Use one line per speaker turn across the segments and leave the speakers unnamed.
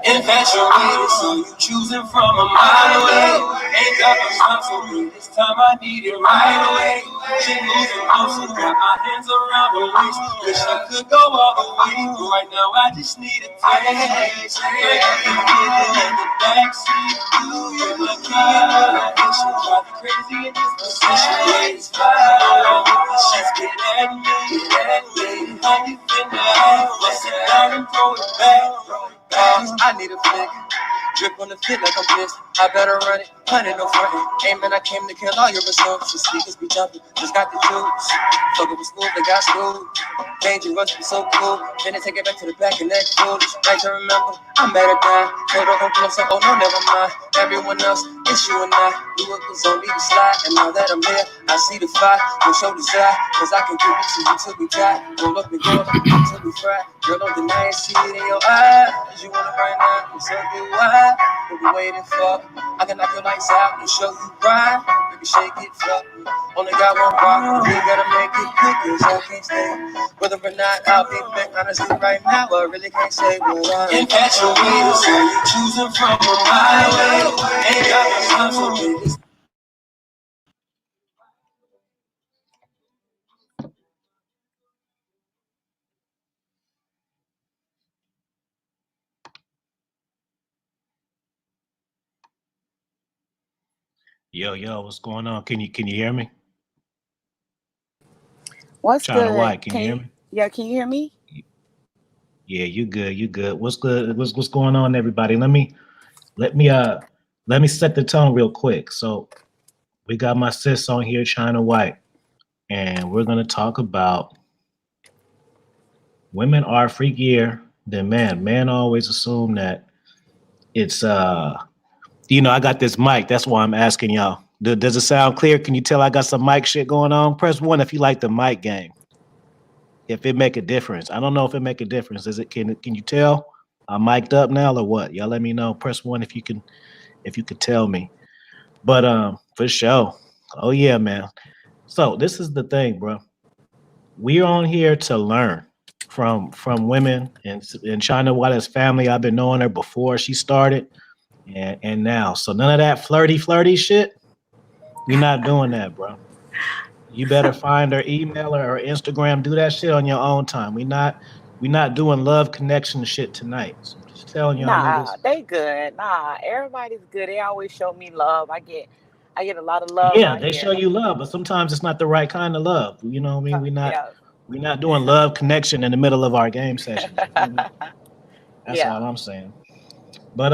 Infatuated, so you choosing from a mile away. Ain't got no time for me, this time I need it right away. She moving closer, got my hands around her waist. Wish I could go all the way, but right now I just need a taste. Baby, you get it in the backseat. You're my key and all that action. Drive me crazy in this position. It's fine, she's getting at me. How you finna bust it down and throw it back. I need a flick. Drip on the fit like I'm pissed. I better run it. 100 no frontin'. Aiming, I came to kill all your results. The sneakers be jumping. Just got the juice. Fuck it was smooth, they got screwed. Dangerous, be so cool. Then they take it back to the back and that foolish. Like to remember, I'm better than. Told her I'm close, oh no, never mind. Everyone else, it's you and I. You it was on me to slide. And now that I'm here, I see the fire. Don't show desire. Cause I can give it to you till we die. Roll up and go until we fry. Girl, don't deny it, see it in your eyes. You want it right now, it's so good. Why? What we waiting for? I can knock your lights out and show you right. Baby, shake it, fuck. Only got one rock, we gotta make it quick, cause I can't stay. Whether or not I'll be back, honestly, right now, I really can't say what I'm infatuated, so you choosing from a mile away. Ain't got no time for me.
Yo, what's going on? Can you hear me?
What's
China
good?
White, can you hear me?
Yeah, can you hear me?
Yeah, you good. What's good? What's going on, everybody? Let me set the tone real quick. So we got my sis on here, China White, and we're gonna talk about women are freakier than men. Men always assume that it's I got this mic. That's why I'm asking y'all. Does it sound clear? Can you tell I got some mic shit going on? Press 1 if you like the mic game. If it make a difference. I don't know if it make a difference. Can you tell I'm mic'd up now or what? Y'all let me know. Press 1 if you could tell me. But for sure. Oh yeah, man. So this is the thing, bro. We're on here to learn from women and China White's family. I've been knowing her before she started and now. So none of that flirty shit. We're not doing that, bro. You better find her, email her, or Instagram. Do that shit on your own time. We not doing love connection shit tonight. So I'm just telling y'all
Nah,
niggas.
they good. Nah, everybody's good. They always show me love. I get a lot of love
Yeah,
out
they show
here.
you love, but sometimes it's not the right kind of love. You know what I mean?
Yeah.
We're not doing love connection in the middle of our game sessions. You feel me? That's
Yeah.
all I'm saying. But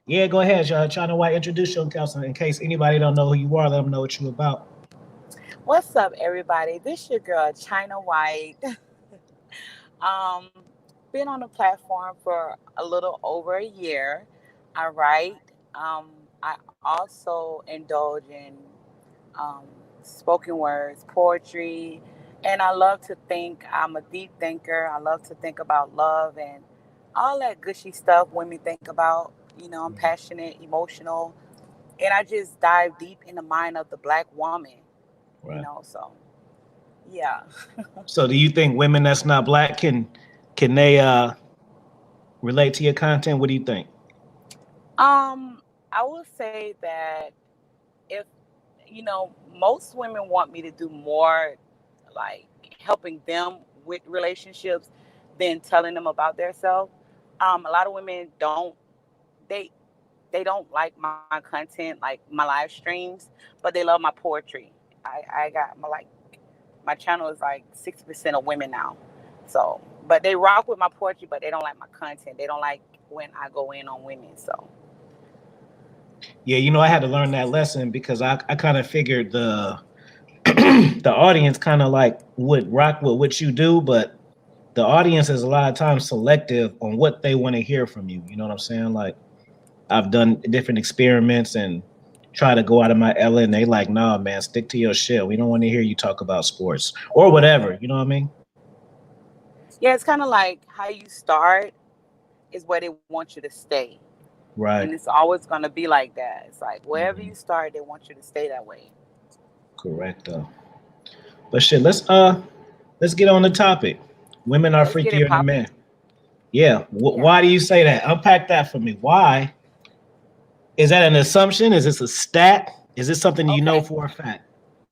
yeah, go ahead, China White. Introduce yourself in case anybody don't know who you are. Let them know what you about.
What's up, everybody? This your girl, China White. Um, been on the platform for a little over a year. I write. I also indulge in um, spoken words, poetry, and I love to think. I'm a deep thinker. I love to think about love and all that gushy stuff women think about. I'm passionate, emotional, and I just dive deep in the mind of the Black woman.
Right.
So yeah.
So do you think women that's not black can they relate to your content? What do you think?
I will say that if most women want me to do more, like helping them with relationships than telling them about themselves. A lot of women they they don't like my content, like my live streams, but they love my poetry. I got my channel is like 60% of women now. So, but they rock with my poetry, but they don't like my content. They don't like when I go in on women. So
Yeah, I had to learn that lesson because I kind of figured the the audience kind of like would rock with what you do, but the audience is a lot of times selective on what they want to hear from you. You know what I'm saying? Like I've done different experiments and try to go out of my element, and they like, nah, man, stick to your shit. We don't want to hear you talk about sports or whatever. You know what I mean?
yeah, it's kind of like how you start is where they want you to stay.
Right.
And it's always going to be like that. It's like wherever
Hmm.
you start, they want you to stay that way.
Correct though. But shit, let's get on the topic. Women are
Let's get it
freakier than
popping.
men. Yeah.
Yeah.
Why do you say that? Unpack that for me. Why is that an assumption? Is this a stat? Is this something you know
Okay.
for a fact?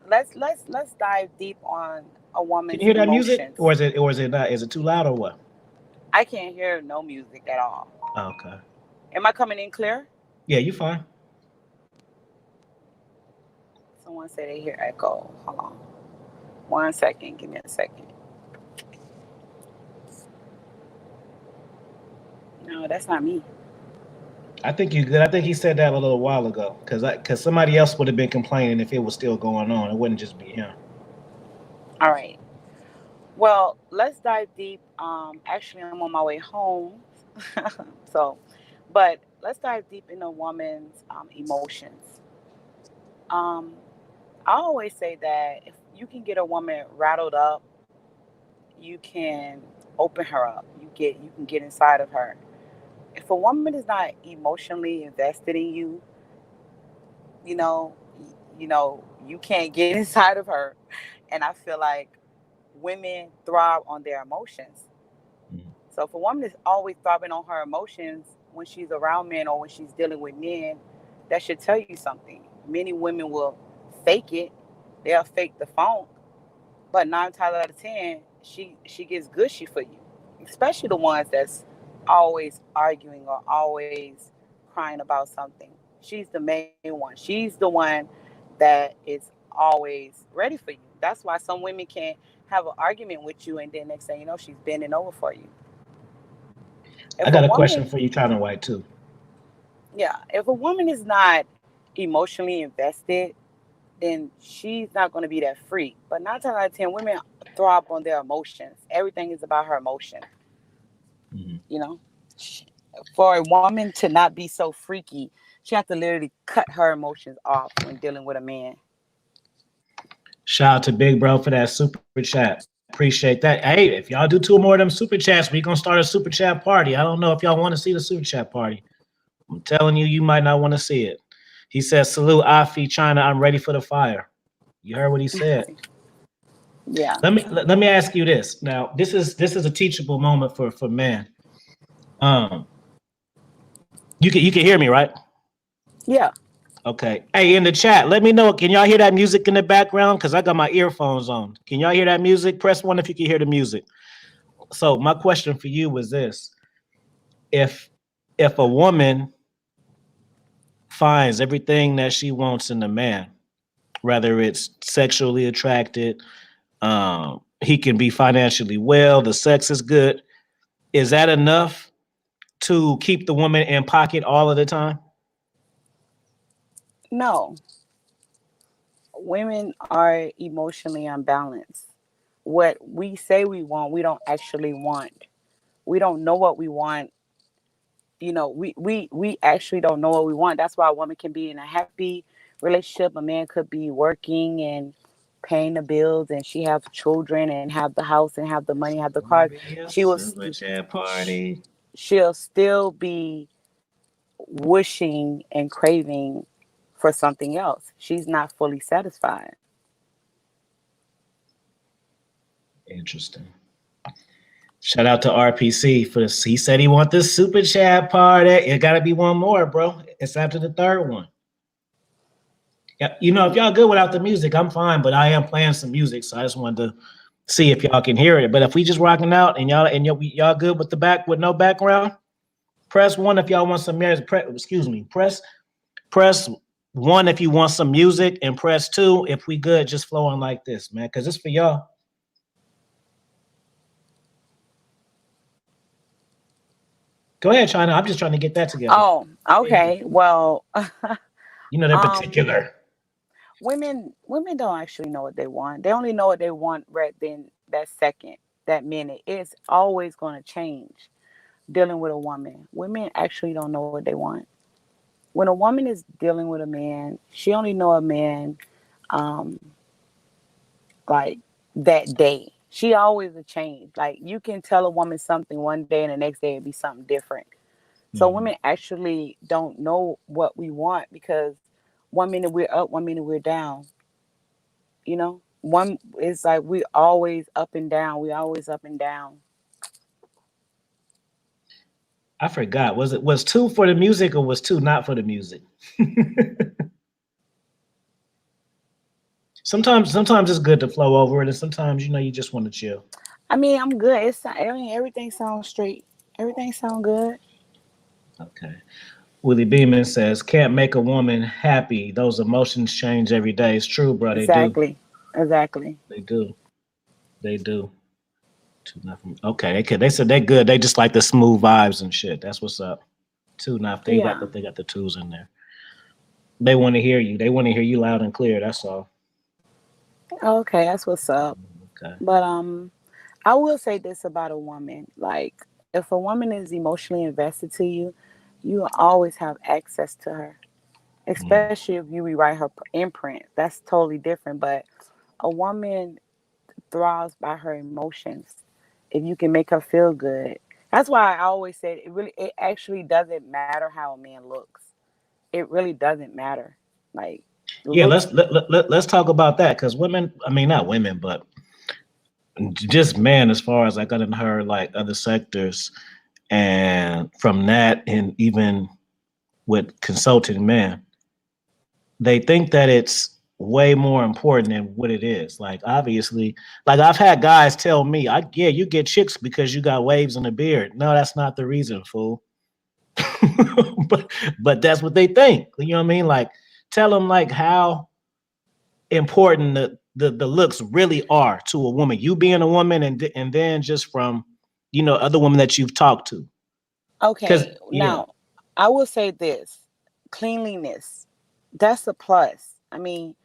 Let's dive deep on a
Can you
woman's
hear that music, or
emotions.
is it not? Is it too loud or what?
I can't hear no music at all.
Okay.
Am I coming in clear?
Yeah, you fine.
Someone said they hear echo. Hold on. 1 second. Give me a second. No, that's not me.
I think you good. I think he said that a little while ago because somebody else would have been complaining if it was still going on. It wouldn't just be him.
All right. Well, let's dive deep. Actually, I'm on my way home. so, but let's dive deep into a woman's emotions. Um, I always say that if you can get a woman rattled up, you can open her up. You can get inside of her. If a woman is not emotionally invested in you, you know, you can't get inside of her. And I feel like women thrive on their emotions.
Mhm.
So if a woman is always thriving on her emotions when she's around men or when she's dealing with men, that should tell you something. Many women will fake it. They'll fake the funk, but 9 times out of 10, she gets gushy for you. Especially the ones that's always arguing or always crying about something. She's the main one. She's the one that is always ready for you. That's why some women can have an argument with you and then next thing you know she's bending over for you.
I
If a
got a question
woman,
for you, China White too.
yeah, if a woman is not emotionally invested, then she's not going to be that free. But 9 times out of 10, women thrive on their emotions. Everything is about her emotion.
Mhm.
You know, for a woman to not be so freaky, she has to literally cut her emotions off when dealing with a man.
Shout out to Big Bro for that super chat. Appreciate that. Hey, if y'all do two more of them super chats, we gonna start a super chat party. I don't know if y'all want to see the super chat party. I'm telling you, you might not want to see it. He says, "Salute, Afi, China. I'm ready for the fire." You heard what he said.
Yeah.
Let me ask you this. Now, this is a teachable moment for men. Um, you can hear me, right?
Yeah.
Okay. Hey, in the chat, let me know. Can y'all hear that music in the background? Because I got my earphones on. Can y'all hear that music? Press one if you can hear the music. So my question for you was this: if if a woman finds everything that she wants in a man, whether it's sexually attracted, he can be financially well, the sex is good, is that enough to keep the woman in pocket all of the time?
No, women are emotionally unbalanced. What we say we want, we don't actually want. We don't know what we want. We actually don't know what we want. That's why a woman can be in a happy relationship. A man could be working and paying the bills, and she have children and have the house and have the money, have the
Gonna
cars.
be a
She was
super chat
sh-
party.
she'll still be wishing and craving for something else. She's not fully satisfied.
Interesting. Shout out to RPC for this. He said he want this super chat party. It got to be one more, bro. It's after the third one. Yeah, if y'all good without the music, I'm fine. But I am playing some music, so I just wanted to see if y'all can hear it. But if we just rocking out and y'all good with the back with no background, press one if y'all want some music. Excuse me. Press one if you want some music, and press two if we good just flowing like this, man. Because it's for y'all. Go ahead, China. I'm just trying to get that together.
Oh, okay. Well,
They're
um,
particular.
women don't actually know what they want. They only know what they want right then, that second, that minute. It's always going to change. Dealing with a woman, women actually don't know what they want. When a woman is dealing with a man, she only know a man um like that day. She always a change. Like you can tell a woman something one day and the next day it'd be something different. So
Mhm.
women actually don't know what we want because one minute we're up, one minute we're down. You know, one it's like we always up and down. We always up and down.
I forgot. Was two for the music or was two not for the music? Sometimes it's good to flow over it, and sometimes you just want to chill.
I mean, I'm good. I mean, everything sounds straight. Everything sounds good.
Okay. Willie Beeman says, "Can't make a woman happy. Those emotions change every day." It's true, bro. They do.
Exactly. Exactly.
They do. They do. Two not from. Okay. They said they good. They just like the smooth vibes and shit. That's what's up. Two not.
Yeah.
They got the twos in there. They want to hear you. They want to hear you loud and clear. That's all.
Okay, that's what's up.
Okay.
But I will say this about a woman. Like, if a woman is emotionally invested to you, you will always have access to her.
Mm.
Especially if you rewrite her imprint. That's totally different. But a woman thrives by her emotions. If you can make her feel good. That's why I always said it actually doesn't matter how a man looks. It really doesn't matter. Like,
Yeah.
looks.
Let's talk about that because women. I mean, not women, but just men. As far as I got in her like other sectors, and from that, and even with consulting men, they think that it's way more important than what it is. Like obviously, like I've had guys tell me, yeah, you get chicks because you got waves in the beard. No, that's not the reason, fool. but but that's what they think. You know what I mean? Like tell them like how important the looks really are to a woman. You being a woman, and then just from other women that you've talked to. Because
Okay,
yeah,
now I will say this: cleanliness. That's a plus. I mean,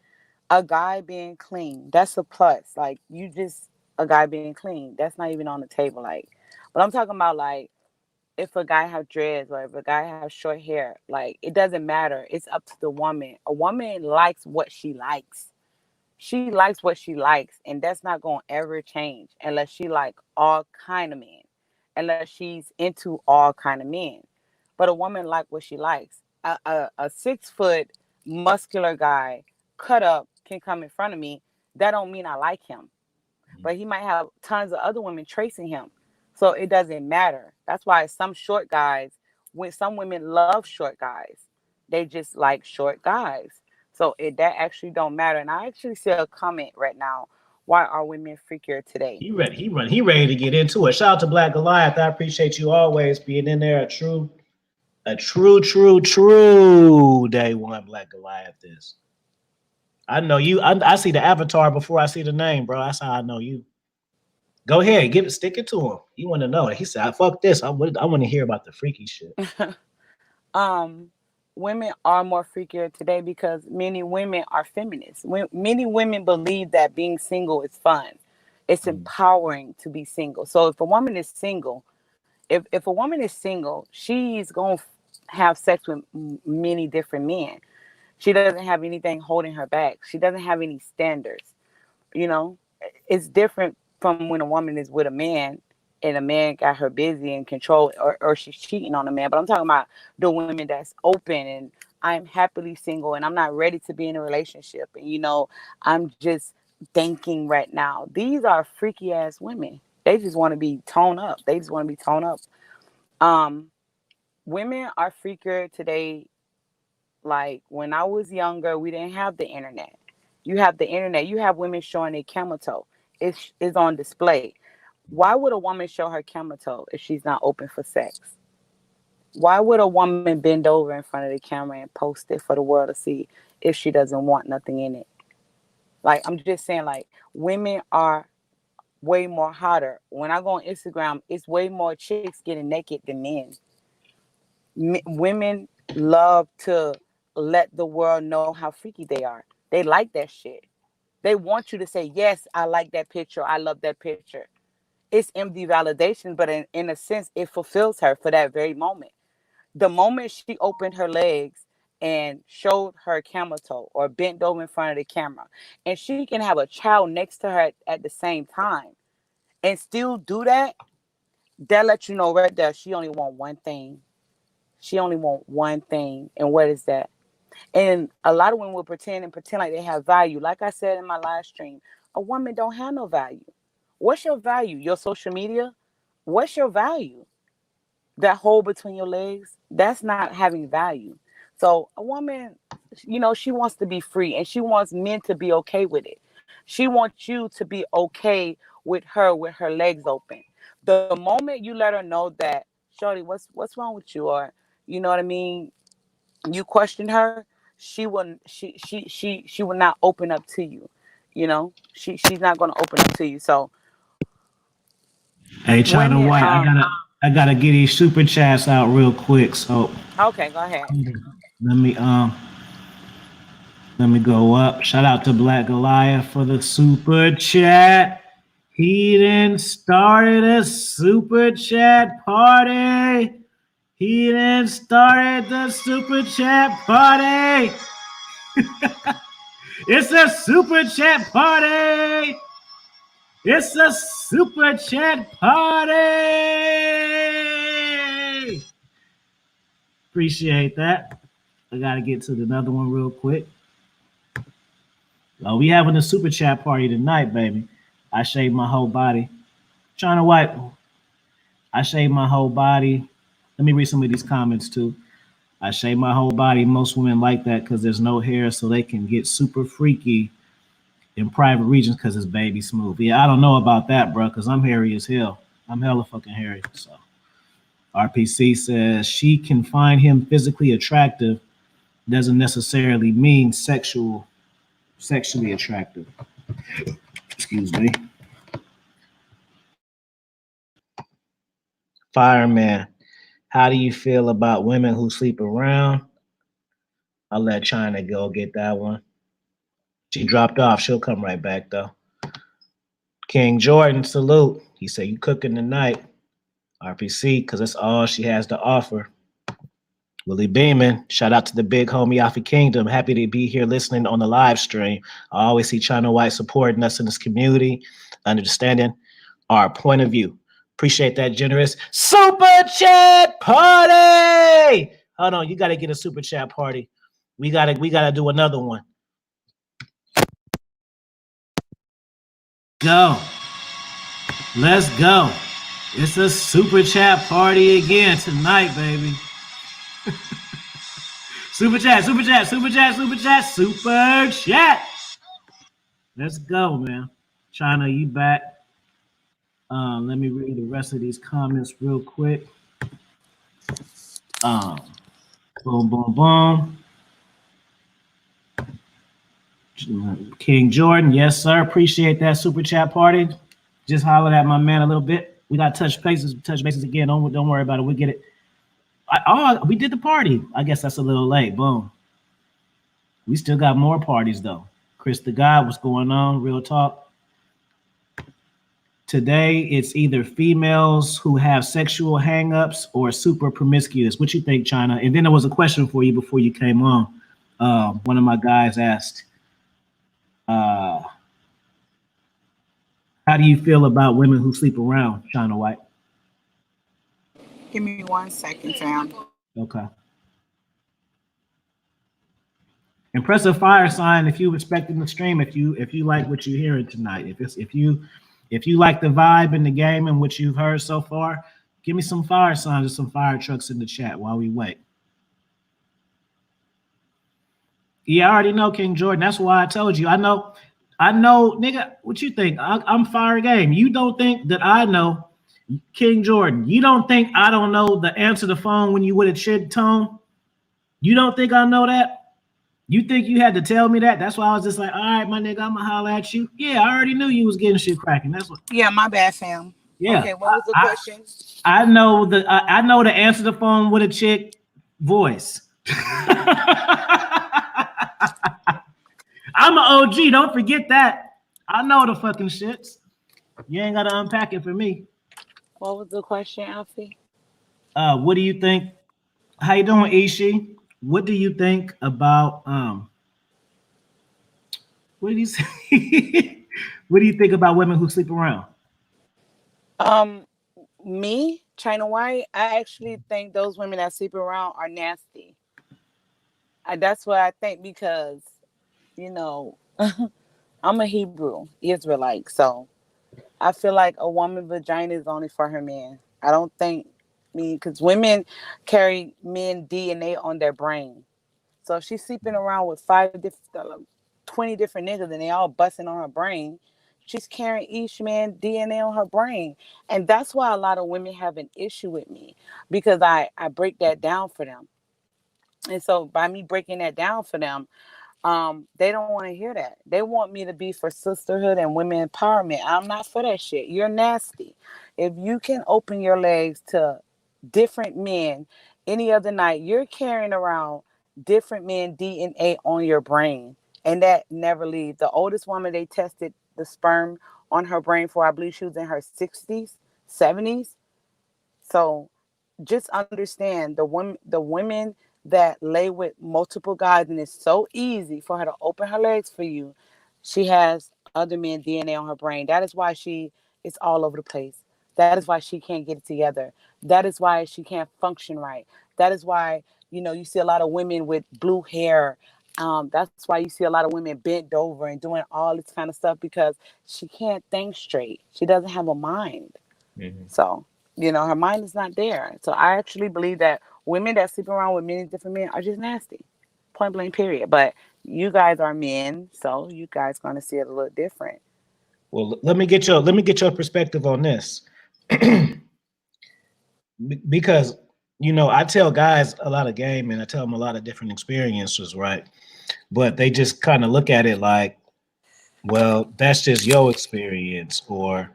a guy being clean, that's a plus. Like you just a guy being clean, that's not even on the table. Like, but I'm talking about like if a guy have dreads or if a guy have short hair, like it doesn't matter. It's up to the woman. A woman likes what she likes. She likes what she likes, and that's not going to ever change unless she like all kind of men, unless she's into all kind of men. But a woman like what she likes. A 6 foot muscular guy cut up can come in front of me. That don't mean I like him, but he might have tons of other women tracing him. So it doesn't matter. That's why some short guys, when some women love short guys, they just like short guys. So that actually don't matter. And I actually see a comment right now. Why are women freakier today?
he ready to get into it. Shout out to Black Goliath. I appreciate you always being in there. A true day one Black Goliath is. I know you. I see the avatar before I see the name, bro. That's how I know you. Go ahead, stick it to him. You want to know it. He said, "Fuck this. I want to hear about the freaky shit."
um, Women are more freakier today because many women are feminists. Many women believe that being single is fun. It's
Mm.
empowering to be single. So if a woman is single, if a woman is single, she's going to have sex with many different men. She doesn't have anything holding her back. She doesn't have any standards. You know, it's different from when a woman is with a man and a man got her busy and control, or she's cheating on a man. But I'm talking about the women that's open and I'm happily single and I'm not ready to be in a relationship. And, I'm just thinking right now. These are freaky ass women. They just want to be toned up. They just want to be toned up. Um, Women are freakier today. Like when I was younger, we didn't have the internet. You have the internet. You have women showing their camel toe. It's on display. Why would a woman show her camel toe if she's not open for sex? Why would a woman bend over in front of the camera and post it for the world to see if she doesn't want nothing in it? Like I'm just saying, like women are way more hotter. When I go on Instagram, it's way more chicks getting naked than men. Women love to let the world know how freaky they are. They like that shit. They want you to say, yes, I like that picture. I love that picture. It's empty validation, but in a sense, it fulfills her for that very moment. The moment she opened her legs and showed her camel toe or bent over in front of the camera, and she can have a child next to her at the same time and still do that, that lets you know right there she only want one thing. She only want one thing. And what is that? And a lot of women will pretend like they have value. Like I said in my live stream, a woman don't have no value. What's your value? Your social media? What's your value? That hole between your legs? That's not having value. So a woman, she wants to be free and she wants men to be okay with it. She wants you to be okay with her legs open. The moment you let her know that, Shorty, what's wrong with you? Or you know what I mean? You question her, she will not open up to you. She's not going to open up to you. So
Hey, China
women,
White, I gotta get these super chats out real quick. So
okay, go ahead.
let me let me go up. Shout out to Black Goliath for the super chat. He then started a super chat party. He then started the super chat party. It's a super chat party. It's a super chat party. Appreciate that. I gotta get to another one real quick. Oh, we having a super chat party tonight, baby. I shaved my whole body. China White, I shaved my whole body. Let me read some of these comments too. I shave my whole body. Most women like that because there's no hair, so they can get super freaky in private regions because it's baby smooth. Yeah, I don't know about that, bro, because I'm hairy as hell. I'm hella fucking hairy. So RPC says she can find him physically attractive, doesn't necessarily mean sexually attractive. Excuse me. Fireman, how do you feel about women who sleep around? I'll let China go get that one. She dropped off. She'll come right back though. King Jordan, salute. He said, you cooking tonight. RPC, because that's all she has to offer. Willie Beeman, shout out to the big homie Alpha Kingdom. Happy to be here listening on the live stream. I always see China White supporting us in this community, understanding our point of view. Appreciate that generous super chat party. Hold on, you gotta get a super chat party. We gotta do another one. Go. Let's go. It's a super chat party again tonight, baby. Super chat, super chat, super chat, super chat, super chat. Let's go, man. China, you back. Let me read the rest of these comments real quick. Boom, boom, boom. King Jordan, yes, sir. Appreciate that super chat party. Just hollered at my man a little bit. We got touch bases again. Don't worry about it. We get it. We did the party. I guess that's a little late. Boom. We still got more parties though. Chris the God, what's going on? Real talk. Today, it's either females who have sexual hangups or super promiscuous. What you think, China? And then there was a question for you before you came on. One of my guys asked, how do you feel about women who sleep around, China White?
Give me 1 second, fam.
Okay. Impressive fire sign if you respecting the stream, if you like what you're hearing tonight. If you like the vibe in the game and what you've heard so far, give me some fire signs or some fire trucks in the chat while we wait. Yeah, I already know King Jordan. That's why I told you. I know, nigga, what you think? I'm fire game. You don't think that I know King Jordan. You don't think I don't know the answer to the phone when you with a chick tone? You don't think I know that? You think you had to tell me that? That's why I was just like, all right, my nigga, I'm gonna holler at you. Yeah, I already knew you was getting shit cracking. That's what.
Yeah, my bad, fam.
Yeah.
Okay, what was the question?
I know the answer to the phone with a chick voice. I'm an OG. Don't forget that. I know the fucking shits. You ain't gotta unpack it for me.
What was the question, Alfie?
What do you think? How you doing, Ishi? What do you think about what did you say? What do you think about women who sleep around?
Me? China White, I actually think those women that sleep around are nasty. That's what I think because, you know, I'm a Hebrew Israelite, so I feel like a woman vagina is only for her man. I don't think because women carry men DNA on their brain. So if she's sleeping around with 20 different niggas and they all busting on her brain, she's carrying each man DNA on her brain. And that's why a lot of women have an issue with me because I break that down for them. And so by me breaking that down for them, they don't want to hear that. They want me to be for sisterhood and women empowerment. I'm not for that shit. You're nasty. If you can open your legs to different men any other night, you're carrying around different men DNA on your brain, and that never leaves. The oldest woman they tested the sperm on her brain for, I believe she was in her 60s, 70s. So just understand the women that lay with multiple guys and it's so easy for her to open her legs for you, she has other men DNA on her brain. That is why she is all over the place. That is why she can't get it together. That is why she can't function right. That is why you see a lot of women with blue hair. That's why you see a lot of women bent over and doing all this kind of stuff because she can't think straight. She doesn't have a mind.
Mhm.
So, her mind is not there. So I actually believe that women that sleep around with many different men are just nasty. Point blank period. But you guys are men, so you guys gonna see it a little different.
Well, let me get your perspective on this. Because I tell guys a lot of game and I tell them a lot of different experiences, right? But they just kind of look at it like, well, that's just your experience, or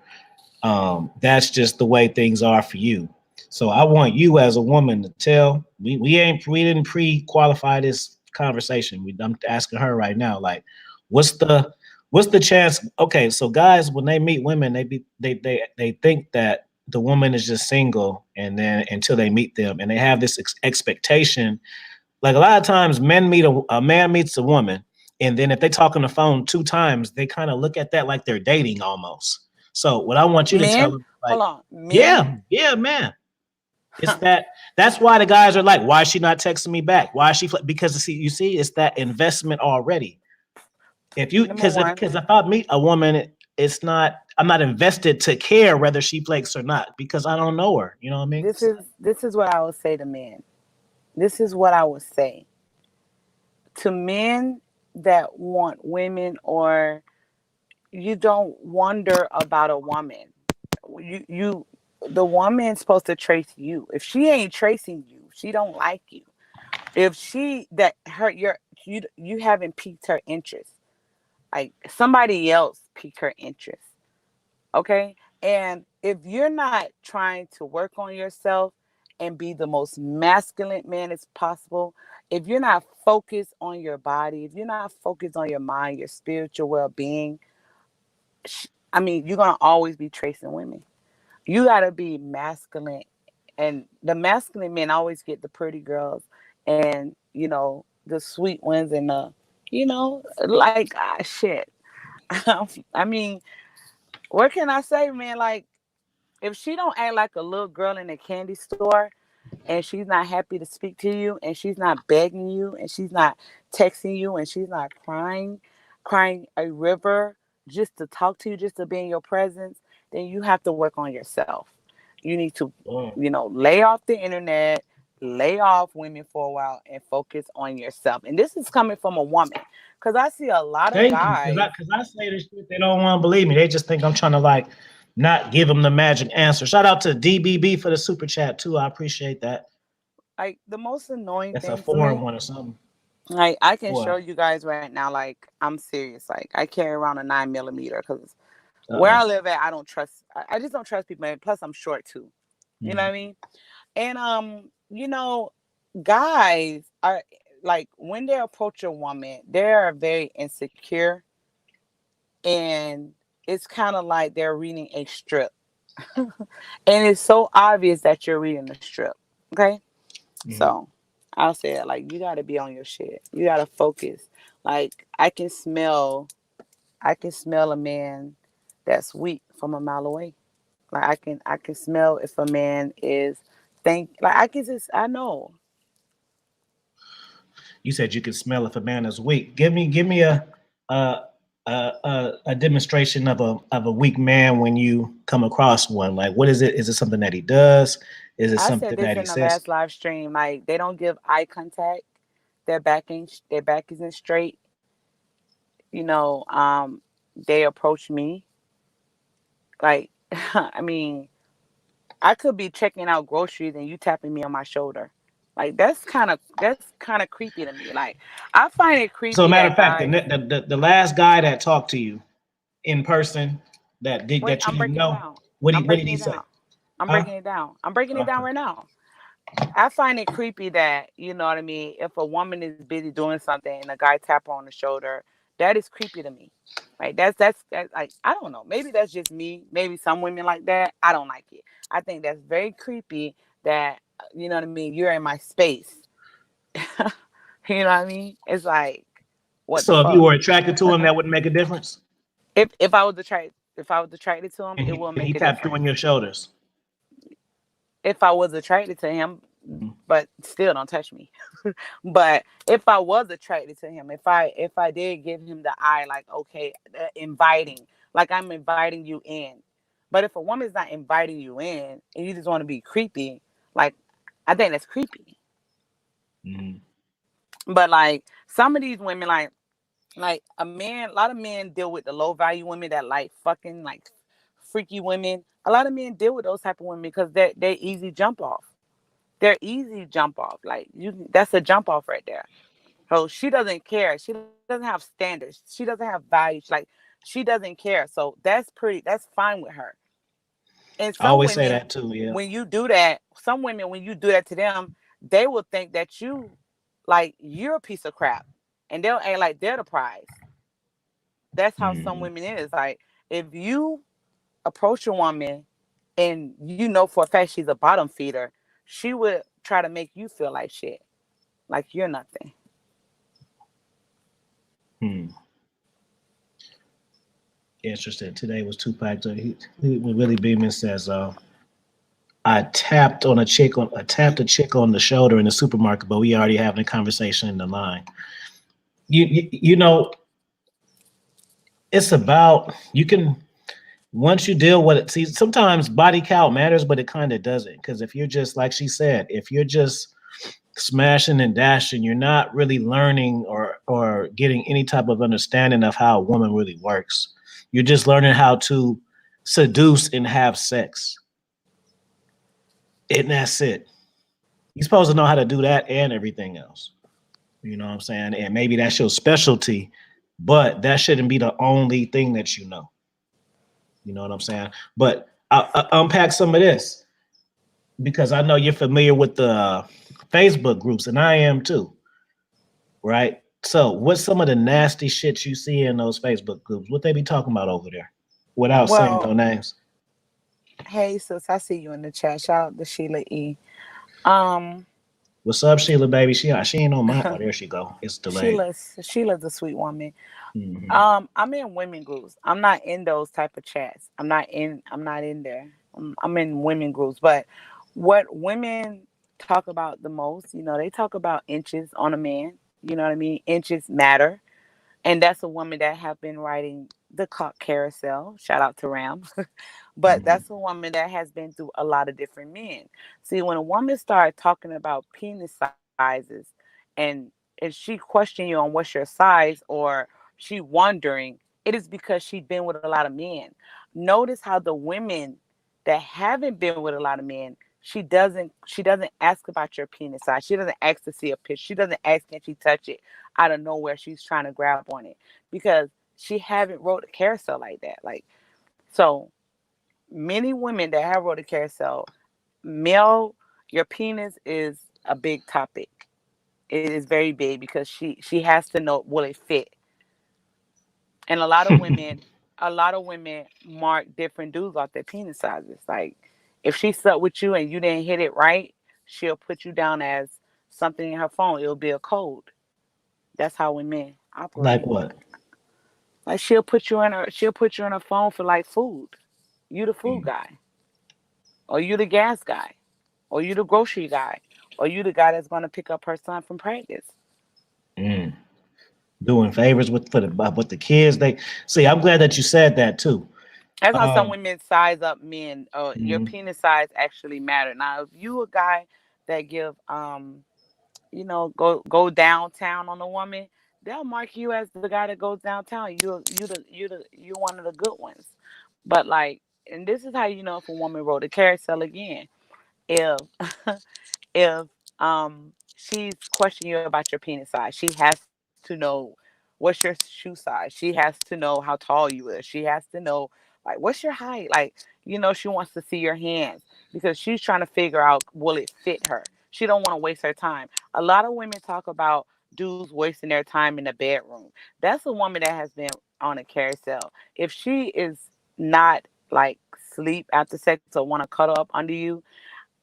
that's just the way things are for you. So I want you as a woman to tell we didn't pre-qualify this conversation. I'm asking her right now, like, what's the what's the chance? Okay, so guys, when they meet women, they think that the woman is just single, and then until they meet them, and they have this expectation. Like a lot of times, a man meets a woman, and then if they talk on the phone 2 times, they kind of look at that like they're dating almost. So what I want you to tell
Men,
them,
hold
like,
on. Men,
yeah, man, it's that's why the guys are like, why is she not texting me back? Why is she? Because you see, it's that investment already. If you
number one,
because if I meet a woman, it's not. I'm not invested to care whether she flakes or not because I don't know her. You know what I mean?
this is what I would say to men. This is what I would say to men that want women, or you don't wonder about a woman. You the woman's supposed to trace you. If she ain't tracing you, she don't like you. If she that her your you haven't piqued her interest, like somebody else piqued her interest. Okay? And if you're not trying to work on yourself and be the most masculine man as possible, if you're not focused on your body, if you're not focused on your mind, your spiritual well-being, you're going to always be tracing women. You got to be masculine, and the masculine men always get the pretty girls and the sweet ones and like shit. I mean, what can I say, man? Like, if she don't act like a little girl in a candy store, and she's not happy to speak to you, and she's not begging you, and she's not texting you, and she's not crying a river just to talk to you, just to be in your presence, then you have to work on yourself. You need to, lay off the internet, lay off women for a while, and focus on yourself. And this is coming from a woman, because I see a lot of
Thank you,
guys.
because I say this shit, they don't want to believe me. They just think I'm trying to like not give them the magic answer. Shout out to DBB for the super chat too. I appreciate that.
Like, the most annoying
That's a
thing for
foreign
me,
one or something.
like, I can show
What?
you guys right now, like, I'm serious. Like, I carry around a 9 millimeter because
Uh
where I
oh.
live at, I don't trust. I just don't trust people. And plus, I'm short too. You know what I
Mm.
mean? And guys are like, when they approach a woman, they are very insecure, and it's kind of like they're reading a strip, and it's so obvious that you're reading a strip. Okay,
Mm.
so I'll say it like, you got to be on your shit. You got to focus. Like, I can smell a man that's weak from a mile away. Like I can smell if a man is I know.
You said you could smell if a man is weak. Give me a a demonstration of a weak man when you come across one. Like, what is it? Is it something that he does? Is it
I said
something
this
that he
in the
says?
last live stream. Like they don't give eye contact. Their back isn't straight. You know, they approach me like I mean, I could be checking out groceries and you tapping me on my shoulder. Like that's kind of creepy to me. Like I find it
So,
creepy
matter
that
of fact,
guys.
the last guy that talked to you in person
Wait,
that
I'm
you
breaking it
know,
down.
what
I'm
what did
breaking
he
it
say?
down. I'm
Huh?
breaking it down. I'm breaking it down
Okay.
right now. I find it creepy that, you know what I mean, if a woman is busy doing something and a guy tap her on the shoulder, that is creepy to me. Right? That's like I don't know. Maybe that's just me. Maybe some women like that. I don't like it. I think that's very creepy that you know what I mean, you're in my space. You know what I mean? It's like what the
So, if you
fuck?
were attracted to him, that wouldn't make a difference.
If I was attracted to him,
And
it will
he
make a
tapped you on
difference.
your shoulders.
If I was attracted to him,
Mhm.
but still don't touch me. But if I was attracted to him, if I did give him the eye, like okay, inviting, like I'm inviting you in. But if a woman's not inviting you in and you just want to be creepy, like I think that's creepy.
Mhm.
But like some of these women, like a lot of men deal with the low value women that like fucking like freaky women. A lot of men deal with those type of women because they're easy jump off. They're easy jump off. Like that's a jump off right there. So she doesn't care. She doesn't have standards. She doesn't have values. Like she doesn't care. So that's fine with her. And
I always say that too. Yeah.
some women when you do that to them, they will think that you're a piece of crap. And they'll act like they're the prize. That's how some
Mhm.
women is. Like if you approach a woman and you know for a fact she's a bottom feeder, she would try to make you feel like shit. Like you're nothing.
Hmm. Interesting. Today was Tupac. He Willie Beeman says, I tapped a chick on the shoulder in the supermarket, but we already having a conversation in the line. You know, it's about you can once you deal with it. See, sometimes body count matters, but it kind of doesn't. Because if you're just like she said, if you're just smashing and dashing, you're not really learning or getting any type of understanding of how a woman really works. You're just learning how to seduce and have sex, and that's it. You're supposed to know how to do that and everything else. You know what I'm saying? And maybe that's your specialty, but that shouldn't be the only thing that you know. You know what I'm saying? But I'll unpack some of this because I know you're familiar with the Facebook groups, and I am too, right? So, what's some of the nasty shit you see in those Facebook groups? What they be talking about over there? Without saying no
Well,
names.
hey sis, I see you in the chat. Shout out to Sheila E. Um,
What's up, Sheila, baby? She ain't on my. Oh, there she go. It's delayed.
Sheila's a sweet woman.
Hmm.
I'm in women groups. I'm not in those type of chats. I'm not in there. I'm in women groups. But what women talk about the most, they talk about inches on a man. You know what I mean? Inches matter. And that's a woman that have been writing the carousel. Shout out to Ram. But
Hmm.
that's a woman that has been through a lot of different men. See, when a woman starts talking about penis sizes and she question you on what's your size or she wondering, it is because she's been with a lot of men. Notice how the women that haven't been with a lot of men, she doesn't ask about your penis size. She doesn't ask to see a picture. She doesn't ask can she touch it out of nowhere. She's trying to grab on it because she haven't rode a carousel like that. Like so many women that have rode a carousel, male, your penis is a big topic. It is very big because she has to know will it fit. And a lot of women mark different dudes off their penis sizes. Like if she slept with you and you didn't hit it right, she'll put you down as something in her phone. It'll be a code. That's how women
Like
operate.
what?
Like she'll put you in her phone for like food. You the food
Mm.
guy. or you the gas guy, or you the grocery guy, or you the guy that's going to pick up her son from practice.
Mm. Doing favors with the kids. They see. I'm glad that you said that too.
That's how some
Um,
women size up men. Your
mhm.
penis size actually matter. Now, if you a guy that give go downtown on a woman, they'll mark you as the guy that goes downtown. You one of the good ones. But like, and this is how you know if a woman rode a carousel again. If if she's questioning you about your penis size, she has to know what's your shoe size. She has to know how tall you is. She has to know like what's your height. Like, she wants to see your hands because she's trying to figure out will it fit her. She don't want to waste her time. A lot of women talk about dudes wasting their time in the bedroom. That's a woman that has been on a carousel. If she is not like sleep after sex or want to cuddle up under you,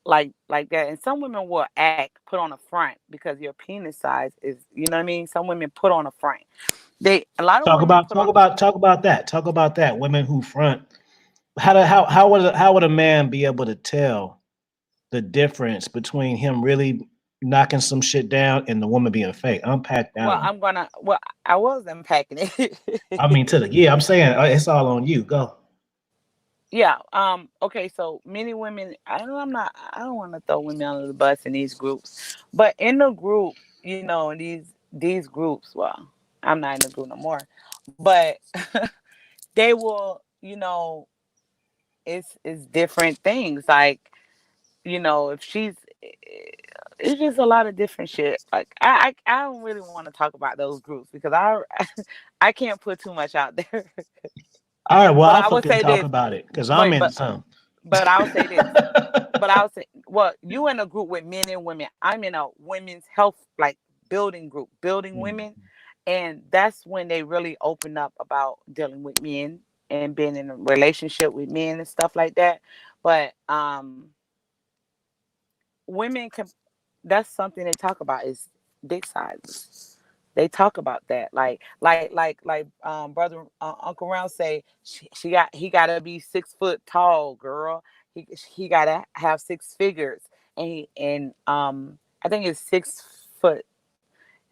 like that. And some women will act put on a front because your penis size is, you know what I mean? Some women put on a front. They A lot of
Talk
women
about
put on a front.
talk about that. Talk about that. Women who front. How would a man be able to tell the difference between him really knocking some shit down and the woman being fake? Unpack that
Well,
one.
I was unpacking it.
I mean, yeah, I'm saying it's all on you. Go.
Yeah. Okay. So many women. I don't want to throw women under the bus in these groups, but in the group, in these groups. Well, I'm not in the group no more, but they will. It's different things. Like, if it's just a lot of different shit. Like I don't really want to talk about those groups because I can't put too much out there.
All right. Well,
But
I'll
I would
fucking
say
talk
this.
about it because I'm
Wait,
in some.
but I'll say this. But I'll say, well, you in a group with men and women. I'm in a women's health like building group, building
Mm.
women, and that's when they really open up about dealing with men and being in a relationship with men and stuff like that. But women can. That's something they talk about is dick sizes. They talk about that, brother Uncle Round say he gotta be 6 foot tall, girl. He gotta have six figures, and I think it's 6 foot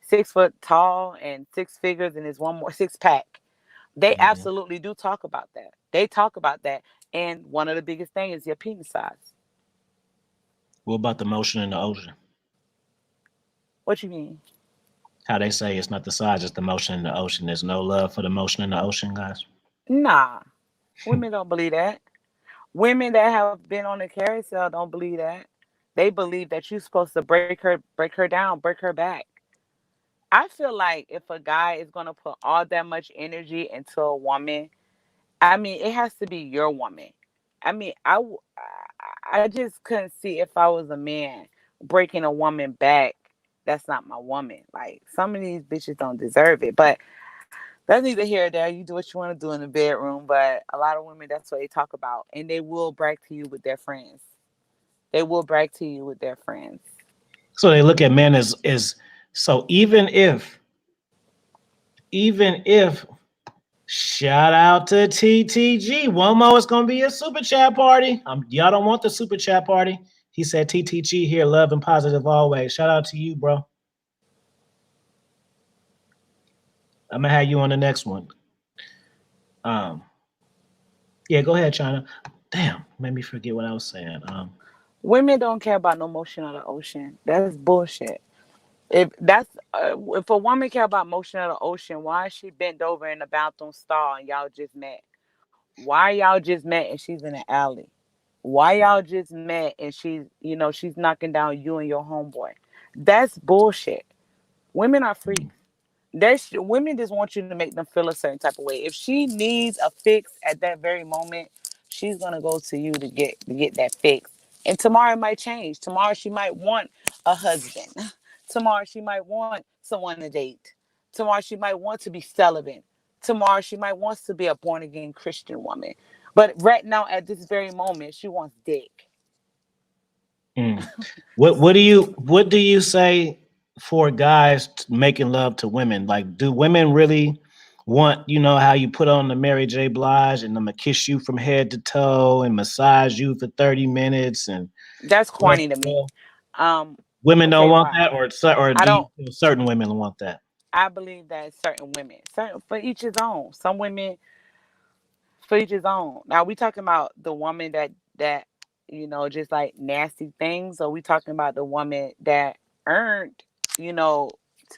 6 foot tall and six figures, and there's one more six pack. They
Mhm.
absolutely do talk about that. They talk about that, and one of the biggest things is your penis size.
What about the motion in the ocean?
What you mean?
How they say it's not the size, it's the motion in the ocean. There's no love for the motion in the ocean, guys.
Nah, women don't believe that. Women that have been on the carousel don't believe that. They believe that you're supposed to break her down, break her back. I feel like if a guy is gonna put all that much energy into a woman, I mean, it has to be your woman. I mean, I just couldn't see if I was a man breaking a woman back. That's not my woman. Like some of these bitches don't deserve it, but that's neither here or there. You do what you want to do in the bedroom, but a lot of women, that's what they talk about, and they will brag to you with their friends. They will brag to you with their friends.
So they look at men as so even if shout out to TTG. One more it's gonna be a super chat party. Y'all don't want the super chat party. He said TTG here, love and positive always. Shout out to you, bro. I'm gonna have you on the next one. Um, yeah, go ahead, China. Damn, made me forget what I was saying.
Women don't care about no motion of the ocean. That's bullshit. If a woman care about motion of the ocean, why is she bent over in the bathroom stall and y'all just met? Why y'all just met and she's in the alley? Why y'all just met and she's knocking down you and your homeboy? That's bullshit. Women are freaks. Women just want you to make them feel a certain type of way. If she needs a fix at that very moment, she's gonna go to you to get that fix. And tomorrow it might change. Tomorrow she might want a husband. Tomorrow she might want someone to date. Tomorrow she might want to be celibate. Tomorrow she might want to be a born again Christian woman. But right now, at this very moment, she wants dick.
mm. What do you say for guys making love to women? Like, do women really want, you know, how you put on the Mary J. Blige and I'm gonna kiss you from head to toe and massage you for 30 minutes and
That's corny to me. I'm
women
gonna tell
don't
you
want
why.
that, or
I
do you
don't.
feel certain women want that?
I believe that certain women, certain for each his own. Some women for each his own. Now we talking about the woman that just like nasty things, or we talking about the woman that earned, you know,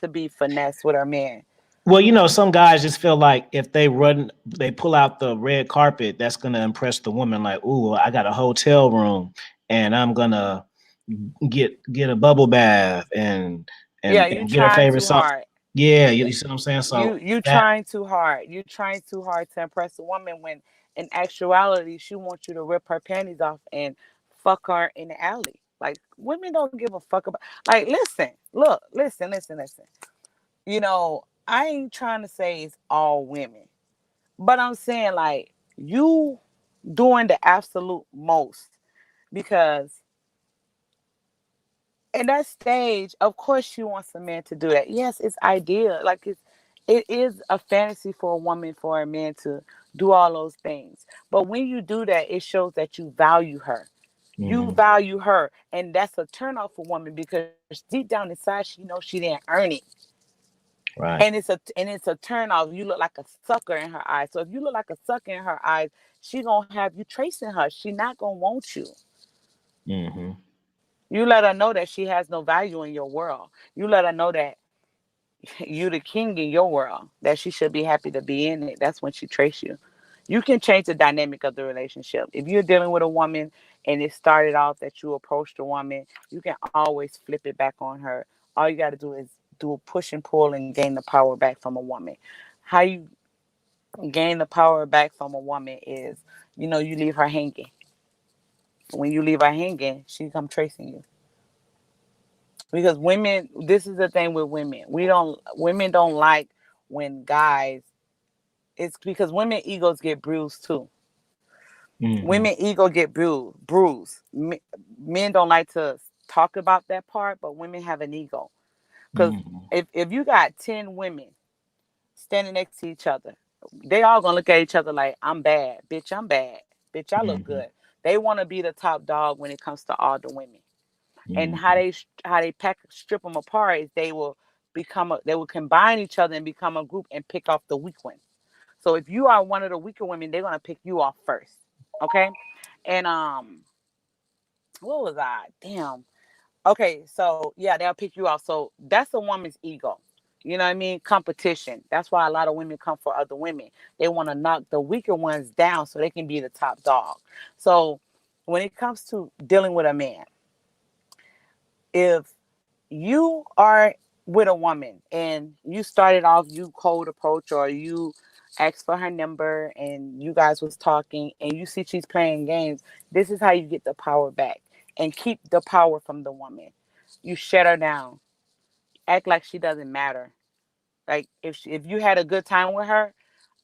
to be finessed with her man.
Well, you know, some guys just feel like if they pull out the red carpet, that's gonna impress the woman. Like, ooh, I got a hotel room, and I'm gonna get a bubble bath and
Yeah, you
and get her
trying
favorite
too
song.
hard.
Yeah,
Yeah,
you see what I'm saying? So
you
that
trying too hard. You trying too hard to impress a woman when in actuality she wants you to rip her panties off and fuck her in the alley. Like women don't give a fuck about. Like listen, look, listen. I ain't trying to say it's all women, but I'm saying like you doing the absolute most because in that stage, of course, she wants a man to do that. Yes, it's ideal. Like it is a fantasy for a woman for a man to do all those things. But when you do that, it shows that you value her. You
mhm,
value her, and that's a turn off for a woman because deep down inside, she knows she didn't earn it,
right.
and it's a turn off. You look like a sucker in her eyes. So if you look like a sucker in her eyes, she gonna have you tracing her. She not gonna want you.
Hmm.
You let her know that she has no value in your world. You let her know that you the king in your world, that she should be happy to be in it. That's when she trace you. You can change the dynamic of the relationship. If you're dealing with a woman and it started off that you approached a woman, you can always flip it back on her. All you got to do is do a push and pull and gain the power back from a woman. How you gain the power back from a woman is, you leave her hanging. When you leave her hanging, she come tracing you. Because women, this is the thing with women. Women don't like when guys, it's because women egos get bruised too.
Hmm.
Women ego get bruised. Men don't like to talk about that part, but women have an ego. Because
Hmm.
if you got 10 women standing next to each other, they all gonna look at each other like, I'm bad, bitch, I'm bad, bitch, I look
Hmm.
good. They want to be the top dog when it comes to all the women. And
Hmm.
how they pack strip them apart is they will combine each other and become a group and pick off the weak ones. So if you are one of the weaker women, they're gonna pick you off first. Okay. And what was I? Damn. Okay, so yeah, they'll pick you off. So that's a woman's ego. You know what I mean? Competition. That's why a lot of women come for other women. They want to knock the weaker ones down so they can be the top dog. So when it comes to dealing with a man, if you are with a woman and you started off, you cold approach, or you asked for her number and you guys was talking and you see she's playing games, this is how you get the power back and keep the power from the woman. You shut her down, act like she doesn't matter. Like if you had a good time with her,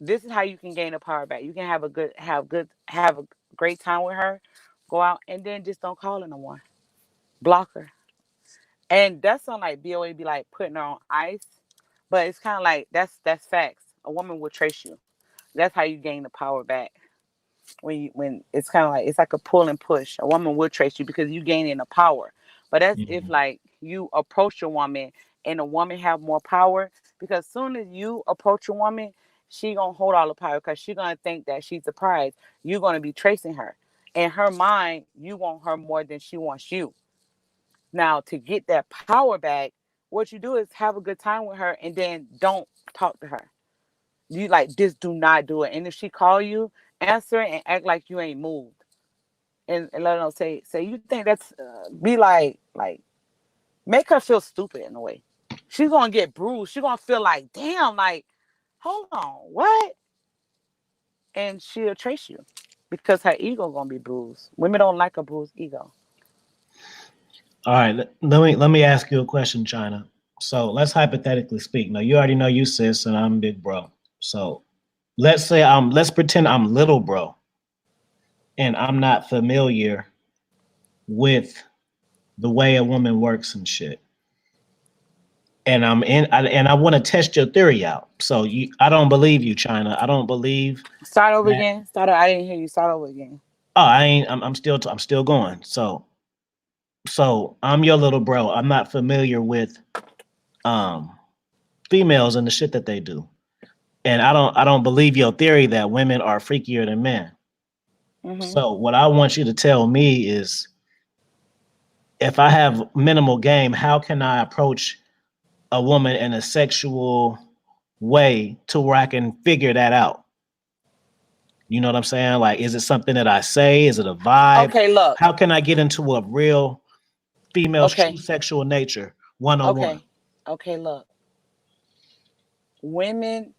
this is how you can gain the power back. You can have a great time with her, go out and then just don't call her no more, block her. And that's on like BOA be like putting her on ice. But it's kind of like that's facts. A woman will trace you. That's how you gain the power back. When it's kind of like it's like a pull and push. A woman will trace you because you gaining the power. But that's if
Hmm.
like you approach a woman and a woman have more power, because soon as you approach a woman, she gonna hold all the power because she gonna think that she's the prize. You're gonna be tracing her. In her mind, you want her more than she wants you. Now, to get that power back, what you do is have a good time with her and then don't talk to her. You like just do not do it. And if she call you, answer it and act like you ain't moved. And let her know, say you think that's be like make her feel stupid in a way. She's gonna get bruised. She's gonna feel like damn, like hold on, what? And she'll trace you because her ego gonna be bruised. Women don't like a bruised ego.
All right, let me ask you a question, China. So let's hypothetically speak. Now you already know you sis and I'm big bro. So let's pretend I'm little bro and I'm not familiar with the way a woman works and shit. and I want to test your theory out. So I don't believe you, China. I don't believe
Start over
that.
again. I didn't hear you. Start over again.
Oh, I ain't. I'm still going. So I'm your little bro. I'm not familiar with um females and the shit that they do, and I don't believe your theory that women are freakier than men.
Mm-hmm.
So what I want you to tell me is, if I have minimal game, how can I approach a woman in a sexual way to where I can figure that out? You know what I'm saying? Like, is it something that I say? Is it a vibe?
Okay, look.
How can I get into a real female's true
Okay,
sexual nature one on one?
okay, okay, look. Women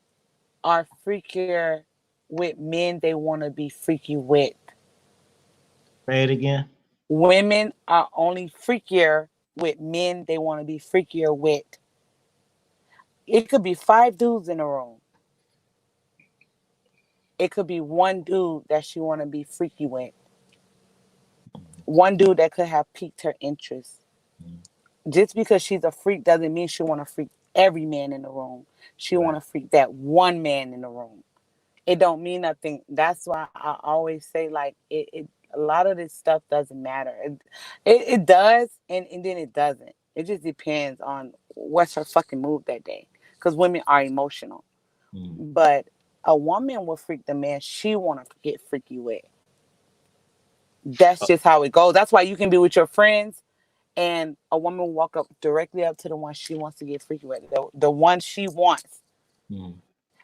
are freakier with men they want to be freaky with.
Say it again.
Women are only freakier with men they want to be freakier with. It could be five dudes in a room. It could be one dude that she want to be freaky with. One dude that could have piqued her interest. Just because she's a freak doesn't mean she want to freak every man in the room. She want
Right.
to freak that one man in the room. It don't mean nothing. That's why I always say, like, it a lot of this stuff doesn't matter. It does, and then it doesn't. It just depends on what's her fucking mood that day. Because women are emotional.
Mm.
But a woman will freak the man she want to get freaky with. That's
Oh,
just how it goes. That's why you can be with your friends and a woman will walk up directly up to the one she wants to get freaky with, the one she wants.
mm.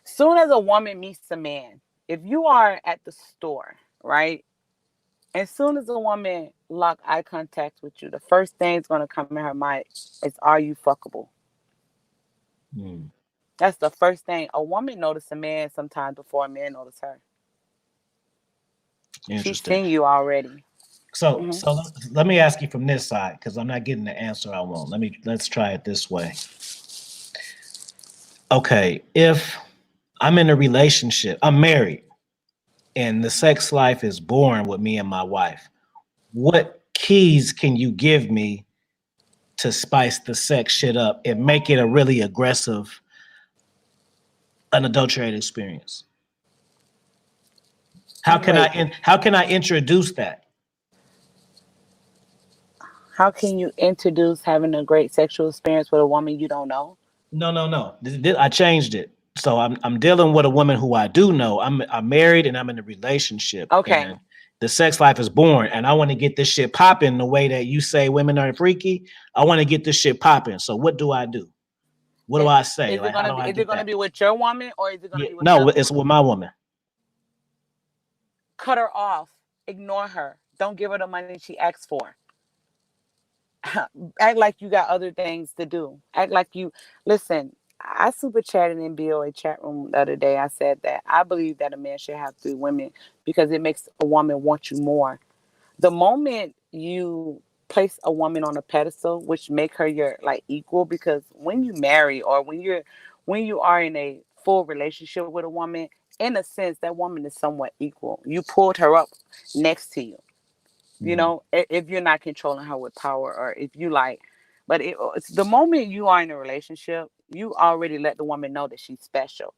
Soon as a woman meets a man, if you are at the store, right? As soon as a woman lock eye contact with you, the first thing that's going to come in her mind is, are you fuckable?
Mm.
That's the first thing. A woman notices a man sometimes before a man notices her. She's
Interesting.
seen you already.
So,
Hmm.
so let me ask you from this side, because I'm not getting the answer I want. Let's try it this way. Okay, if I'm in a relationship, I'm married, and the sex life is boring with me and my wife, what keys can you give me to spice the sex shit up and make it a really aggressive, unadulterated experience?
Wait,
How can I introduce that?
how can you introduce having a great sexual experience with a woman you don't know?
No, no, no. I changed it. So I'm dealing with a woman who I do know. I'm married and I'm in a relationship,
Okay.
and the sex life is boring, and I want to get this shit popping the way that you say women are freaky. I want to get this shit popping. So what do I do? What do I say?
Is it
Like, how
gonna
do
be?
I
Is it
get
gonna
that?
be with your woman or is it gonna
Yeah,
be with
no,
another
it's
woman?
with my woman.
Cut her off. Ignore her. Don't give her the money she asks for. Act like you got other things to do. Act like you listen. I super chatted in BOA chat room the other day. I said that I believe that a man should have three women because it makes a woman want you more. The moment you place a woman on a pedestal, which make her your like equal, because when you marry or when you are in a full relationship with a woman, in a sense that woman is somewhat equal. You pulled her up next to you, you
Mm,
know, if you're not controlling her with power or if you like. But it's the moment you are in a relationship, you already let the woman know that she's special.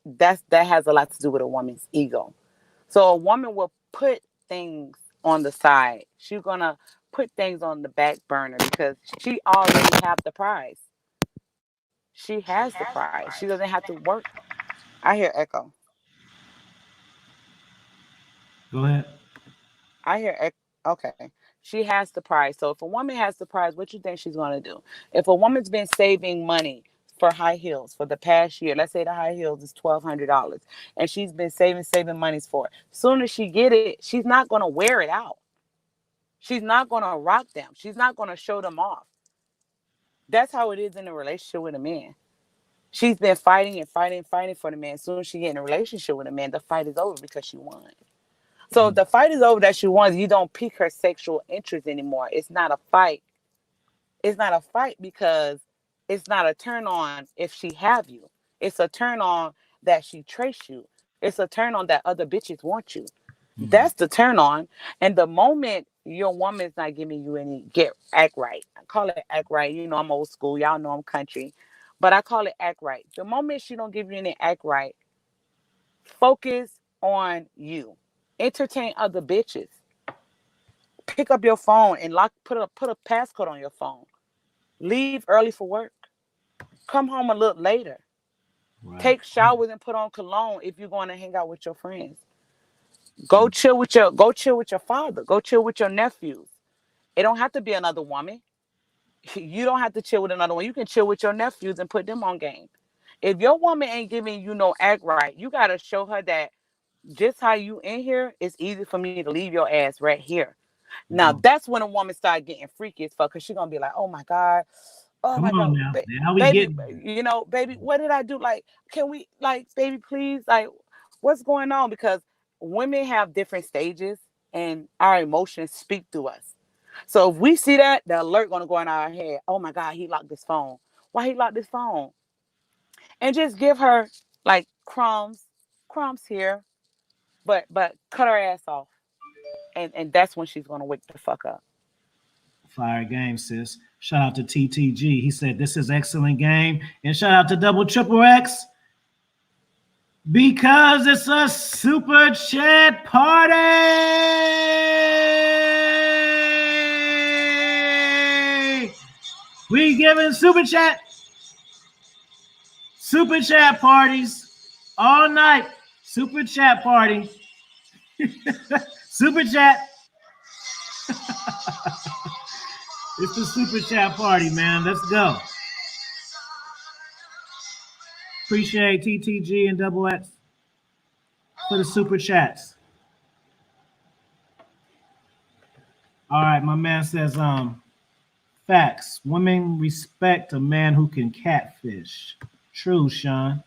That has a lot to do with a woman's ego. So a woman will put things on the side. She's gonna put things on the back burner because she already have the prize. She has the prize. She doesn't have to work. I hear echo.
go ahead.
I hear echo. Okay. She has the prize. So if a woman has the prize, what you think she's gonna do? If a woman's been saving money for high heels for the past year, let's say the high heels is $1,200, and she's been saving monies for it. Soon as she get it, she's not gonna wear it out. She's not gonna rock them. She's not gonna show them off. That's how it is in a relationship with a man. She's been fighting and fighting and fighting for the man. As soon as she get in a relationship with a man, the fight is over because she won. So if
Mm,
the fight is over that she won, you don't pique her sexual interest anymore. It's not a fight. It's not a fight because it's not a turn on if she have you. It's a turn on that she trace you. It's a turn on that other bitches want you.
mm,
That's the turn on. And the moment your woman's not giving you any act right. I call it act right. You know, I'm old school. Y'all know I'm country. But I call it act right. The moment she don't give you any act right, focus on you. Entertain other bitches. Pick up your phone and put a passcode on your phone. Leave early for work. Come home a little later.
Right.
Take showers and put on cologne if you're going to hang out with your friends. Go chill with your father. Go chill with your nephews. It don't have to be another woman. You don't have to chill with another one. You can chill with your nephews and put them on game. If your woman ain't giving you no act right, you gotta show her that just how you in here, it's easy for me to leave your ass right here. Now
Come on.
that's when a woman start getting freaky as fuck because she's gonna be like, oh
Come
my
on
god,
now. Now we
baby,
getting
baby, what did I do? Like, can we, like, baby, please, like, what's going on? Because women have different stages and our emotions speak through us. So if we see that, the alert gonna go in our head. Oh my God, he locked his phone. Why he locked his phone? And just give her like crumbs here, but cut her ass off, and that's when she's gonna wake the fuck up.
fire game, sis. Shout out to TTG. He said this is excellent game. And shout out to Double Triple X because it's a super chat party. We giving super chat parties all night. Super chat party. Super chat. It's the super chat party, man. Let's go. Appreciate TTG and Double X for the super chats. All right, my man says, facts. Women respect a man who can catfish. True, Sean.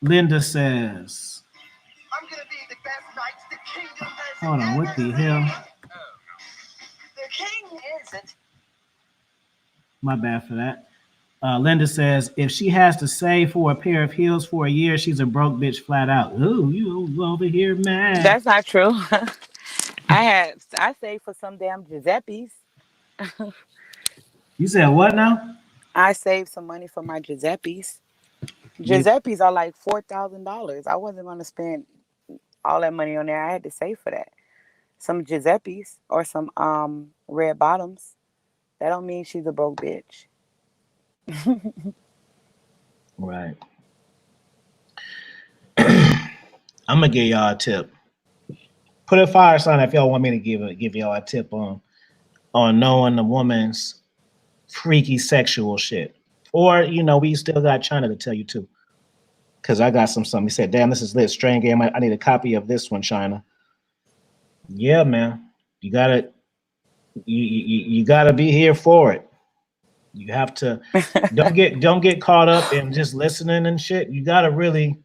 Linda says,
I'm gonna be the best knight the kingdom has
hold on, what the hell?
The king isn't.
My bad for that. Linda says, if she has to save for a pair of heels for a year, she's a broke bitch flat out. Ooh, you over here mad.
That's not true. I saved for some damn Giuseppe's.
You said what now?
I saved some money for my Giuseppe's.
Yeah.
Giuseppe's are like $4,000. I wasn't gonna spend all that money on there. I had to save for that. Some Giuseppe's or some red bottoms. That don't mean she's a broke bitch.
Right. I'm gonna give y'all a tip. Put a fire sign if y'all want me to give y'all a tip on knowing the woman's freaky sexual shit. Or, we still got China to tell you too. Cause I got something. He said, damn, this is lit. Strain game. I need a copy of this one, China. Yeah, man. You gotta be here for it. You have to don't get caught up in just listening and shit. You have to really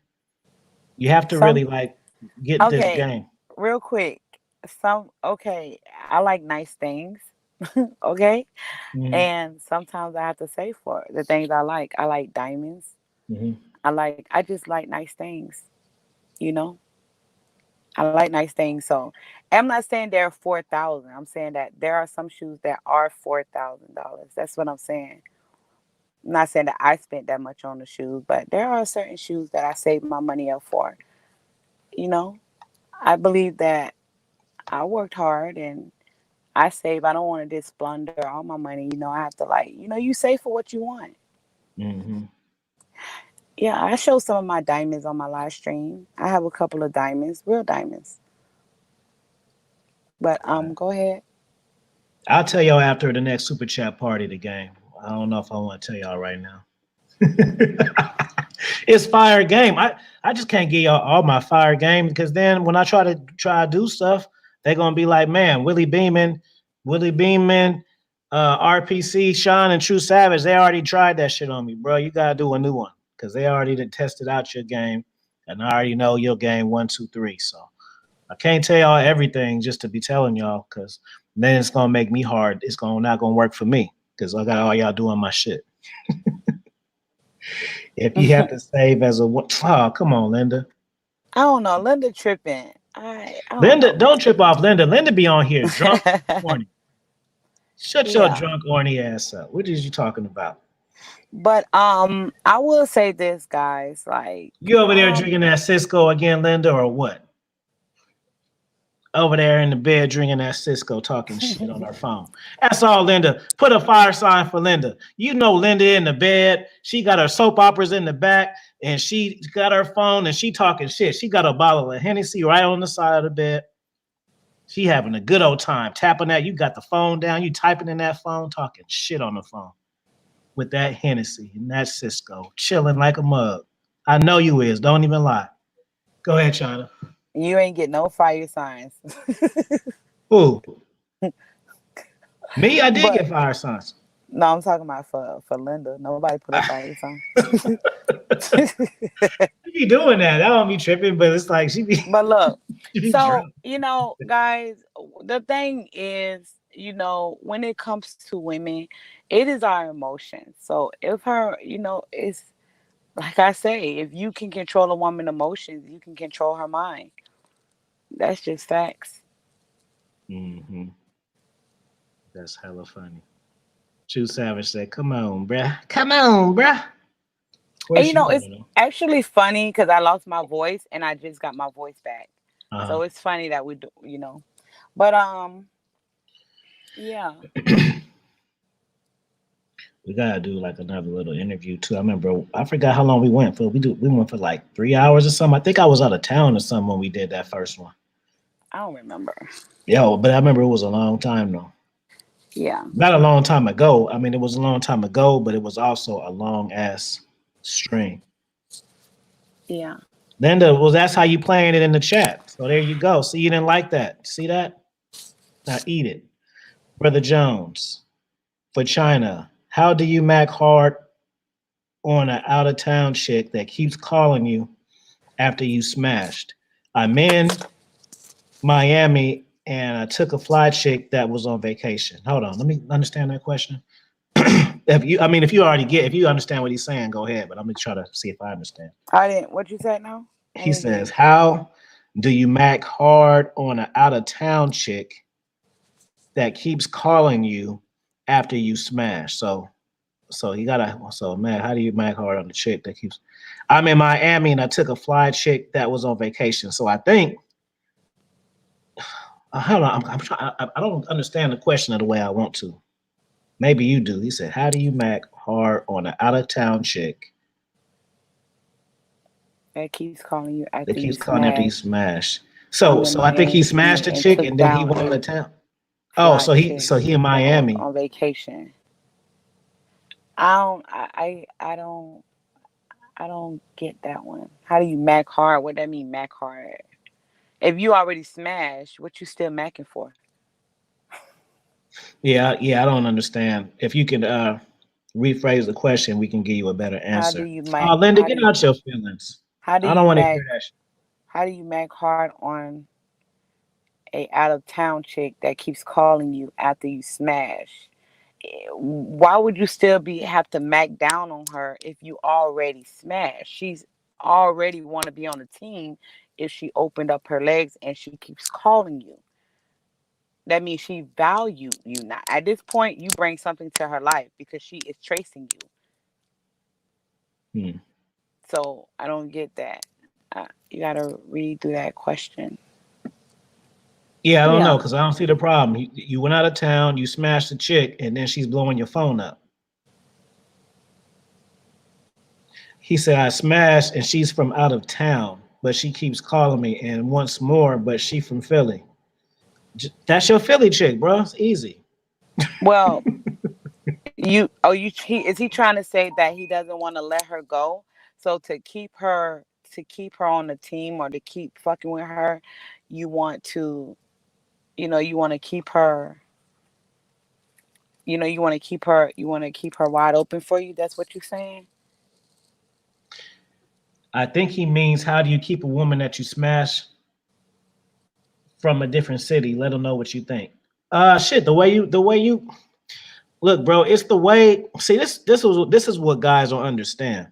like get this
Okay,
game.
real quick. I like nice things. Okay.
Mm-hmm.
And sometimes I have to save for it. The things I like. I like diamonds.
Mm-hmm.
I just like nice things. You know? I like nice things. So I'm not saying they're 4,000. I'm saying that there are some shoes that are $4,000. That's what I'm saying. I'm not saying that I spent that much on the shoes, but there are certain shoes that I saved my money up for. You know, I believe that I worked hard and I save. I don't want to just splurge all my money. I have to, like, you save for what you want.
Mm-hmm.
Yeah, I show some of my diamonds on my live stream. I have a couple of diamonds, real diamonds. But go ahead.
I'll tell y'all after the next super chat party the game. I don't know if I want to tell y'all right now. It's fire game. I just can't give y'all all my fire game because then when I try to do stuff, they're gonna be like, man, Willie Beeman, RPC, Sean, and True Savage, they already tried that shit on me, bro. You gotta do a new one because they already done tested out your game, and I already know your game 1, 2, 3. So I can't tell y'all everything just to be telling y'all because then it's gonna make me hard. It's not gonna work for me because I got all y'all doing my shit. If you have to save as a, oh, come on, Linda.
I don't know. Linda tripping. I don't
Linda,
know,
don't
man.
trip off Linda. Linda be on here drunk, horny. Shut your
Yeah.
drunk, horny ass up. What is you talking about?
But I will say this, guys, like
You over there
um
drinking that Cisco again, Linda, or what? Over there in the bed drinking that Cisco, talking shit on her phone. That's all, Linda. Put a fire sign for Linda. You know Linda in the bed. She got her soap operas in the back, and she got her phone, and she talking shit. She got a bottle of Hennessy right on the side of the bed. She having a good old time tapping that. You got the phone down. You typing in that phone, talking shit on the phone with that Hennessy and that Cisco, chilling like a mug. I know you is. Don't even lie. Go ahead, China.
you ain't get no fire signs.
Who? Me? I did
But
get fire signs.
no, I'm talking about for Linda. Nobody put a fire sign.
She be doing that. I don't be tripping, but it's like she be,
But look,
she be
so
drunk.
guys, the thing is, when it comes to women, it is our emotions. So if her, it's like I say, if you can control a woman's emotions, you can control her mind. That's just facts.
Mm-hmm. That's hella funny. True Savage said, "Come on, bruh. Come on, bruh." Of
And
course you
it's
don't know.
actually funny because I lost my voice and I just got my voice back.
Uh-huh.
So it's funny that we do. But yeah.
We gotta do like another little interview too. I remember I forgot how long we went for. We went for like 3 hours or something. I think I was out of town or something when we did that first one.
I don't remember.
Yo, but I remember it was a long time though.
Yeah.
Not a long time ago. I mean, it was a long time ago, but it was also a long ass string.
Yeah.
Linda, well, that's how you playing it in the chat. So there you go. See, you didn't like that. See that? Now eat it. Brother Jones, for China, how do you mac hard on an out of town chick that keeps calling you after you smashed? I'm in Miami and I took a fly chick that was on vacation. Hold on, let me understand that question. If you understand what he's saying, go ahead. But I'm gonna try to see if I understand.
I didn't. What you said now? I
He
didn't hear
says,
you.
"How do you mac hard on an out of town chick that keeps calling you after you smash?" So he gotta. So man, how do you mac hard on the chick that keeps? I'm in Miami and I took a fly chick that was on vacation. So I think hold on. I'm trying. I don't understand the question the way I want to. Maybe you do. He said, "How do you mac hard on an out of town chick
That keeps calling you
that
after you
keeps calling after you
smash.
smash?"
I'm
So
in
so I think he
Miami
smashed a
and
chick
took
and then he
down
went out
a
of town. Oh,
fly chick
so he in
that was
Miami.
on vacation. I don't get that one. How do you mac hard? What that mean mac hard? If you already smashed, what you still macking for?
Yeah, I don't understand. If you could rephrase the question, we can give you a better
How do
answer.
you
Oh,
mac
Linda,
how
get
do you
out your feelings.
how do
I don't
you
want to
mac
hear that.
how do you mac hard on a out of town chick that keeps calling you after you smash? Why would you still be have to mac down on her if you already smashed? She's already want to be on the team if she opened up her legs and she keeps calling you. That means she value you. Now at this point you bring something to her life because she is tracing you.
Hmm.
So I don't get that. You gotta read through that question.
Yeah, I don't know
Yeah.
because I don't see the problem. You went out of town, you smashed the chick, and then she's blowing your phone up. He said, I smashed and she's from out of town, but she keeps calling me and once more, but she from Philly. That's your Philly chick, bro. It's easy.
Well, is he trying to say that he doesn't want to let her go? So to keep her on the team or to keep fucking with her, you want to you want to keep her you want to keep her wide open for you. That's what you're saying.
I think he means how do you keep a woman that you smash from a different city? Let them know what you think. Shit, the way you look, bro. It's the way. See, this is what guys don't understand,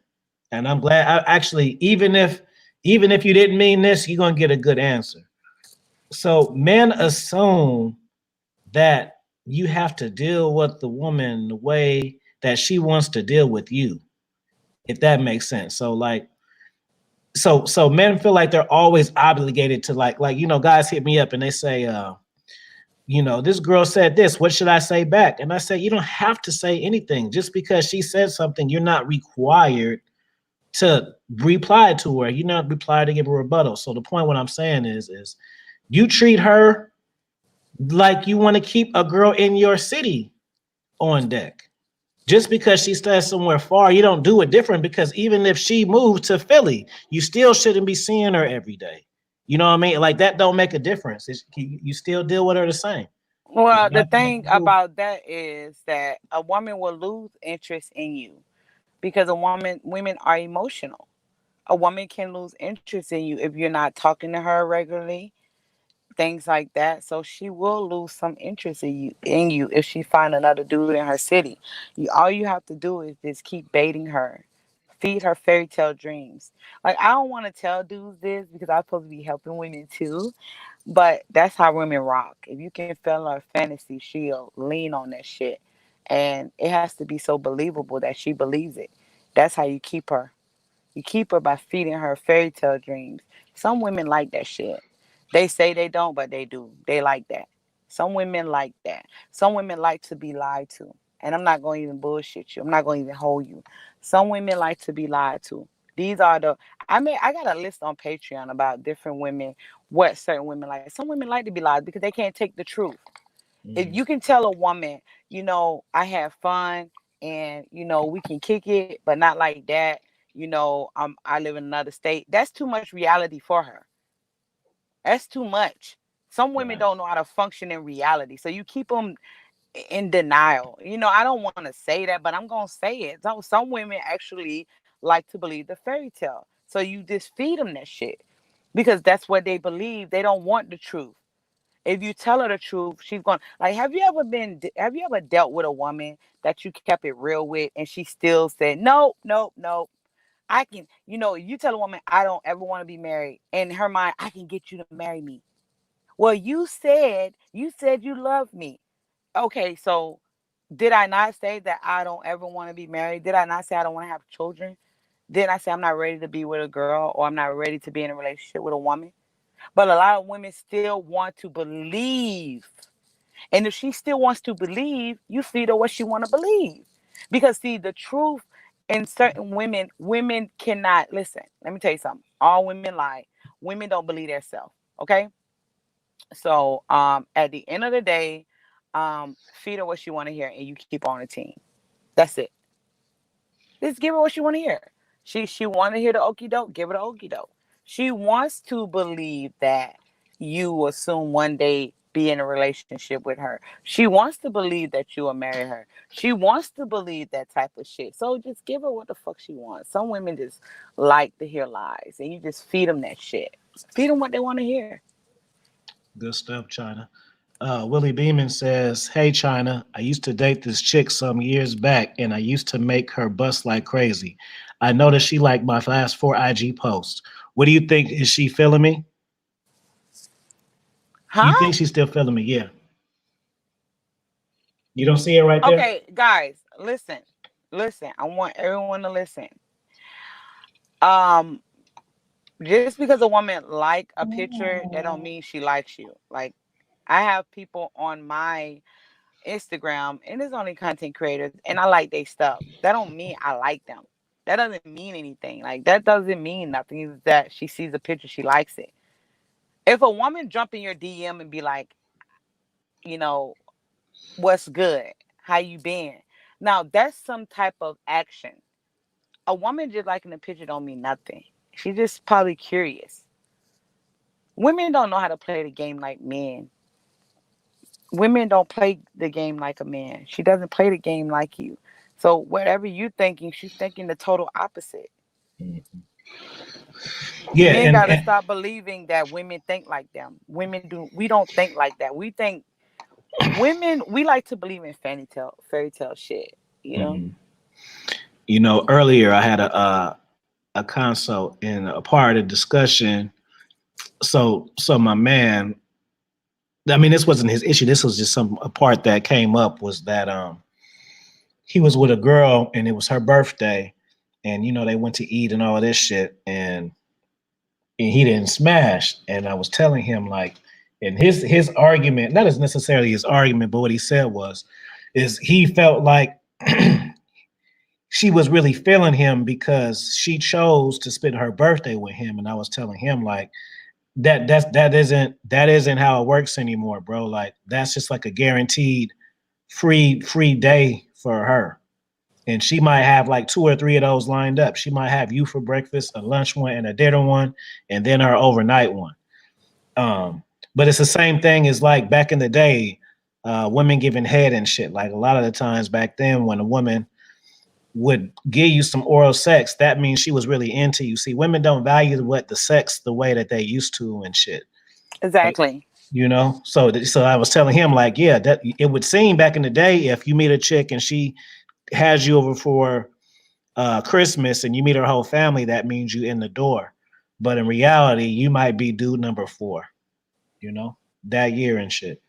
and I'm glad. Even if you didn't mean this, you're gonna get a good answer. So men assume that you have to deal with the woman the way that she wants to deal with you, if that makes sense. So like, so men feel like they're always obligated to like guys hit me up and they say, this girl said this, what should I say back? And I say, you don't have to say anything. Just because she said something, you're not required to reply to her. You're not required to give a rebuttal. So the point what I'm saying is you treat her like you want to keep a girl in your city on deck. Just because she stays somewhere far, you don't do it different, because even if she moved to Philly, you still shouldn't be seeing her every day. You know what I mean? Like that don't make a difference. You still deal with her the same.
Well, the
Nothing that
thing
you do.
about that is that a woman will lose interest in you because women are emotional. A woman can lose interest in you if you're not talking to her regularly, things like that. So she will lose some interest in you if she find another dude in her city. All you have to do is just keep baiting her, feed her fairy tale dreams. Like, I don't want to tell dudes this because I'm supposed to be helping women too, but that's how women rock. If you can feel her fantasy, she'll lean on that shit, and it has to be so believable that she believes it. That's how you keep her. You keep her by feeding her fairy tale dreams. Some women like that shit. They say they don't, but they do. They like that. Some women like that. Some women like to be lied to. And I'm not going to even bullshit you. I'm not going to even hold you. Some women like to be lied to. These are I got a list on Patreon about different women, what certain women like. Some women like to be lied because they can't take the truth. If
Mhm.
you can tell a woman, I have fun and we can kick it, but not like that. I live in another state. That's too much reality for her. That's too much. Some women
Right.
don't know how to function in reality, so you keep them in denial. I don't want to say that, but I'm gonna say it. So some women actually like to believe the fairy tale, so you just feed them that shit because that's what they believe. They don't want the truth. If you tell her the truth, she's going like, have you ever dealt with a woman that you kept it real with and she still said, no, no, no, I can, you tell a woman, I don't ever want to be married. In her mind, I can get you to marry me. Well, you said you love me. Okay, so did I not say that I don't ever want to be married? Did I not say I don't want to have children? Did I say I'm not ready to be with a girl or I'm not ready to be in a relationship with a woman? But a lot of women still want to believe. And if she still wants to believe, you feed her what she want to believe. Because see, the truth in certain women cannot listen. Let me tell you something. All women lie. Women don't believe themselves. Okay. So at the end of the day, feed her what she want to hear and you keep her on the team. That's it. Just give her what she want to hear. She want to hear the okie doke. Give her the okie doke. She wants to believe that you will soon one day be in a relationship with her. She wants to believe that you will marry her. She wants to believe that type of shit. So just give her what the fuck she wants. Some women just like to hear lies, and you just feed them that shit. Feed them what they want to hear.
Good stuff, China. Willie Beeman says, "Hey China, I used to date this chick some years back, and I used to make her bust like crazy. I noticed she liked my last 4 IG posts. What do you think? Is she feeling me? You
Huh?
think she's still feeling me? Yeah. You don't see it right there?
Okay, guys, listen. Listen. I want everyone to listen. Um, just because a woman like a picture, that don't mean she likes you. Like, I have people on my Instagram, and it's only content creators, and I like their stuff. That don't mean I like them. That doesn't mean anything. Like, that doesn't mean nothing. It's that she sees a picture, she likes it. If a woman jump in your DM and be like, you know, what's good? How you been? Now that's some type of action. A woman just liking a picture don't mean nothing. She's just probably curious. Women don't know how to play the game like men. Women don't play the game like a man. She doesn't play the game like you. So whatever you thinking, she's thinking the total opposite.
Yeah,
Men
and,
gotta
and
stop believing that women think like them. We don't think like that. We think women we like to believe in fairy tale shit, you know?
mhm. Earlier I had a consult in a part of the discussion. So my man I mean, this wasn't his issue. This was just a part that came up was that he was with a girl and it was her birthday, and they went to eat and all of this shit, and he didn't smash. And I was telling him like, and his argument, not as necessarily his argument, but what he said is he felt like she was really feeling him because she chose to spend her birthday with him. And I was telling him like that isn't how it works anymore, bro. Like that's just like a guaranteed free day for her. And she might have like two or three of those lined up. She might have you for breakfast, a lunch one, and a dinner one, and then her overnight one. Um, but it's the same thing as like back in the day, women giving head and shit. Like a lot of the times back then, when a woman would give you some oral sex, that means she was really into you. See, women don't value what the sex the way that they used to and shit. Like,
Exactly.
so I was telling him like, yeah, that it would seem back in the day if you meet a chick and she has you over for Christmas and you meet her whole family, that means you in the door. But in reality, you might be dude number four, that year and shit.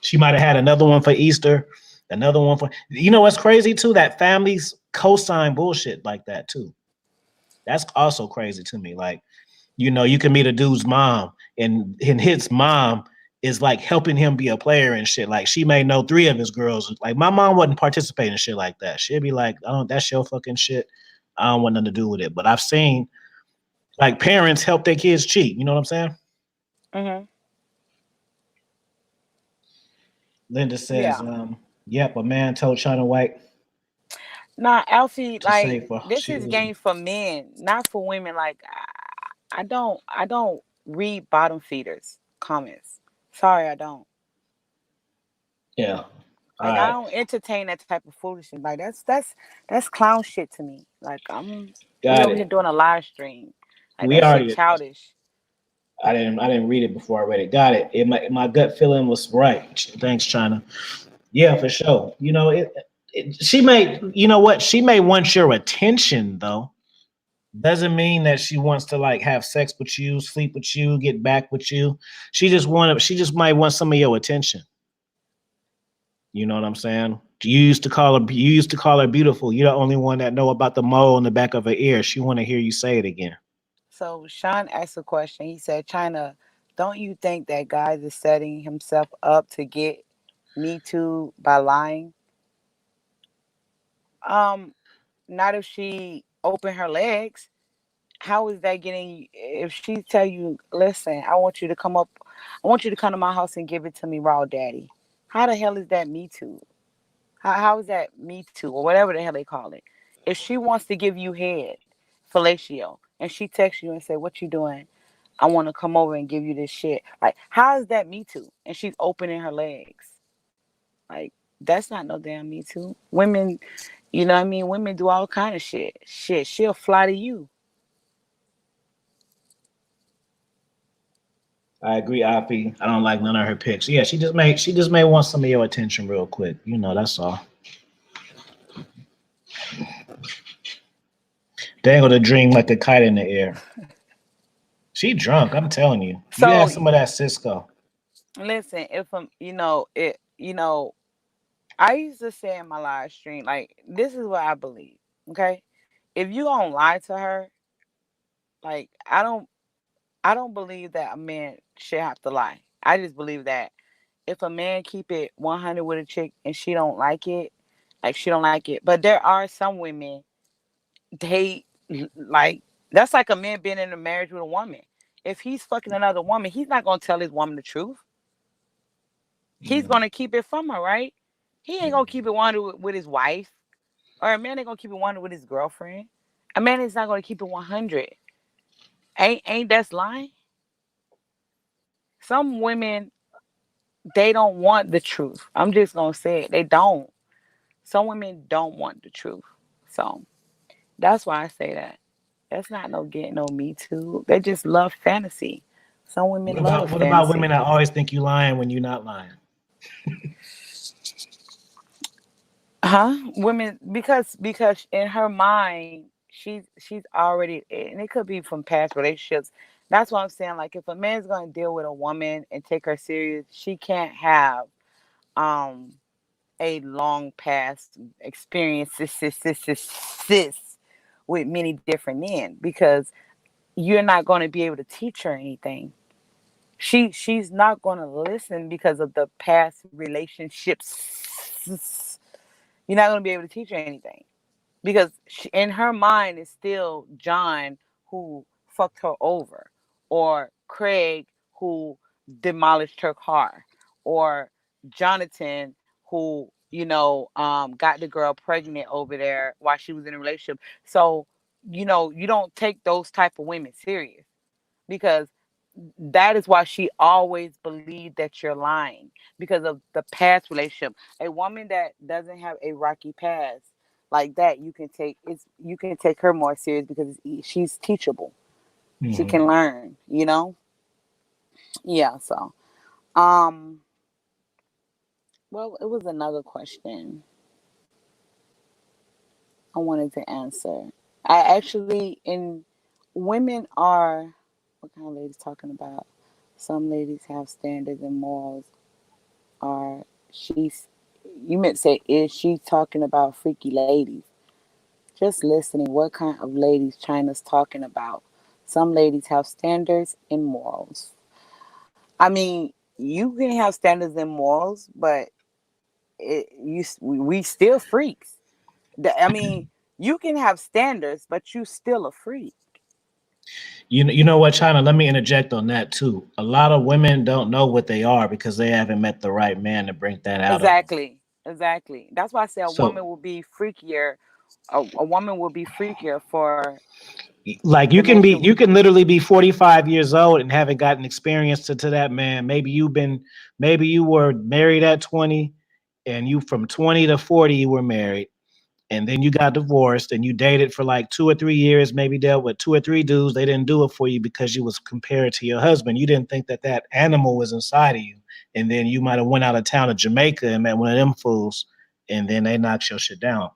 She might have had another one for Easter, another one for, what's crazy too? That families co-sign bullshit like that too. That's also crazy to me. Like, you can meet a dude's mom and his mom is like helping him be a player and shit. Like she may know three of his girls. Like my mom wasn't participating in shit like that. She'd be like, "Oh, that's your fucking shit. I don't want nothing to do with it." But I've seen like parents help their kids cheat. You know what I'm saying?
Hmm.
Linda says,
Yeah.
"Yep, a man told China White
Nah, Alfie,
to
like
save her.
this
She
is
was,
game for men, not for women. Like I don't read bottom feeders comments. Sorry, I don't.
yeah. All
Like I
right,
don't entertain that type of foolishness. Like that's clown shit to me. Like we
got
over here
it.
doing a live stream. Like
We
that shit
already
childish.
I didn't read it before I read it. Got it. My gut feeling was right. Thanks, China. Yeah, for sure. She may, what? She may want your attention though. Doesn't mean that she wants to like have sex with you, sleep with you, get back with you. She just might want some of your attention. You know what I'm saying? You used to call her beautiful. You're the only one that know about the mole in the back of her ear. She want to hear you say it again.
So Sean asked a question. He said, China, don't you think that guys is setting himself up to get me too by lying? Um, Not if she open her legs. How is that getting if she tell you, listen, I want you to come to my house and give it to me raw, daddy? How the hell is that me too? How is that me too, or whatever the hell they call it? If she wants to give you head, fellatio, and she texts you and say, "What you doing? I want to come over and give you this shit." Like, how is that me too? And she's opening her legs. Like, that's not no damn me too. Women, you know what I mean? Women do all kind of shit. Shit, she'll fly to you.
I agree, Oppie. I don't like none of her picks. Yeah, she just may want some of your attention real quick. That's all. Dangle the dream like a kite in the air. She drunk, I'm telling you. You
So
have some of that Cisco.
listen, if I'm, I used to say in my live stream, like, this is what I believe. Okay, if you don't lie to her, like, I don't believe that a man should have to lie. I just believe that if a man keep it 100 with a chick and she don't like it, like she don't like it. But there are some women, they like, that's like a man being in a marriage with a woman. If he's fucking another woman, he's not gonna tell his woman the truth. He's
Mm,
gonna keep it from her, right? He ain't gonna keep it 100 with his wife, or a man ain't gonna keep it 100 with his girlfriend. A man is not gonna keep it 100. Ain't that's lying? Some women, they don't want the truth. I'm just gonna say it. They don't. Some women don't want the truth. So that's why I say that. That's not no getting no me too. They just love fantasy. Some
What
women
about
love
what about women
fantasy.
that always think you lying when you're not lying?
Huh? Women, because in her mind, she's already, and it could be from past relationships. That's what I'm saying. Like, if a man's going to deal with a woman and take her serious, she can't have um a long past experience with many different men, because you're not going to be able to teach her anything. She's not going to listen because of the past relationships. You're not going to be able to teach her anything, because in her mind is still John who fucked her over, or Craig who demolished her car, or Jonathan who got the girl pregnant over there while she was in a relationship. So you don't take those type of women serious, because that is why she always believed that you're lying, because of the past relationship. A woman that doesn't have a rocky past like that, you can take her more serious, because she's teachable. She
Mhm.
can learn, Yeah, so um well, it was another question I wanted to answer. I actually in Women are, what kind of ladies talking about? Some ladies have standards and morals. Are she's You meant to say, is she talking about freaky ladies? Just listening, what kind of ladies China's talking about? Some ladies have standards and morals. I mean, you can have standards and morals, but we still freaks. I mean, you can have standards, but you still a freak.
You know what, China? Let me interject on that too. A lot of women don't know what they are because they haven't met the right man to bring that out of them.
Exactly. That's why I say a
So,
woman will be freakier. A woman will be freakier for
like,
the man she.
you can literally be 45 years old and haven't gotten experience to that man. Maybe you were married at 20, and you from 20 to 40 you were married, and then you got divorced and you dated for like 2 or 3 years, maybe dealt with 2 or 3 dudes. They didn't do it for you because you was compared to your husband. You didn't think that animal was inside of you, and then you might have went out of town to Jamaica and met one of them fools, and then they knocked your shit down.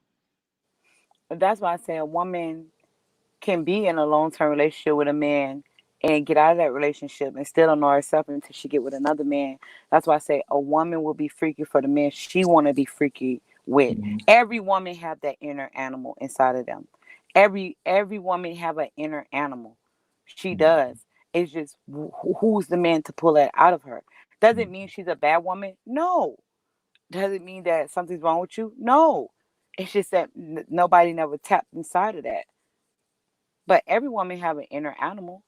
That's why I say a woman can be in a long term relationship with a man and get out of that relationship and still don't know herself until she get with another man. That's why I say a woman will be freaky for the man she want to be freaky with.
Mhm.
Every woman have that inner animal inside of them. Every woman have an inner animal. She does. It's just who's the man to pull that out of her. Does it mean she's a bad woman? No. Does it mean that something's wrong with you? No. It's just that nobody never tapped inside of that. But every woman have an inner animal.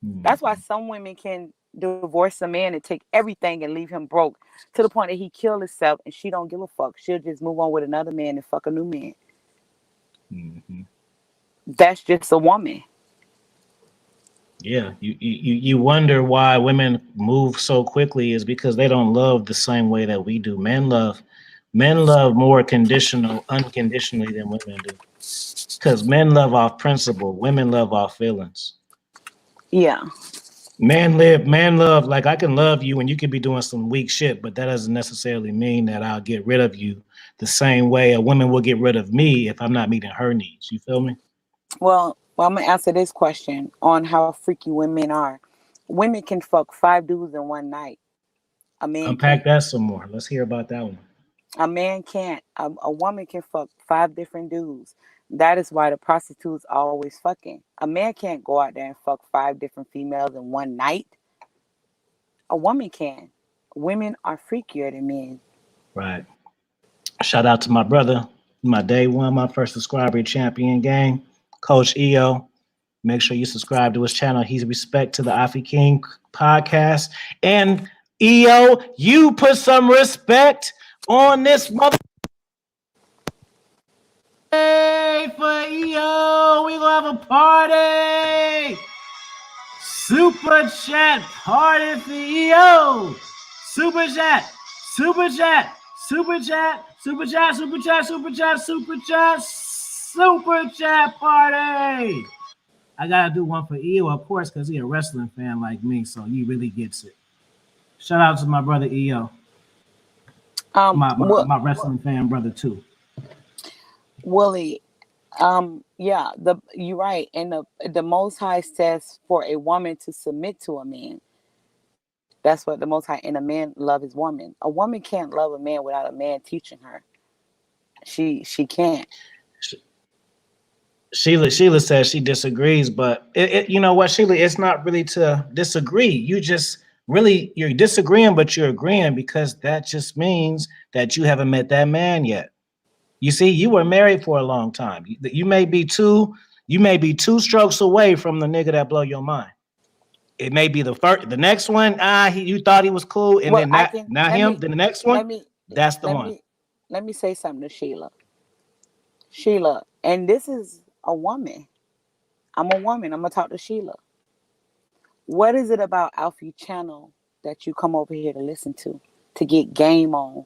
That's why
Mhm.
some women can divorce a man and take everything and leave him broke, to the point that he killed himself, and she don't give a fuck. She'll just move on with another man and fuck a new man.
Mhm.
That's just a woman.
Yeah, you wonder why women move so quickly is because they don't love the same way that we do. Men love more unconditionally than women do. Because men love off principle, women love off feelings.
Yeah.
Man love, like I can love you and you could be doing some weak shit, but that doesn't necessarily mean that I'll get rid of you the same way a woman will get rid of me if I'm not meeting her needs. You feel me?
Well, I'm gonna answer this question on how freaky women are. Women can fuck 5 dudes in one night. A man
Unpack
can't.
that some more. Let's hear about that one.
A man can't. A woman can fuck 5 different dudes. That is why the prostitutes are always fucking. A man can't go out there and fuck 5 different females in one night. A woman can. Women are freakier than men.
Right. Shout out to my brother, my day one, my first subscriber champion game, Coach EO. Make sure you subscribe to his channel. He's respect to the Afi King podcast. And EO, you put some respect on this mother. Hey, for EO, we gonna have a party. Super chat party for EO. Super chat, super chat, super chat, super chat, super chat, super chat, super chat, super chat party. I gotta do one for EO, of course, because he's a wrestling fan like me, so he really gets it. Shout out to my brother EO,
Um, Wo-
my wrestling fan brother too.
Willie, Yeah, you're right. And the Most High says for a woman to submit to a man. That's what the Most High, and a man love his woman. A woman can't love a man without a man teaching her. She can't.
Sheila says she disagrees, but you know what, Sheila, it's not really to disagree. You just really you're disagreeing, but you're agreeing because that just means that you haven't met that man yet. You see, you were married for a long time. You may be two strokes away from the nigga that blow your mind. It may be the first, the next one. You thought he was cool, and
Well,
then
I
that
can
now him. Then the next one,
let me
that's the
let
one.
me let me say something to Sheila. Sheila, and this is a woman. I'm a woman. I'm gonna talk to Sheila. What is it about Alfie Channel that you come over here to listen to get game on?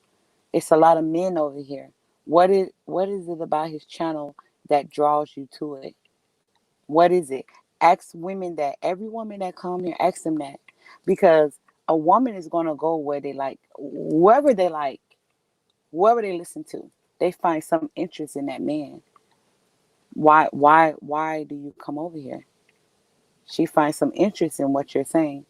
It's a lot of men over here. What is it about his channel that draws you to it? What is it? Ask women that. Every woman that come here, ask them that, because a woman is gonna go where they like, whoever they listen to. They find some interest in that man. Why do you come over here? She finds some interest in what you're saying.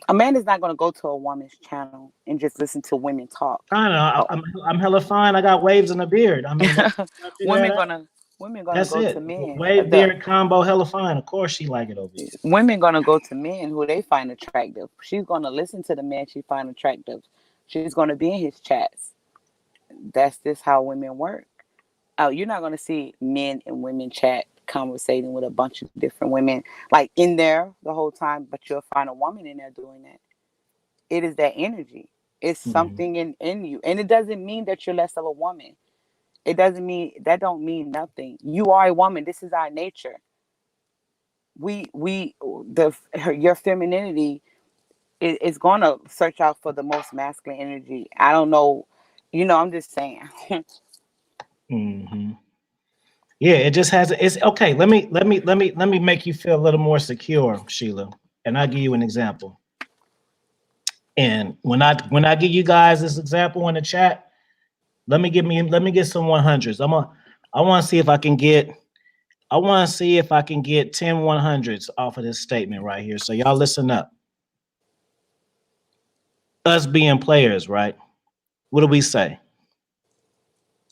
A man is not going to go to a woman's channel and just listen to women talk.
I don't know.
Oh.
I'm hella fine. I got waves in the beard. I mean, I figure that
women
out.
gonna women gonna
That's
go to
it.
men.
Wave beard combo, hella fine. Of course, she like it over here.
Women gonna go to men who they find attractive. She's gonna listen to the man she find attractive. She's gonna be in his chats. That's just how women work. Oh, you're not gonna see men and women chat conversating with a bunch of different women like in there the whole time, but you'll find a woman in there doing that. It is that energy. It's
Mhm.
something in you. And it doesn't mean that you're less of a woman. It doesn't mean that don't mean nothing. You are a woman. This is our nature. Your femininity is gonna search out for the most masculine energy. I don't know. I'm just saying.
Hmm. Yeah, it just has. It's okay. Let me make you feel a little more secure, Sheila, and I'll give you an example. And when I give you guys this example in the chat, let me get some 100s. I want to see if I can get. I want to see if I can get 10 100s off of this statement right here. So y'all listen up. Us being players, right? What do we say?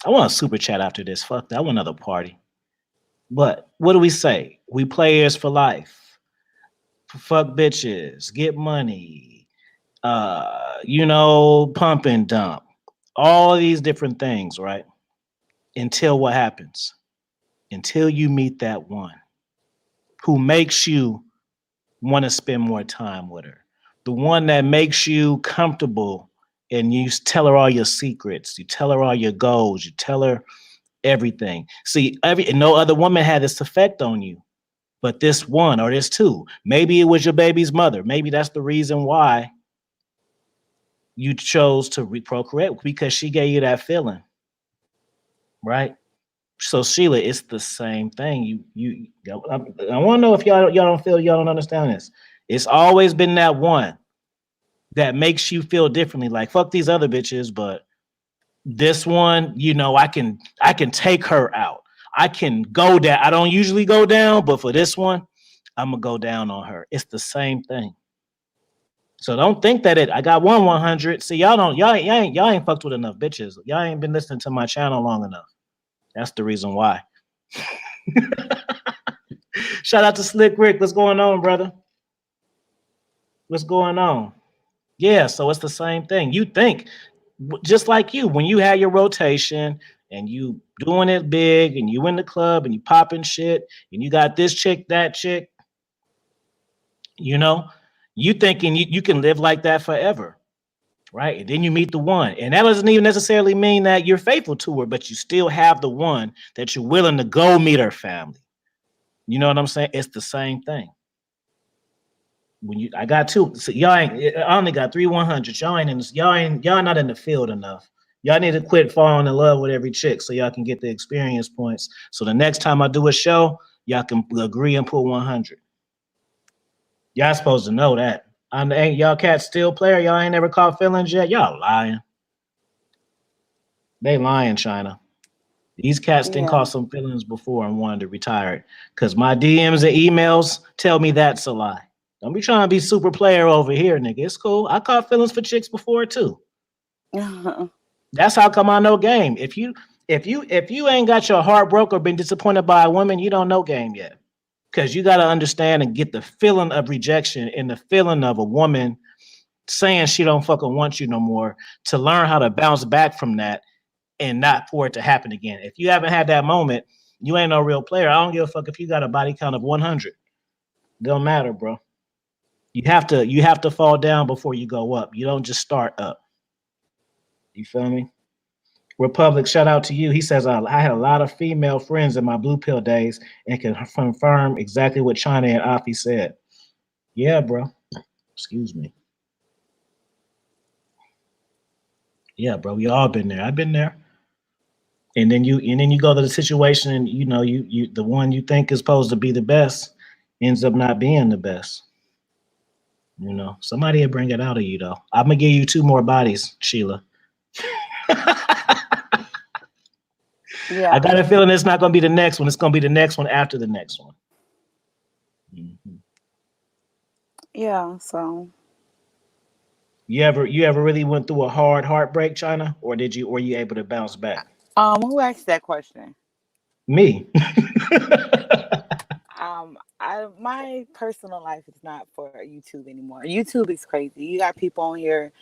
I want a super chat after this. Fuck that. I want another party. But what do we say? We players for life. Fuck bitches. Get money. Pump and dump. All these different things, right? Until what happens? Until you meet that one who makes you want to spend more time with her. The one that makes you comfortable and you tell her all your secrets. You tell her all your goals. You tell her everything. See, no other woman had this effect on you, but this one or this two. Maybe it was your baby's mother. Maybe that's the reason why you chose to procreate, because she gave you that feeling, right? So Sheila, it's the same thing. I want to know if y'all don't understand this. It's always been that one that makes you feel differently. Like fuck these other bitches, but this one, I can take her out. I can go down. I don't usually go down, but for this one, I'm gonna go down on her. It's the same thing. So don't think that I got 100. See, y'all ain't fucked with enough bitches. Y'all ain't been listening to my channel long enough. That's the reason why. Shout out to Slick Rick. What's going on, brother? What's going on? Yeah, so it's the same thing. You think just like you, when you had your rotation and you doing it big and you in the club and you popping shit and you got this chick, that chick, you know, you thinking you can live like that forever, right? And then you meet the one. And that doesn't even necessarily mean that you're faithful to her, but you still have the one that you're willing to go meet her family. You know what I'm saying? It's the same thing. I got two. So I only got 3 100s. Y'all not in the field enough. Y'all need to quit falling in love with every chick so y'all can get the experience points. So the next time I do a show, y'all can agree and put 100. Y'all supposed to know that. Ain't y'all cats still player? Y'all ain't never caught feelings yet? Y'all lying. They lying, China. These cats didn't
Yeah.
cause some feelings before and wanted to retire it. Because my DMs and emails tell me that's a lie. Don't be trying to be super player over here, nigga. It's cool. I caught feelings for chicks before too. That's how come I know game. If you ain't got your heart broke or been disappointed by a woman, you don't know game yet. Because you gotta understand and get the feeling of rejection and the feeling of a woman saying she don't fucking want you no more to learn how to bounce back from that and not for it to happen again. If you haven't had that moment, you ain't no real player. I don't give a fuck if you got a body count of 100. Don't matter, bro. You have to fall down before you go up. You don't just start up. You feel me? Republic, shout out to you. He says, I had a lot of female friends in my blue pill days and can confirm exactly what China and Afi said. Yeah, bro. Excuse me. Yeah, bro. We all been there. I've been there. And then you go to the situation and you the one you think is supposed to be the best ends up not being the best. Somebody will bring it out of you though. I'm gonna give you two more bodies, Sheila. I
Yeah.
got a feeling it's not gonna be the next one. It's gonna be the next one after the next one. Mhm.
Yeah. So,
You ever really went through a hard heartbreak, China, or were you able to bounce back?
who asked that question?
Me.
I my personal life is not for YouTube anymore. YouTube is crazy. You got people on here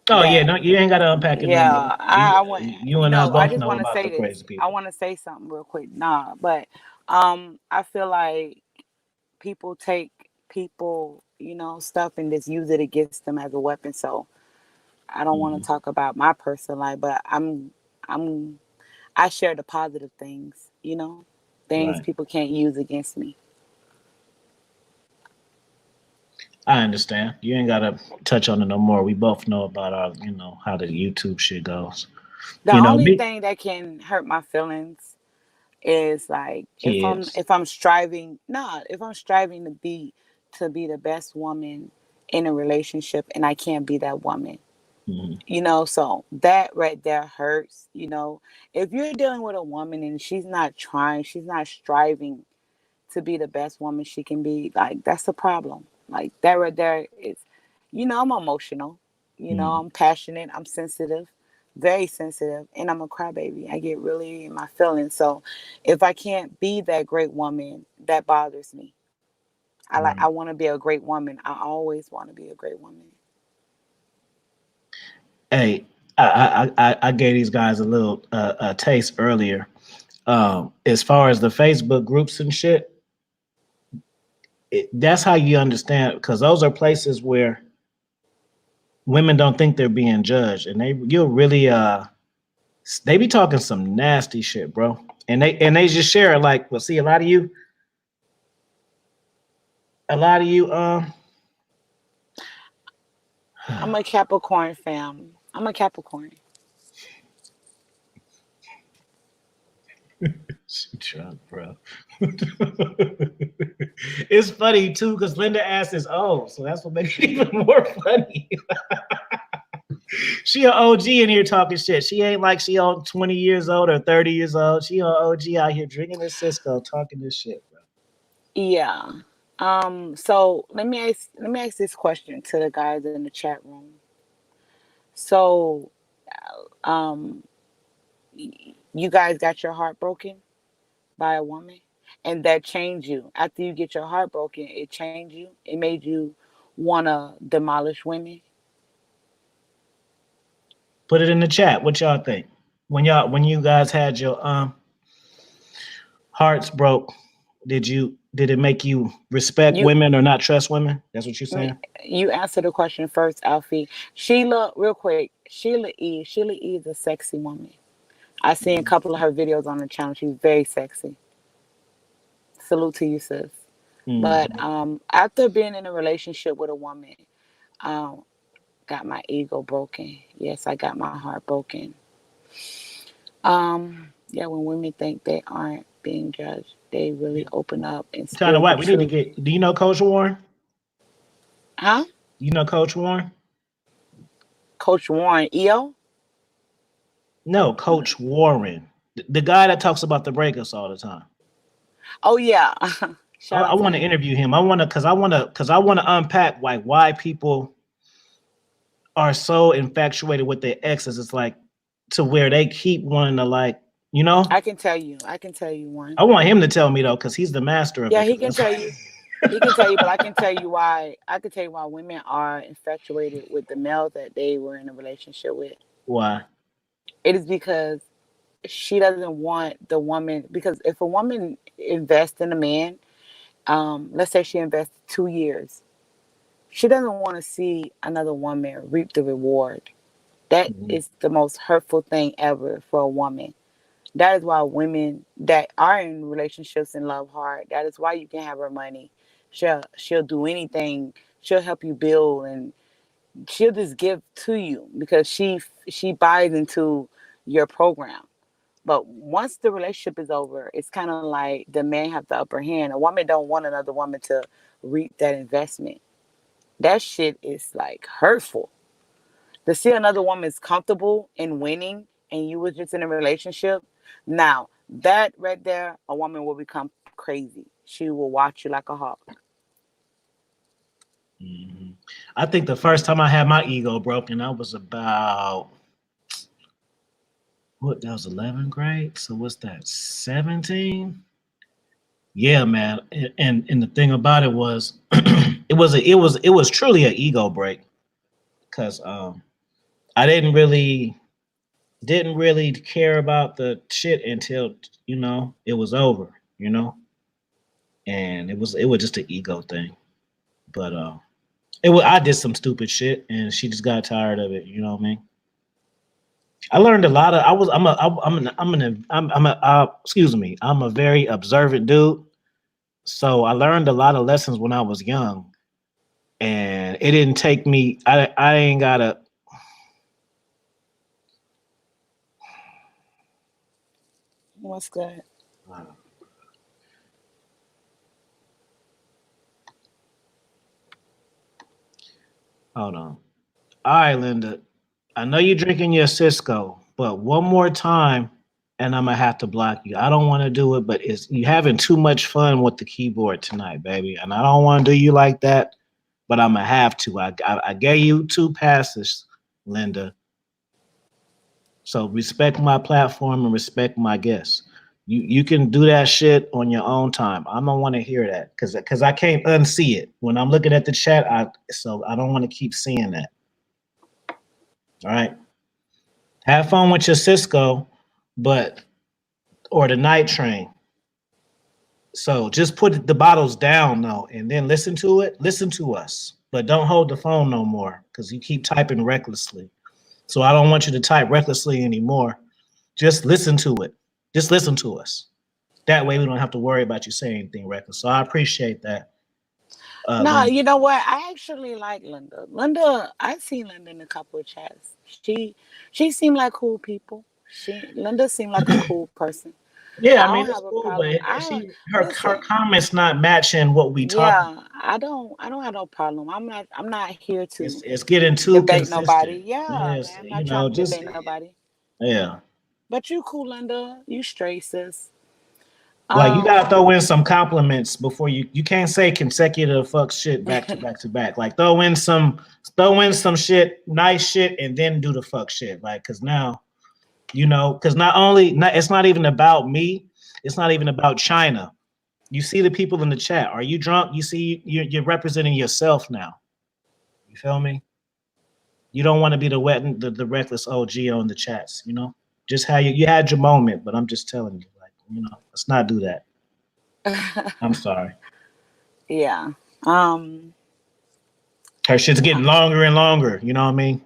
Oh yeah,
that,
no, you ain't gotta unpack it no more.
yeah, I
You
want,
you and I
I
both
just
know
want to
about
say
the
this.
crazy
I
people.
want to say something real quick. Nah, but I feel like people take people, stuff and just use it against them as a weapon. So I don't want to
Mhm.
talk about my personal life, but I'm I share the positive things, things
Right.
people can't use against me.
I understand. You ain't gotta touch on it no more. We both know about our, how the YouTube shit goes.
The
You know,
only
me
thing that can hurt my feelings is like if I'm
kids.
if I'm striving not if I'm striving to be the best woman in a relationship and I can't be that woman.
Mhm.
So that right there hurts. If you're dealing with a woman and she's not trying, she's not striving to be the best woman she can be, like that's a problem. Like that right there is, I'm emotional,
Mhm.
I'm passionate, I'm sensitive, very sensitive, and I'm a crybaby. I get really in my feelings. So if I can't be that great woman, that bothers me. I
Right.
want to be a great woman. I always want to be a great woman.
Hey, I gave these guys a little a taste earlier. As far as the Facebook groups and shit, that's how you understand because those are places where women don't think they're being judged, and you'll really they be talking some nasty shit, bro. And they just share it like, well, see, a lot of you,
I'm a Capricorn fam. I'm a Capricorn.
Trump, bro. It's funny too because Linda asked is old, so that's what makes it even more funny. She an OG in here talking shit. She ain't like she on 20 years old or 30 years old. She an OG out here drinking this Cisco, talking this shit, bro.
Yeah. So let me ask this question to the guys in the chat room. So, um, you guys got your heart broken by a woman, and that changed you. After you get your heart broken, it changed you. It made you wanna demolish women.
Put it in the chat. What y'all think? When you guys had your hearts broke, did it make you respect
You
women or not trust women? That's what you're
me-
saying?
you answer the question first, Alfie. Sheila, real quick. Sheila E. Sheila E. is a sexy woman. I seen a couple of her videos on the channel. She's very sexy. Salute to you, sis. But
Mhm.
after being in a relationship with a woman, um, got my ego broken. Yes, I got my heart broken. Yeah, when women think they aren't being judged, they really open up and
China
spill the
White, we need to
truth.
get. Do you know Coach Warren?
Huh?
You know Coach Warren?
Coach Warren, EO?
No, Coach Warren. The guy that talks about the breakups all the time.
Oh yeah. Shout
I
out to
want to
him.
interview him. I want to because I want to unpack like why people are so infatuated with their exes. It's like to where they keep wanting to like, you know.
I can tell you. I can tell you one.
I want him to tell me though, because he's the master of
Yeah,
it.
he
'Cause
can tell you. He can tell you, but I can tell you why. I can tell you why women are infatuated with the male that they were in a relationship with.
why?
It is because she doesn't want the woman. Because if a woman invests in a man, let's say she invests 2 years, she doesn't want to see another woman reap the reward. That
Mhm.
is the most hurtful thing ever for a woman. That is why women that are in relationships and love hard, that is why you can have her money. She'll do anything. She'll help you build, and she'll just give to you because she buys into your program. But once the relationship is over, it's kind of like the man have the upper hand. A woman don't want another woman to reap that investment. That shit is like hurtful. To see another woman is comfortable in winning and you was just in a relationship, now that right there, a woman will become crazy. She will watch you like a hawk.
Mhm. I think the first time I had my ego broken, I was about what? That was 11th grade. So what's that? 17. Yeah, man. And the thing about it was, it was truly an ego break because I didn't really care about the shit until it was over, and it was just an ego thing. But I did some stupid shit, and she just got tired of it. You know what I mean? I learned a lot of. I was. Excuse me. I'm a very observant dude, so I learned a lot of lessons when I was young, and it didn't take me. I ain't gotta.
What's good?
Hold on. All right, Linda. I know you're drinking your Cisco, but one more time, and I'm gonna have to block you. I don't want to do it, but it's you having too much fun with the keyboard tonight, baby, and I don't want to do you like that. But I'm gonna have to. I gave you 2 passes, Linda. So respect my platform and respect my guests. You can do that shit on your own time. I don't want to hear that because I can't unsee it when I'm looking at the chat. So I don't want to keep seeing that. All right. Have fun with your Cisco, but or the night train. So just put the bottles down though, and then listen to it. Listen to us, but don't hold the phone no more because you keep typing recklessly. So I don't want you to type recklessly anymore. Just listen to it. Just listen to us. That way we don't have to worry about you saying anything reckless. So I appreciate that,
No,
Linda.
you know what? I actually like Linda. Linda, I've seen Linda in a couple of chats. She seemed like cool people. Linda seemed like a cool person.
Yeah,
I
I mean
don't
it's
have a
cool, but
problem. I
her
listen.
comments not matching what we talking.
Yeah, I don't have no problem. I'm not here to
It's getting too
debate nobody.
consistent.
Yeah,
Yes,
man, I'm not trying to
just
debate nobody.
yeah.
But you cool, Linda. You straight, sis.
Like you gotta
Um,
throw in some compliments before you can't say consecutive fuck shit back to back to back. Like throw in some shit, nice shit, and then do the fuck shit. Like cause now, cause it's not even about me, it's not even about China. You see the people in the chat. Are you drunk? You see you're representing yourself now. You feel me? You don't want to be the reckless OG on the chats. Just how you had your moment, but I'm just telling you, like, let's not do that. I'm sorry.
yeah. Um,
Her shit's getting longer and longer. You know what I mean?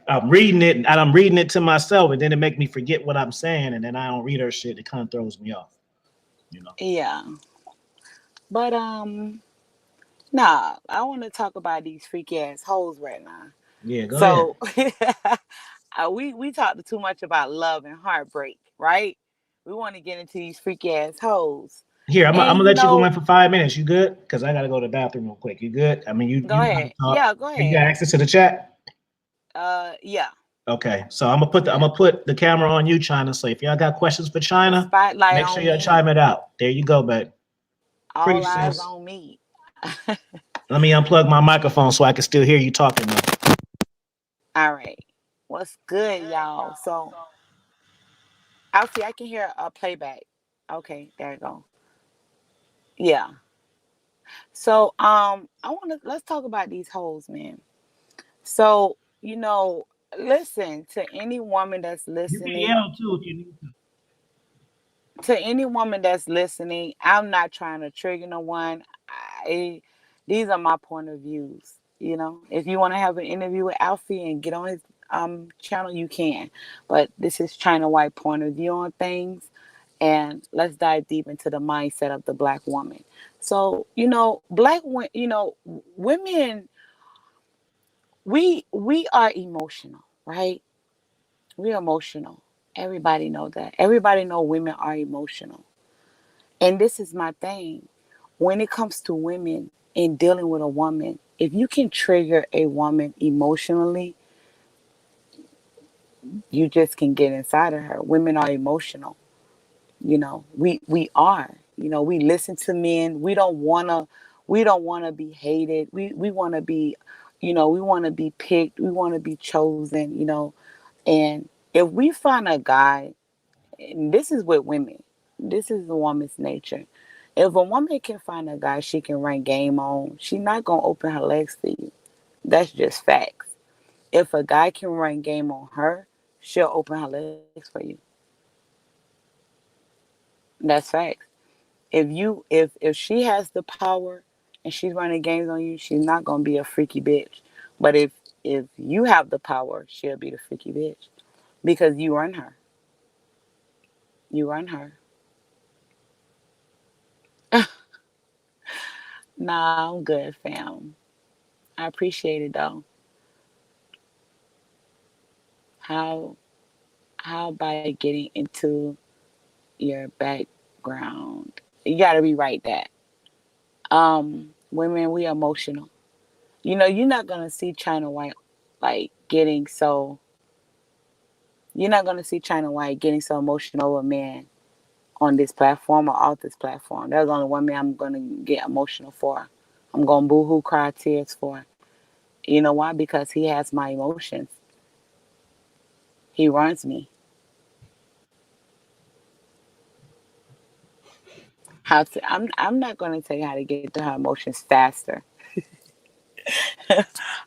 I'm reading it and I'm reading it to myself, and then it make me forget what I'm saying, and then I don't read her shit. It kind of throws me off. You know?
yeah. But nah, I want to talk about these freaky ass hoes right now.
Yeah, go ahead.
So we talked too much about love and heartbreak, right? We want to get into these freaky ass hoes.
Here, I'm
And
gonna let you go in for 5 minutes. You good? Because I gotta go to the bathroom real quick. You good? I mean, you
go
know how to
ahead.
talk.
Yeah, go
You got
ahead.
access to the chat?
Yeah.
Okay, so I'm gonna put the camera on you, China. So if y'all got questions for
The
China,
spotlight
make sure
on
y'all
me.
chime it out. There you go, babe.
All
Preach,
eyes
sis.
on me.
Let me unplug my microphone so I can still hear you talking though.
All right. What's good, y'all? So, Alfie, I can hear a playback. Okay, there you go. Yeah. So, I want to let's talk about these hoes, man. So, listen to any woman that's
You can
listening.
yell too if you need to.
To any woman that's listening, I'm not trying to trigger no one. I, these are my point of views. If you want to have an interview with Alfie and get on his channel, you can. But this is China White point of view on things, and let's dive deep into the mindset of the black woman. So women, we are emotional, right? We're emotional. Everybody know that. Everybody know women are emotional. And this is my thing. When it comes to women and dealing with a woman, if you can trigger a woman emotionally, you just can get inside of her. Women are emotional. We are. We listen to men. We don't wanna be hated. We wanna be, we wanna be picked. We wanna be chosen, And if we find a guy, and this is with women, this is a woman's nature. If a woman can find a guy she can run game on, she's not gonna open her legs to you. That's just facts. If a guy can run game on her, she'll open her legs for you. That's facts. If she has the power and she's running games on you, she's not gonna be a freaky bitch. But if you have the power, she'll be the freaky bitch because you run her. You run her. Nah, I'm good, fam. I appreciate it though. How how by getting into your background. You gotta rewrite that. Women, we emotional. You're not gonna see China White like getting so you're not gonna see China White getting so emotional with men on this platform or off this platform. There's only one man I'm gonna get emotional for. I'm gonna boo hoo cry tears for. You know why? Because he has my emotions. He runs me. I'm not gonna tell you how to get to her emotions faster.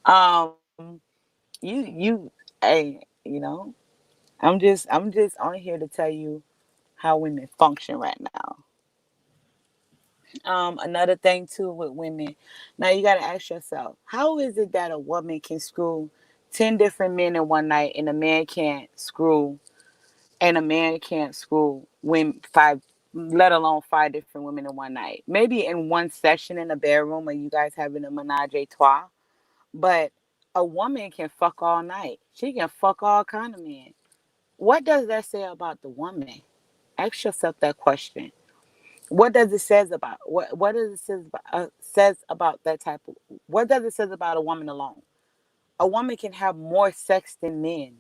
um hey, I'm just on here to tell you how women function right now. Another thing too with women, now you got to ask yourself, how is it that a woman can screw 10 different men in one night and a man can't screw women five, let alone five different women in one night? Maybe in one session in a bedroom or you guys having a menage a trois, but a woman can fuck all night. She can fuck all kind of men. What does that say about the woman? Ask yourself that question. What does it says about what does it says about that type of what does it says about a woman alone? A woman can have more sex than men.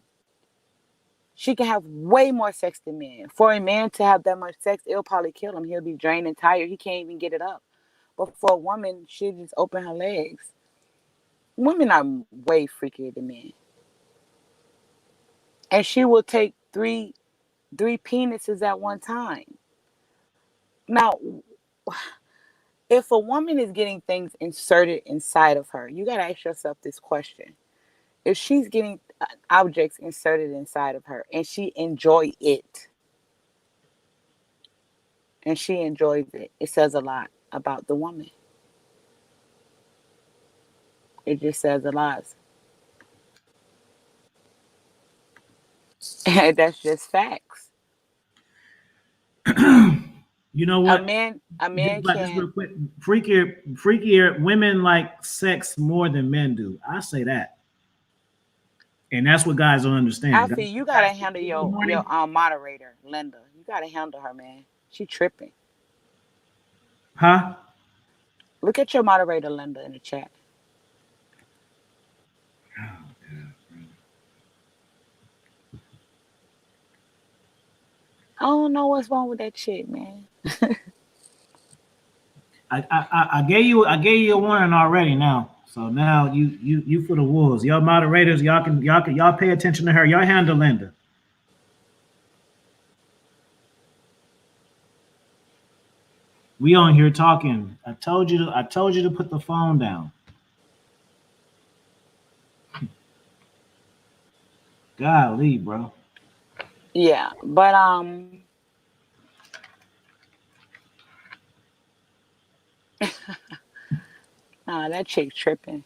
She can have way more sex than men. For a man to have that much sex, it'll probably kill him. He'll be drained and tired. He can't even get it up. But for a woman, she'll just open her legs. Women are way freakier than men, and she will take three penises at one time. Now, if a woman is getting things inserted inside of her, you got to ask yourself this question. If she's getting objects inserted inside of her and she enjoy it and she enjoys it, it says a lot about the woman. It just says a lot. That's just facts.
You know
A
what?
man a
Just,
man
but just real
can't.
quick, freakier women like sex more than men do. I say that, and that's what guys don't understand.
Alfie, you gotta
Guys get
handle
real
your
horny.
moderator, Linda. You gotta handle her, man. She tripping.
Huh?
Look at your moderator, Linda, in the chat. I don't know what's wrong with that chick, man.
I gave you a warning already now. So now you for the wolves. Y'all moderators, y'all pay attention to her. Y'all handle Linda. We on here talking. I told you to put the phone down. Golly, bro.
Yeah, but nah, that chick tripping.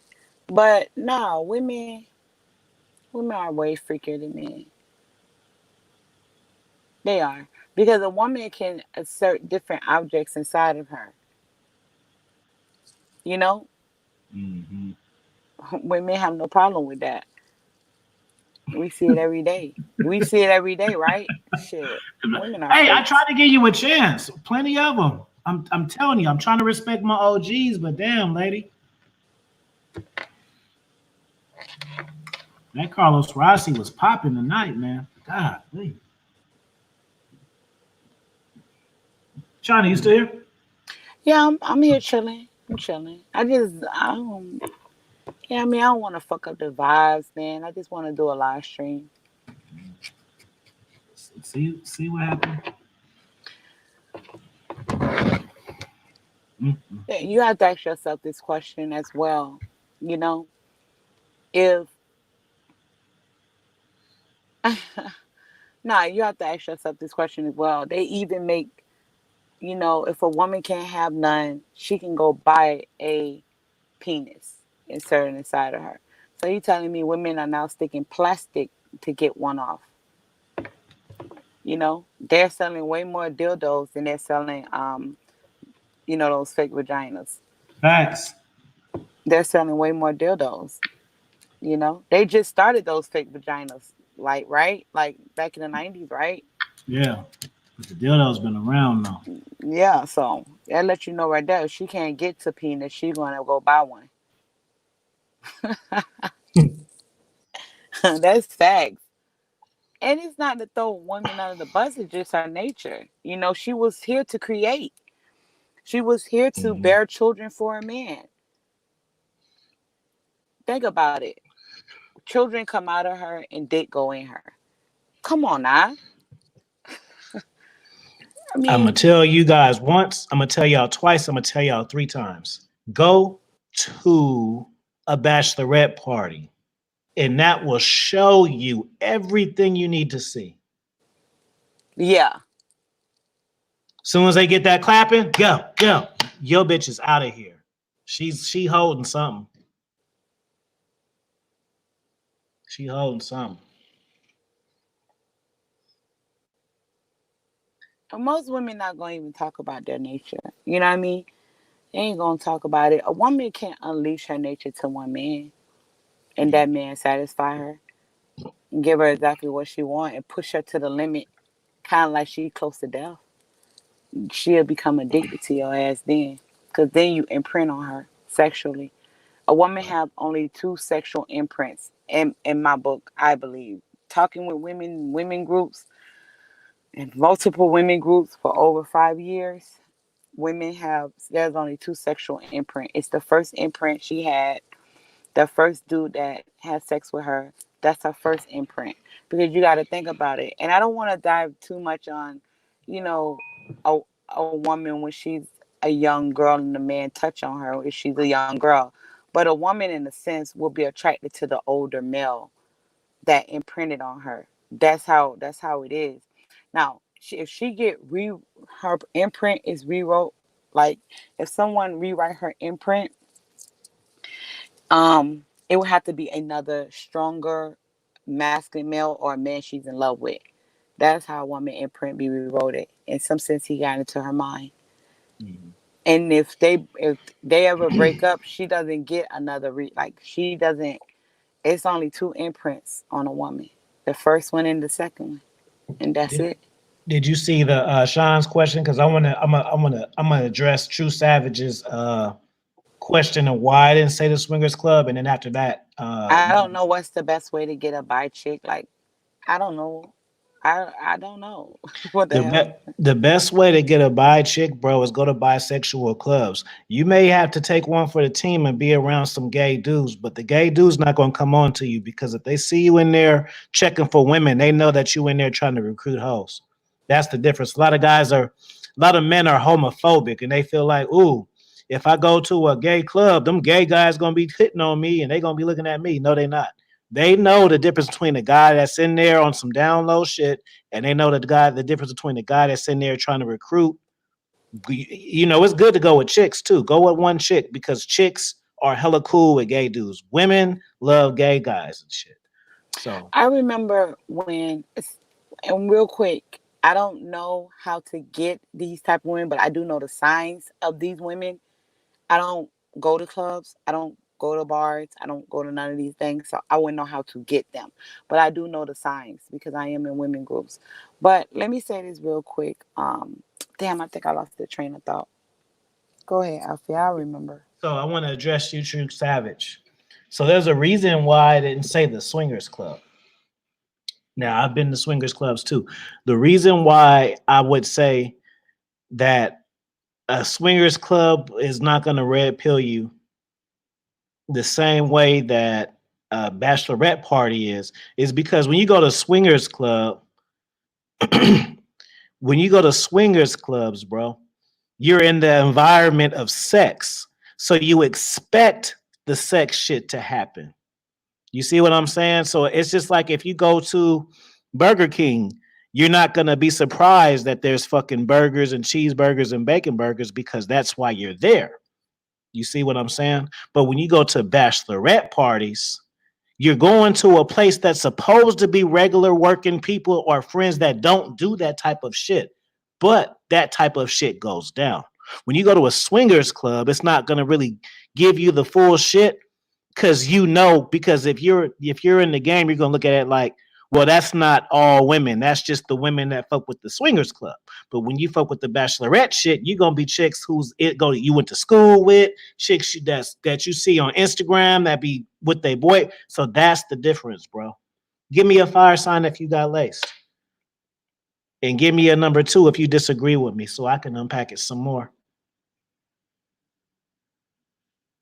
But no, women are way freakier than men. They are. Because a woman can assert different objects inside of her. You know?
Hmm.
Women have no problem with that. We see it every day. We see it every day, right? Shit. Women are
Hey, I
freaks.
tried to give you a chance. Plenty of them. I'm telling you, I'm trying to respect my OGs, but damn, lady, that Carlos Rossi was popping tonight, man. God, wait. China, you still here?
Yeah, I'm here chilling. I'm chilling. I don't yeah, I mean I don't want to fuck up the vibes, man. I just want to do a live stream.
See what happened. Mm-hmm.
Yeah, you have to ask yourself this question as well. You know, if nah, you have to ask yourself this question as well. They even make, if a woman can't have none, she can go buy a penis inserted inside of her. So you telling me women are now sticking plastic to get one off? They're selling way more dildos than they're selling, those fake vaginas.
Facts.
They're selling way more dildos. They just started those fake vaginas, like right, like back in the '90s, right?
Yeah. But the dildo's been around now.
Yeah, so that lets you know right there. If she can't get to penis, she's gonna go buy one. That's facts. And it's not to throw women under the bus, it's just her nature. She was here to create. She was here to
Hmm.
bear children for a man. Think about it. Children come out of her and dick go in her. Come on now. I
I'm gonna
mean,
tell you guys once. I'm gonna tell y'all twice. I'm gonna tell y'all three times. Go to a bachelorette party, and that will show you everything you need to see.
yeah.
Soon as they get that clapping, go. Your bitch is out of here. She holding something. She holding something.
Most women not gonna even talk about their nature. You know what I mean? They ain't gonna talk about it. A woman can't unleash her nature to one man and that man satisfy her and give her exactly what she want and push her to the limit, kind of like she close to death. She'll become addicted to your ass then, because then you imprint on her sexually. A woman have only two sexual imprints in my book, I believe. Talking with women groups, and multiple women groups for over 5 years, there's only two sexual imprint. It's the first imprint she had, the first dude that had sex with her. That's her first imprint, because you got to think about it. And I don't want to dive too much on, you know, a, a woman when she's a young girl and the man touch on her if she's a young girl. But a woman, in a sense, will be attracted to the older male that imprinted on her. That's how it is. Now, if she get her imprint is rewrote, like if someone rewrite her imprint, it would have to be another stronger masculine male or a man she's in love with. That's how a woman imprint be rewrote it. In some sense, he got into her mind.
Mhm.
And if they ever break up, she doesn't get another like she doesn't. It's only two imprints on a woman, the first one and the second one, and that's
Did,
it.
did you see the Sean's question? Because I'm gonna address True Savage's question of why I didn't say the Swingers Club, and then after that,
I don't know what's the best way to get a bi chick. Like, I don't know. I don't know what the
The
hell.
the best way to get a bi chick, bro, is go to bisexual clubs. You may have to take one for the team and be around some gay dudes, but the gay dudes not gonna come on to you because if they see you in there checking for women, they know that you in there trying to recruit hoes. That's the difference. A lot of men are homophobic and they feel like, ooh, if I go to a gay club, them gay guys gonna be hitting on me and they gonna be looking at me. No, they not. They know the difference between a guy that's in there on some down low shit and they know the difference between the guy that's in there trying to recruit. You know, it's good to go with chicks too. Go with one chick because chicks are hella cool with gay dudes. Women love gay guys and shit. So
I remember and real quick, I don't know how to get these type of women, but I do know the signs of these women. I don't go to clubs. I don't go to bars. I don't go to none of these things. So I wouldn't know how to get them. But I do know the signs because I am in women groups. But let me say this real quick. Damn, I think I lost the train of thought. Go ahead, Alfie. I remember.
so I want to address you, True Savage. So there's a reason why I didn't say the swingers club. Now I've been to swingers clubs too. The reason why I would say that a swingers club is not going to red pill you the same way that a bachelorette party is because when you go to swingers club, when you go to swingers clubs, bro, you're in the environment of sex. So you expect the sex shit to happen. You see what I'm saying? So it's just like if you go to Burger King, you're not going to be surprised that there's fucking burgers and cheeseburgers and bacon burgers because that's why you're there. You see what I'm saying? But when you go to bachelorette parties, you're going to a place that's supposed to be regular working people or friends that don't do that type of shit. But that type of shit goes down. When you go to a swingers club, it's not going to really give you the full shit because if you're in the game, you're going to look at it like, well, that's not all women. That's just the women that fuck with the swingers club. But when you fuck with the bachelorette shit, you're gonna be chicks you went to school with, chicks that you see on Instagram that be with their boy. So that's the difference, bro. Give me a fire sign if you got laced. And give me a number 2 if you disagree with me so I can unpack it some more.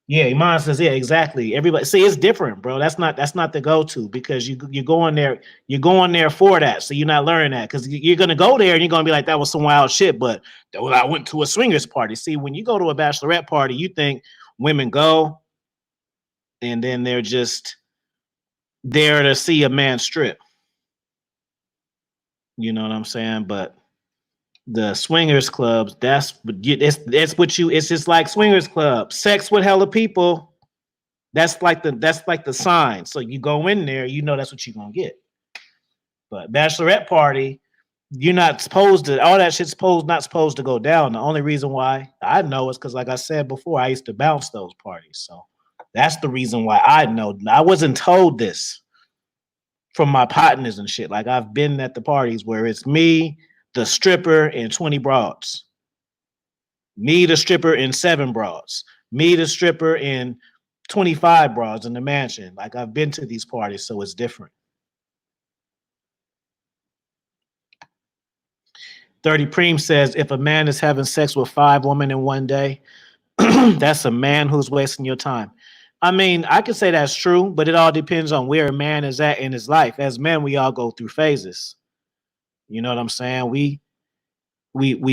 Yeah, Iman says, yeah, exactly. Everybody see it's different, bro. That's not the go-to because you're going there for that. So you're not learning that because you're gonna go there and you're gonna be like, that was some wild shit. But well, I went to a swingers party. See, when you go to a bachelorette party, you think women go and then they're just there to see a man strip. You know what I'm saying? But the swingers clubs, it's just like swingers club, sex with hella people. That's like the sign. So you go in there, you know that's what you're gonna get. But bachelorette party, you're not supposed to. All that shit's not supposed to go down. The only reason why I know is because, like I said before, I used to bounce those parties. So that's the reason why I know. I wasn't told this from my partners and shit. Like I've been at the parties where it's me, the stripper, and 20 broads. Me, the stripper, and 7 broads. Me, the stripper, and 25 broads in the mansion. Like I've been to these parties, so it's different. 30 Preem says if a man is having sex with 5 women in one day, that's a man who's wasting your time. I mean, I could say that's true, but it all depends on where a man is at in his life. As men, we all go through phases. You know what I'm saying? We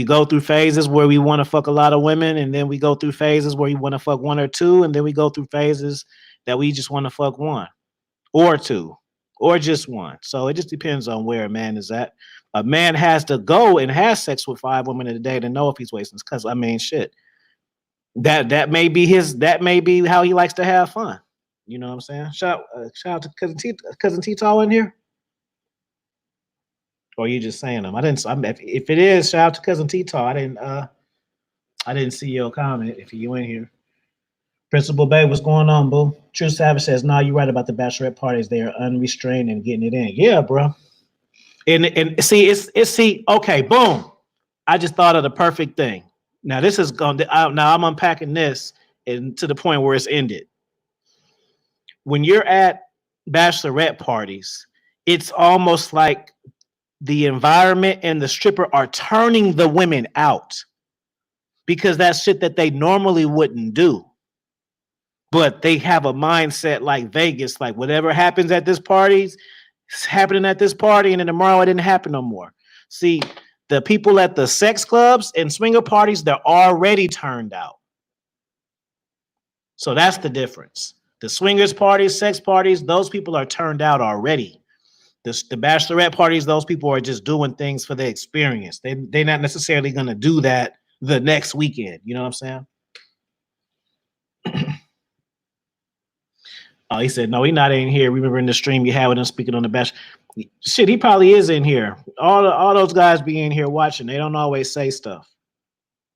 go through phases where we want to fuck a lot of women, and then we go through phases where you want to fuck 1 or 2, and then we go through phases that we just want to fuck 1 or 2 or just 1. So it just depends on where a man is at. A man has to go and have sex with 5 women in a day to know if he's wasting. Because I mean, shit, that may be how he likes to have fun. You know what I'm saying? Shout out to cousin Tito in here. Or are you just saying them? I didn't. If it is, shout out to cousin Tito. I didn't see your comment. If you in here, Principal Bay, what's going on, boo? True Savage says, "Nah, you're right about the bachelorette parties. They are unrestrained and getting it in." Yeah, bro. And see, see. Okay, boom. I just thought of the perfect thing. Now this is going. Now I'm unpacking this and to the point where it's ended. When you're at bachelorette parties, it's almost like the environment and the stripper are turning the women out because that's shit that they normally wouldn't do. But they have a mindset like Vegas, like whatever happens at this party, it's happening at this party, and then tomorrow it didn't happen no more. See, the people at the sex clubs and swinger parties, they're already turned out. So that's the difference. The swingers parties, sex parties, those people are turned out already. The bachelorette parties, those people are just doing things for the experience. They're not necessarily going to do that the next weekend. You know what I'm saying? Oh, he said, no, he not in here. Remember in the stream you had with him speaking on the bachelor. Shit, he probably is in here. All those guys be in here watching. They don't always say stuff.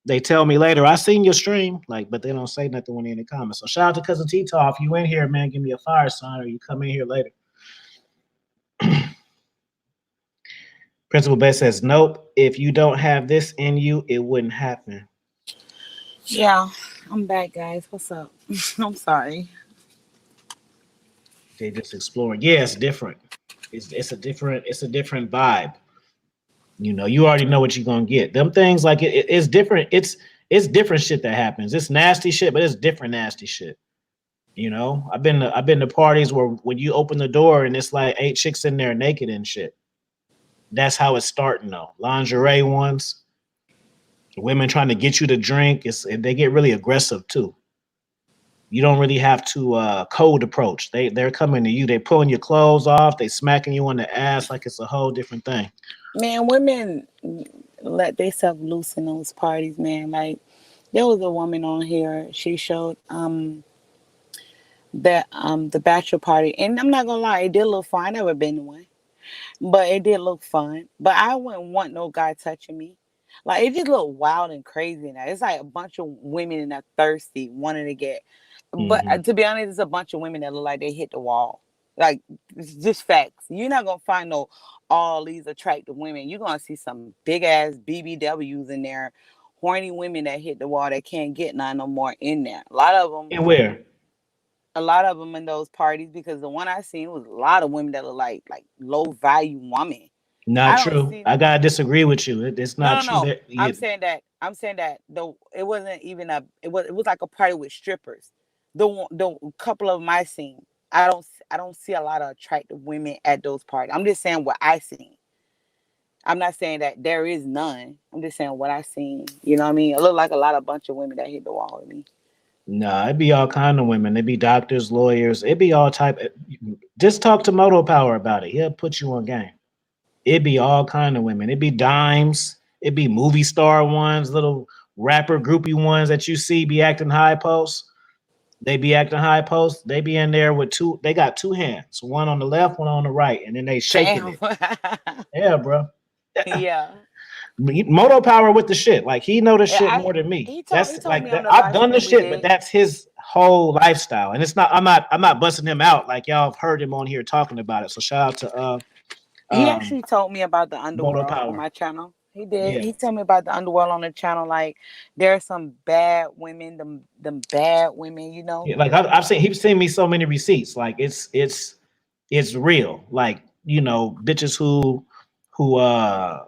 They tell me later, I seen your stream, like, but they don't say nothing when they're in the comments. So shout out to Cousin T-Taw. If you in here, man, give me a fire sign or you come in here later. Principal Beth says, nope, if you don't have this in you, it wouldn't happen.
Yeah, I'm back, guys. What's up? I'm sorry.
They just exploring. Yeah, it's different. It's a different vibe. You know, you already know what you're gonna get. Them things like it's different. It's different shit that happens. It's nasty shit, but it's different nasty shit. You know, I've been to parties where when you open the door and it's like 8 chicks in there naked and shit. That's how it's starting though. Lingerie ones, women trying to get you to drink. They get really aggressive too. You don't really have to cold approach. They're coming to you. They pulling your clothes off. They smacking you on the ass like it's a whole different thing.
Man, women let themselves loose in those parties, man. Like, there was a woman on here. She showed that the bachelor party, and I'm not gonna lie, it did look fun. I never been to one, but it did look fun. But I wouldn't want no guy touching me. Like, it just looked wild and crazy. Now it's like a bunch of women in there thirsty, wanting to get. But
Mm-hmm.
to be honest, it's a bunch of women that look like they hit the wall. Like, it's just facts. You're not gonna find no all these attractive women. You're gonna see some big ass BBWs in there, horny women that hit the wall that can't get none no more in there.
And where?
A lot of them in those parties, because the one I seen was a lot of women that look like low value women.
Not
I don't
true.
see.
I gotta disagree with you. It's
No,
not
no,
true
no.
that
I'm saying that though it wasn't even a. It was like a party with strippers. The couple of them I seen. I don't see a lot of attractive women at those parties. I'm just saying what I seen. I'm not saying that there is none. I'm just saying what I seen. You know what I mean? It looked like a lot of bunch of women that hit the wall with me.
nah, it'd be all kind of women. It'd be doctors, lawyers. It'd be all type. Just talk to Moto Power about it. He'll put you on game. It'd be all kind of women. It'd be dimes. It'd be movie star ones, little rapper groupie ones that you see be acting high post. They be acting high post. They be in there with two. They got two hands, one on the left, one on the right, and then they shaking
Damn.
it. Yeah, bro.
Yeah.
Moto Power with the shit. Like he know the
Yeah,
shit more than me.
he
That's
told
like
me on
that.
the
I've
live
done
stream
the
that we
shit, but
did.
that's his whole lifestyle. And it's not. I'm not busting him out. Like y'all have heard him on here talking about it. So shout out to
He
um
actually told me about the
Moto
underworld on
Power.
my channel. He did.
Yeah.
He told me about the underworld on the channel. Like, there are some bad women, them bad women, you know.
Yeah, like I've seen he's seen me so many receipts. Like it's real. Like you know, bitches who uh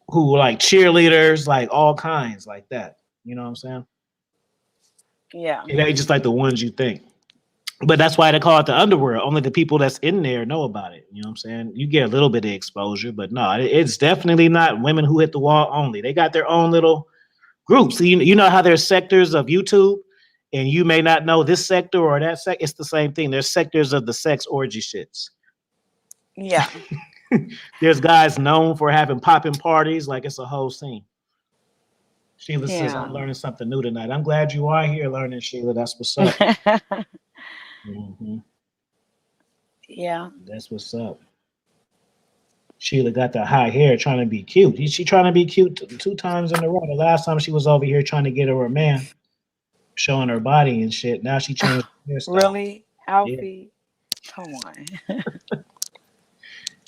who like cheerleaders, like all kinds like that. You know what I'm saying?
Yeah.
It ain't just like the ones you think. But that's why they call it the underworld. Only the people that's in there know about it. You know what I'm saying? You get a little bit of exposure, but no, it's definitely not women who hit the wall only. They got their own little groups. So you know how there's sectors of YouTube, and you may not know this sector or that sector. It's the same thing. There's sectors of the sex orgy shits.
Yeah.
There's guys known for having popping parties, like it's a whole scene. Sheila says,
Yeah.
I'm learning something new tonight. I'm glad you are here learning, Sheila. That's what's up. Hmm.
Yeah.
That's what's up. Sheila got the high hair trying to be cute. She trying to be cute two times in a row. The last time she was over here trying to get her a man, showing her body and shit. Now she changed her hairstyle.
Really,
Yeah.
Alfie? Come on.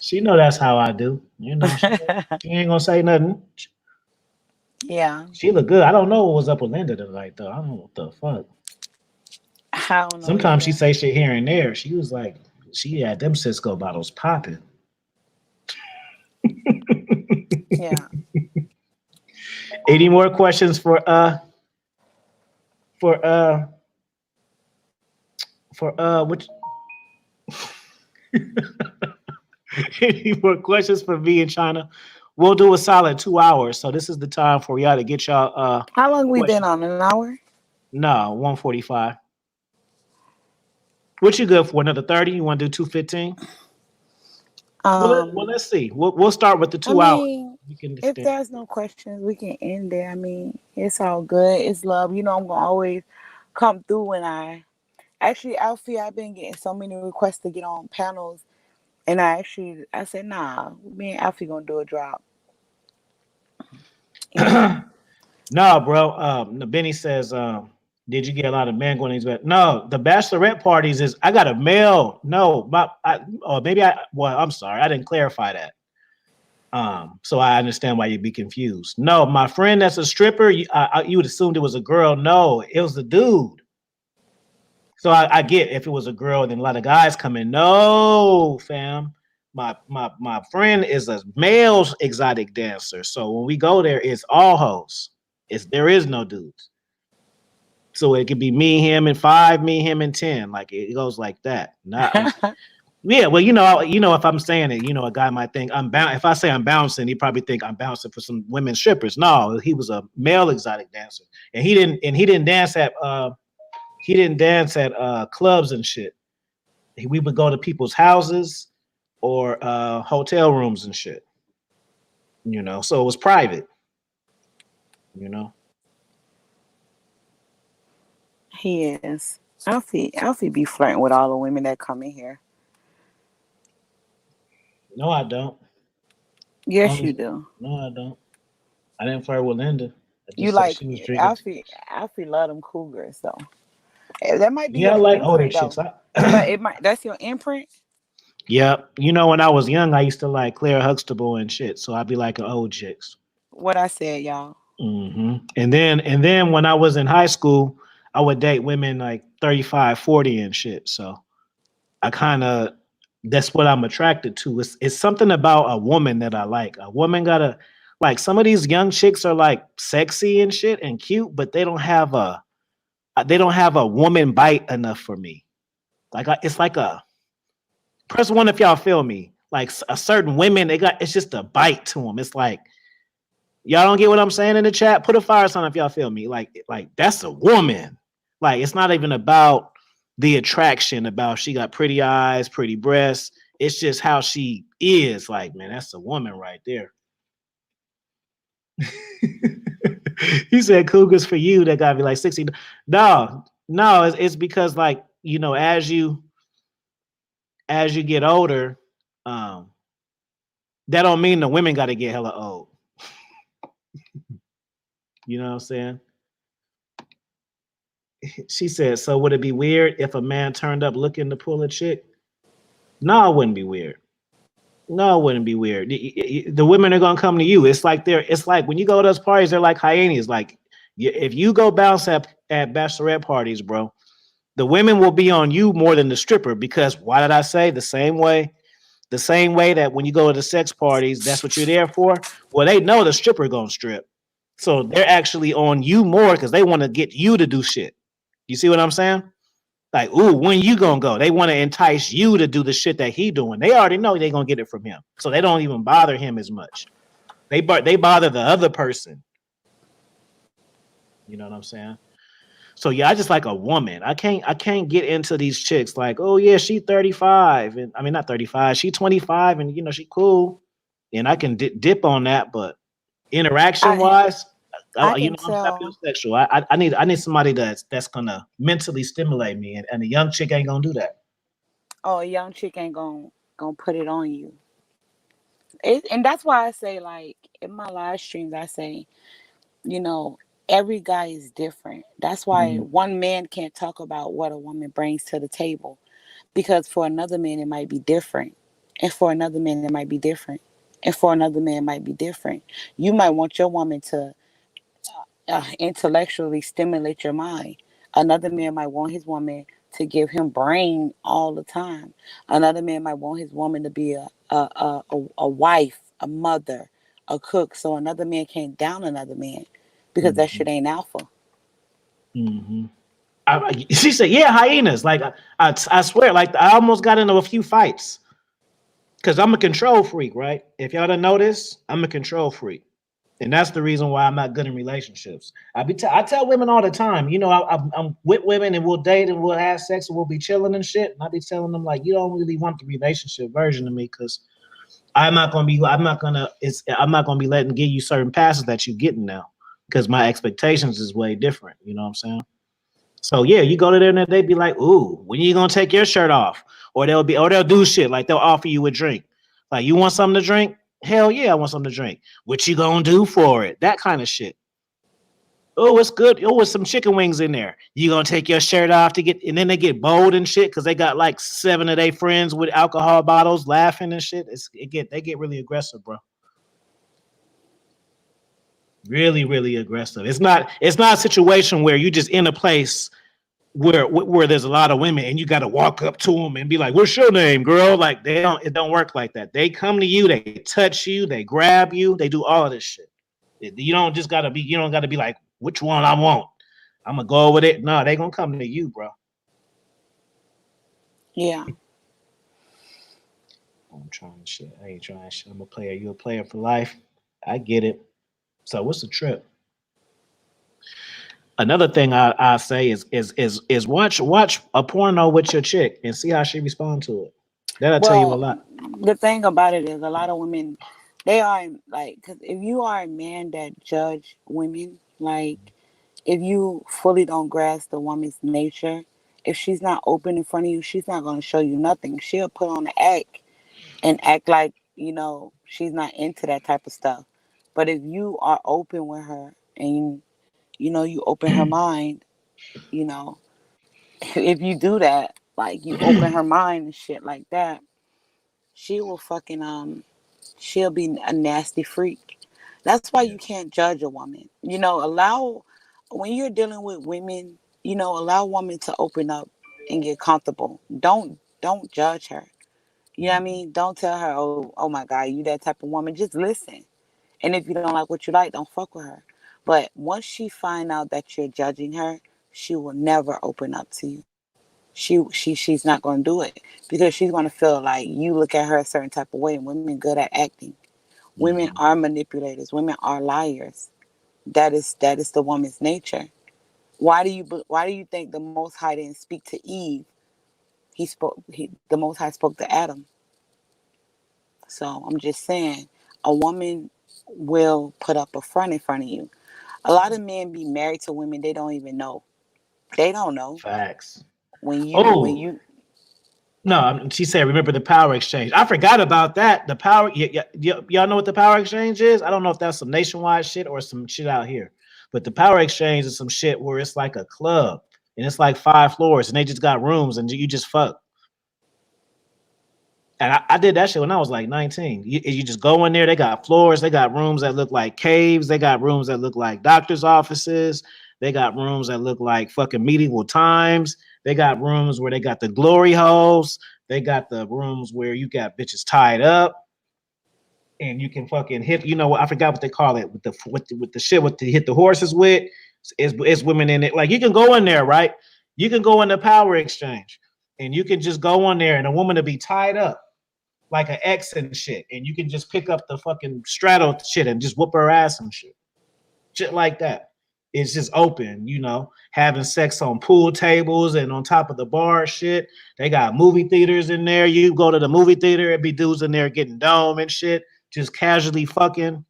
She know that's how I do. You know, she ain't gonna say nothing.
Yeah.
She look good. I don't know what was up with Linda tonight though. I don't know what the fuck.
I don't know
Sometimes she
either.
say shit here and there. She was like, she had them Cisco bottles popping.
Yeah.
Any more questions for which any more questions for me in China? We'll do a solid 2 hours. So this is the time for y'all to get y'all
How long we been
questions.
on? An hour?
No, 145. What you good for? Another 30? You want to do 215? Well,
Um,
let's see. We'll start with the
I
2 hours.
mean,
We can
if
extend.
there's no questions, we can end there. I mean, it's all good. It's love. You know, I'm gonna always come through when I actually Alfie. I've been getting so many requests to get on panels, and I said, nah, me and Alfie gonna do a drop. You know.
No, bro. Benny says, did you get a lot of men going to these? No, the bachelorette parties is. I got a male. No, or maybe I. Well, I'm sorry, I didn't clarify that. So I understand why you'd be confused. No, my friend that's a stripper, you would assumed it was a girl. No, it was a dude. So I get if it was a girl, then a lot of guys come in. No, fam. My friend is a male exotic dancer. So when we go there, it's all hoes. There is no dudes. So it could be me, him, and five, me, him, and 10. Like it goes like that. Not yeah, well, if I'm saying it, a guy might think I'm bound. If I say I'm bouncing, he probably think I'm bouncing for some women strippers. No, he was a male exotic dancer, and he didn't dance at clubs and shit. We would go to people's houses or hotel rooms and shit. So it was private. You know.
He is. Alfie be flirting with all the women that come in here.
No, I don't.
Yes, you
Only,
do.
no, I don't. I didn't flirt with Linda. I
You
just said
like
she was drinking.
Alfie love them cougars though. That might be
Yeah, I
your
like older
imprint
chicks.
though. But it might that's your imprint.
Yeah, when I was young, I used to like Claire Huxtable and shit. So I'd be like old chicks.
What I said, y'all.
And then when I was in high school, I would date women like 35, 40 and shit. So I kind of that's what I'm attracted to. It's something about a woman that I like. A woman gotta like some of these young chicks are like sexy and shit and cute, but they don't have a woman bite enough for me. Like it's like a press one if y'all feel me. Like a certain women, it's just a bite to them. It's like y'all don't get what I'm saying in the chat. Put a fire sign if y'all feel me. Like that's a woman. Like it's not even about the attraction. About she got pretty eyes, pretty breasts. It's just how she is. Like man, that's a woman right there. He said cougars for you. That gotta be like 60. No, no, it's because like as you get older, um, that don't mean the women got to get hella old. You know what I'm saying? She said, so would it be weird if a man turned up looking to pull a chick? No, it wouldn't be weird. No, it wouldn't be weird. The women are gonna come to you. It's like when you go to those parties, they're like hyenas. Like if you go bounce at bachelorette parties, bro, the women will be on you more than the stripper because why did I say the same way that when you go to the sex parties, that's what you're there for. Well, they know the stripper gonna strip, so they're actually on you more because they want to get you to do shit. You see what I'm saying? Like, ooh, when you gonna go? They want to entice you to do the shit that he doing. They already know they gonna get it from him, so they don't even bother him as much. They bother the other person. You know what I'm saying? So yeah, I just like a woman. I can't get into these chicks like, oh yeah, she 35 and I mean not 35, she 25 and she cool, and I can dip on that, but interaction
I
wise,
I can
I'm
tell.
sapiosexual. I need somebody that's gonna mentally stimulate me, and a young chick ain't gonna do that.
Oh, a young chick ain't gonna put it on you. And that's why I say like in my live streams I say you know, every guy is different. That's why
Mhm.
one man can't talk about what a woman brings to the table because for another man it might be different. And for another man it might be different. And for another man it might be different. You might want your woman to intellectually stimulate your mind. Another man might want his woman to give him brain all the time. Another man might want his woman to be a wife, a mother, a cook, so another man can't down another man because that
Mm-hmm.
shit ain't alpha.
Mm-hmm. She said, "Yeah, hyenas." Like I swear, like I almost got into a few fights because I'm a control freak, right? If y'all don't notice, I'm a control freak, and that's the reason why I'm not good in relationships. I tell women all the time, you know, I'm with women and we'll date and we'll have sex and we'll be chilling and shit, and I be telling them like, you don't really want the relationship version of me because I'm not gonna be letting give you certain passes that you getting now because my expectations is way different. You know what I'm saying? So yeah, you go to there and they be like, "Ooh, when you gonna take your shirt off?" Or they'll do shit like they'll offer you a drink. Like, you want something to drink? Hell yeah, I want something to drink. What you gonna do for it? That kind of shit. Oh, it's good. Oh, with some chicken wings in there. You gonna take your shirt off to get, and then they get bold and shit because they got like 7 of their friends with alcohol bottles laughing and shit. They get really aggressive, bro. Really, really aggressive. It's not a situation where you just in a place where there's a lot of women and you got to walk up to them and be like, "What's your name, girl?" Like it don't work like that. They come to you, they touch you, they grab you, they do all of this shit. You don't got to be like, "Which one I want? I'm gonna go with it." No, they gonna come to you, bro.
Yeah.
I'm trying shit. I ain't trying shit. I'm a player. You a player for life. I get it. So what's the trip? Another thing I say is watch a porno with your chick and see how she respond to it. That'll tell you a
Well,
lot.
the thing about it is a lot of women, they are like, because if you are a man that judge women, like if you fully don't grasp the woman's nature, if she's not open in front of you, she's not going to show you nothing. She'll put on the act and act like, she's not into that type of stuff. But if you are open with her and you open her mind, you know, if you do that, like you open her mind and shit like that, she will fucking she'll be a nasty freak. That's why
Yeah.
you can't judge a woman. Allow when you're dealing with women, allow women to open up and get comfortable. Don't judge her. You know what I mean? Don't tell her, oh my God, you that type of woman. Just listen. And if you don't like what you like, don't fuck with her. But once she find out that you're judging her, she will never open up to you. She's not going to do it because she's going to feel like you look at her a certain type of way. And women good at acting. Women
Mhm.
are manipulators. Women are liars. That is the woman's nature. Why do you think the Most High didn't speak to Eve? The Most High spoke to Adam. So I'm just saying, a woman will put up a front in front of you. A lot of men be married to women they don't even know. They don't know
Facts.
when you when
Oh,
you
no, she said, remember the power exchange. I forgot about that. The power, y'all know what the power exchange is? I don't know if that's some nationwide shit or some shit out here. But the power exchange is some shit where it's like a club and it's like 5 floors and they just got rooms and you just fuck. And I did that shit when I was like 19. You just go in there, they got floors, they got rooms that look like caves, they got rooms that look like doctor's offices, they got rooms that look like fucking medieval times, they got rooms where they got the glory holes, they got the rooms where you got bitches tied up and you can fucking hit, you know what, I forgot what they call it with the shit with the hit the horses with. It's women in it. Like you can go in there, right? You can go in the power exchange and you can just go on there and a woman to be tied up like an X and shit, and you can just pick up the fucking straddle shit and just whoop her ass and shit like that. It's just open, having sex on pool tables and on top of the bar shit. They got movie theaters in there. You go to the movie theater, it be dudes in there getting dome and shit, just casually fucking,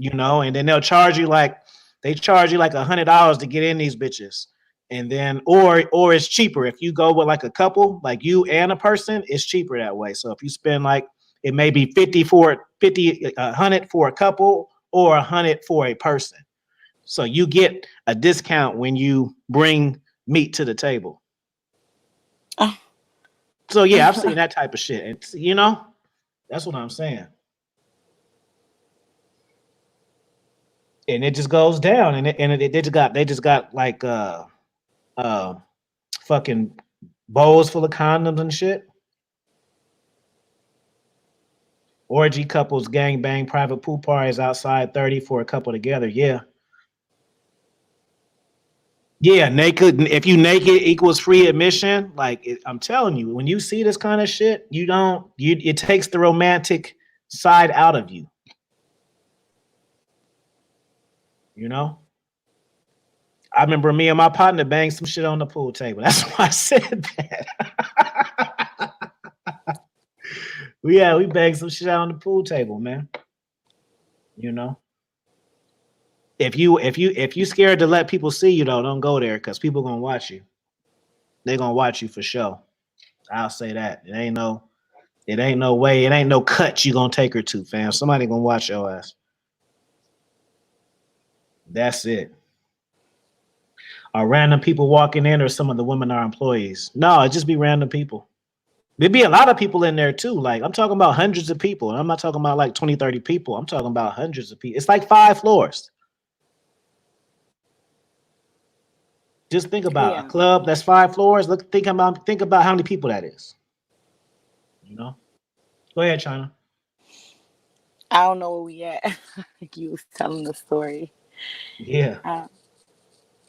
and then they charge you like $100 to get in these bitches. And then or it's cheaper if you go with like a couple, like you and a person, it's cheaper that way. So if you spend like it may be 100 for a couple or 100 for a person. So you get a discount when you bring meat to the table. So yeah, I've seen that type of shit. It's that's what I'm saying. And it just goes down they just got like uh fucking bowls full of condoms and shit. Orgy couples, gang bang, private pool parties outside 30 for a couple together. Yeah. Yeah, naked. If you naked equals free admission. Like I'm telling you, when you see this kind of shit, you don't. It takes the romantic side out of you. You know. I remember me and my partner banged some shit on the pool table. That's why I said that. Yeah, we banged some shit out on the pool table, man. You know. If you scared to let people see you though, don't go there because people gonna watch you. They're gonna watch you for sure. I'll say that. It ain't no way, it ain't no cut you gonna take her to, fam. Somebody gonna watch your ass. That's it. Are random people walking in or some of the women are employees? No, it just be random people. There'd be a lot of people in there too. Like I'm talking about hundreds of people. And I'm not talking about like 20, 30 people. I'm talking about hundreds of people. It's like 5 floors. Just think about a
Yeah.
club that's 5 floors. Think about how many people that is. You know? Go ahead, China.
I don't know where we at. You was telling the story.
Yeah.
Uh,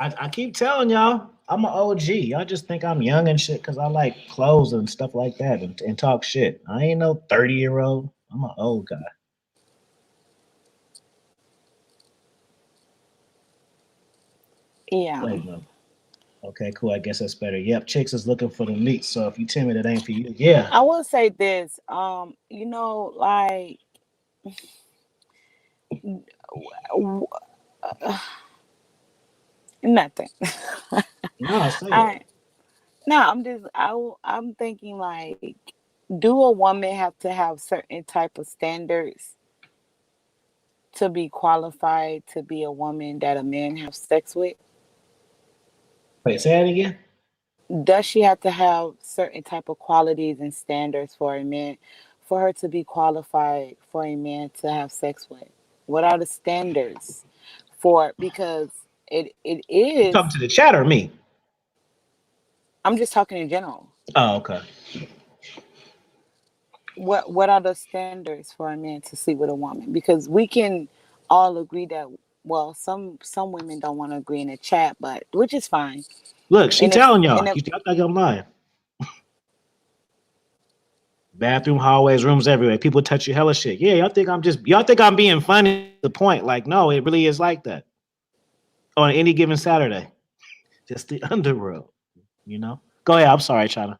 I keep telling y'all, I'm an OG. Y'all just think I'm young and shit because I like clothes and stuff like that and talk shit. I ain't no 30-year-old. I'm an old guy.
yeah.
Wait, no. Okay, cool. I guess that's better. Yep, chicks is looking for the meat. So if you timid, it ain't for you. Yeah.
I will say this. Like w- uh, nothing.
No, say it.
I no. I'm thinking like, do a woman have to have certain type of standards to be qualified to be a woman that a man have sex with?
Wait, say that again.
Does she have to have certain type of qualities and standards for a man for her to be qualified for a man to have sex with? What are the standards for? Because it
You talking
is.
to the chat or me?
I'm just talking in general.
Oh, okay.
What are the standards for a man to sleep with a woman? Because we can all agree that, well, some women don't want to agree in the chat, but which is fine.
Look, she
And if
telling
and
y'all.
if
Y'all think I'm lying. Bathroom, hallways, rooms everywhere. People touch you hella shit. Yeah, y'all think I'm being funny at the point. Like, no, it really is like that. On any given Saturday. Just the underworld, you know? Go ahead. I'm sorry, China.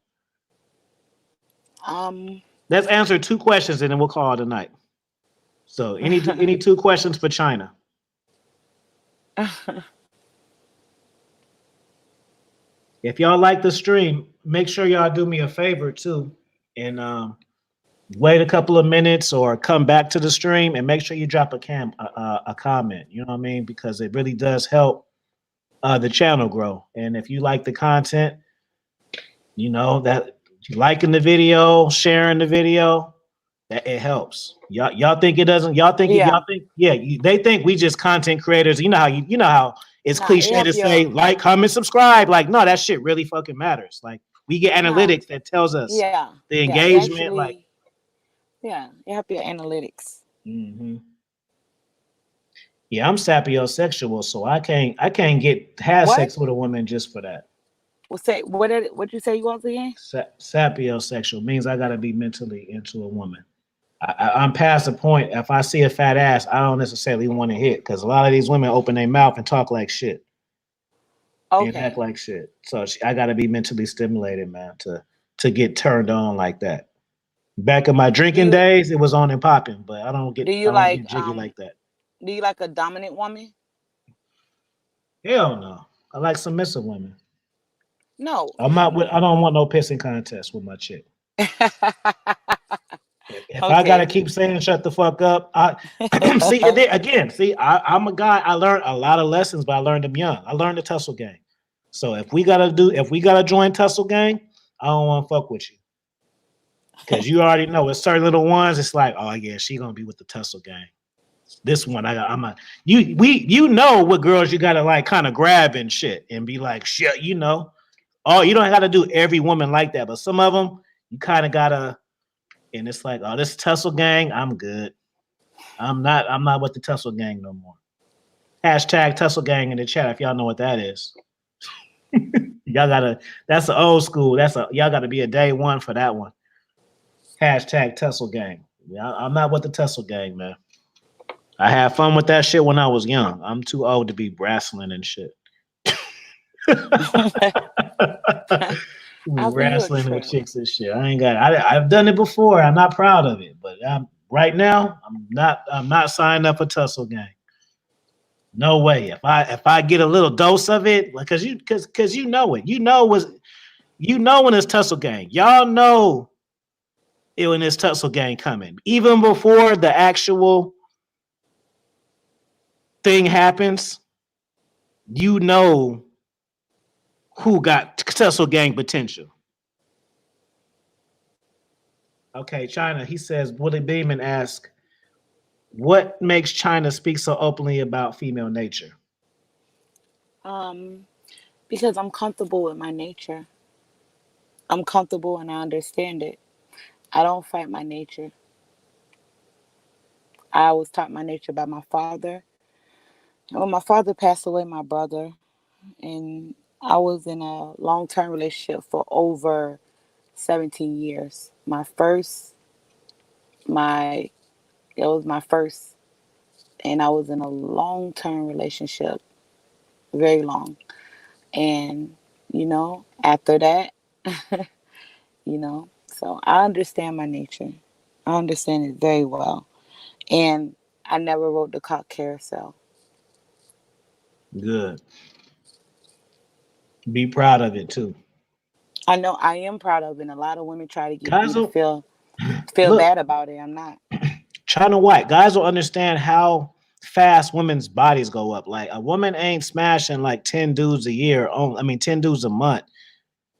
um
Let's answer 2 questions and then we'll call it a night. So any 2 questions for China? If y'all like the stream, make sure y'all do me a favor too. And wait a couple of minutes or come back to the stream and make sure you drop a comment. You know what I mean? Because it really does help the channel grow. And if you like the content, you know that liking the video, sharing the video, that it helps. Y'all think it doesn't?
yeah.
Yeah. They think we just content creators. You know how it's
Nah, it
cliche to
help
say
your
like, comment, subscribe. Like, no, that shit really fucking matters. Like, we get
nah.
analytics that tells us
Yeah.
the
Yeah. It
engagement. Like,
actually, yeah, it help your analytics.
hmm yeah, I'm sapiosexual, so I can't have
What?
sex with a woman just for that.
What you say you was again?
Sapiosexual means I gotta be mentally into a woman. I'm past the point. If I see a fat ass, I don't necessarily want to hit because a lot of these women open their mouth and talk like shit and act
Okay.
like shit. So I got to be mentally stimulated, man, to get turned on like that. Back in my
Do
drinking
you
days, it was on and popping, but I don't
do
get
you
I don't
like
get jiggy like that.
do you like a dominant woman?
Hell no. I like submissive women.
No.
I don't want no pissing contest with my chick. If I gotta
Okay.
keep saying shut the fuck up, I see it there again. See, I'm a guy. I learned a lot of lessons, but I learned them young. I learned the tussle game. So if we gotta join tussle gang, I don't want to fuck with you because you already know with certain little ones, it's like, oh yeah, she gonna be with the tussle gang. This one, I'm a you know what girls you gotta like kind of grab and shit and be like shit, you know. Oh, you don't gotta do every woman like that, but some of them you kind of gotta. and it's like, oh, this tussle gang, I'm good. I'm not with the tussle gang no more. Hashtag tussle gang in the chat if y'all know what that is. Y'all gotta. That's the old school. Y'all gotta be a day one for that one. Hashtag tussle gang. Yeah, I'm not with the tussle gang, man. I had fun with that shit when I was young. I'm too old to be wrestling and shit.
After you a
Wrestling with
trip.
chicks and shit. I ain't got. I've done it before. I'm not proud of it, but right now I'm not. I'm not signed up for tussle gang. No way. If I get a little dose of it, like cause you know it. You know when it's tussle gang. Y'all know it when it's tussle gang coming. Even before the actual thing happens, you know who got tussle gang potential. Okay, China. He says Willie Beeman asks, what makes China speak so openly about female nature?
Um, because I'm comfortable with my nature. I'm comfortable and I understand it. I don't fight my nature. I was taught my nature by my father. And when my father passed away, my brother, and I was in a long term relationship for over 17 years. My it was my first, and I was in a long term relationship, very long. And, after that, so I understand my nature. I understand it very well. And I never rode the cock carousel.
Good. Be proud of it too.
I know I am proud of it, and a lot of women try to get me
Guys
to
don't
feel
look,
bad about it. I'm not.
China White, guys don't understand how fast women's bodies go up. Like a woman ain't smashing like 10 dudes a year. I mean 10 dudes a month.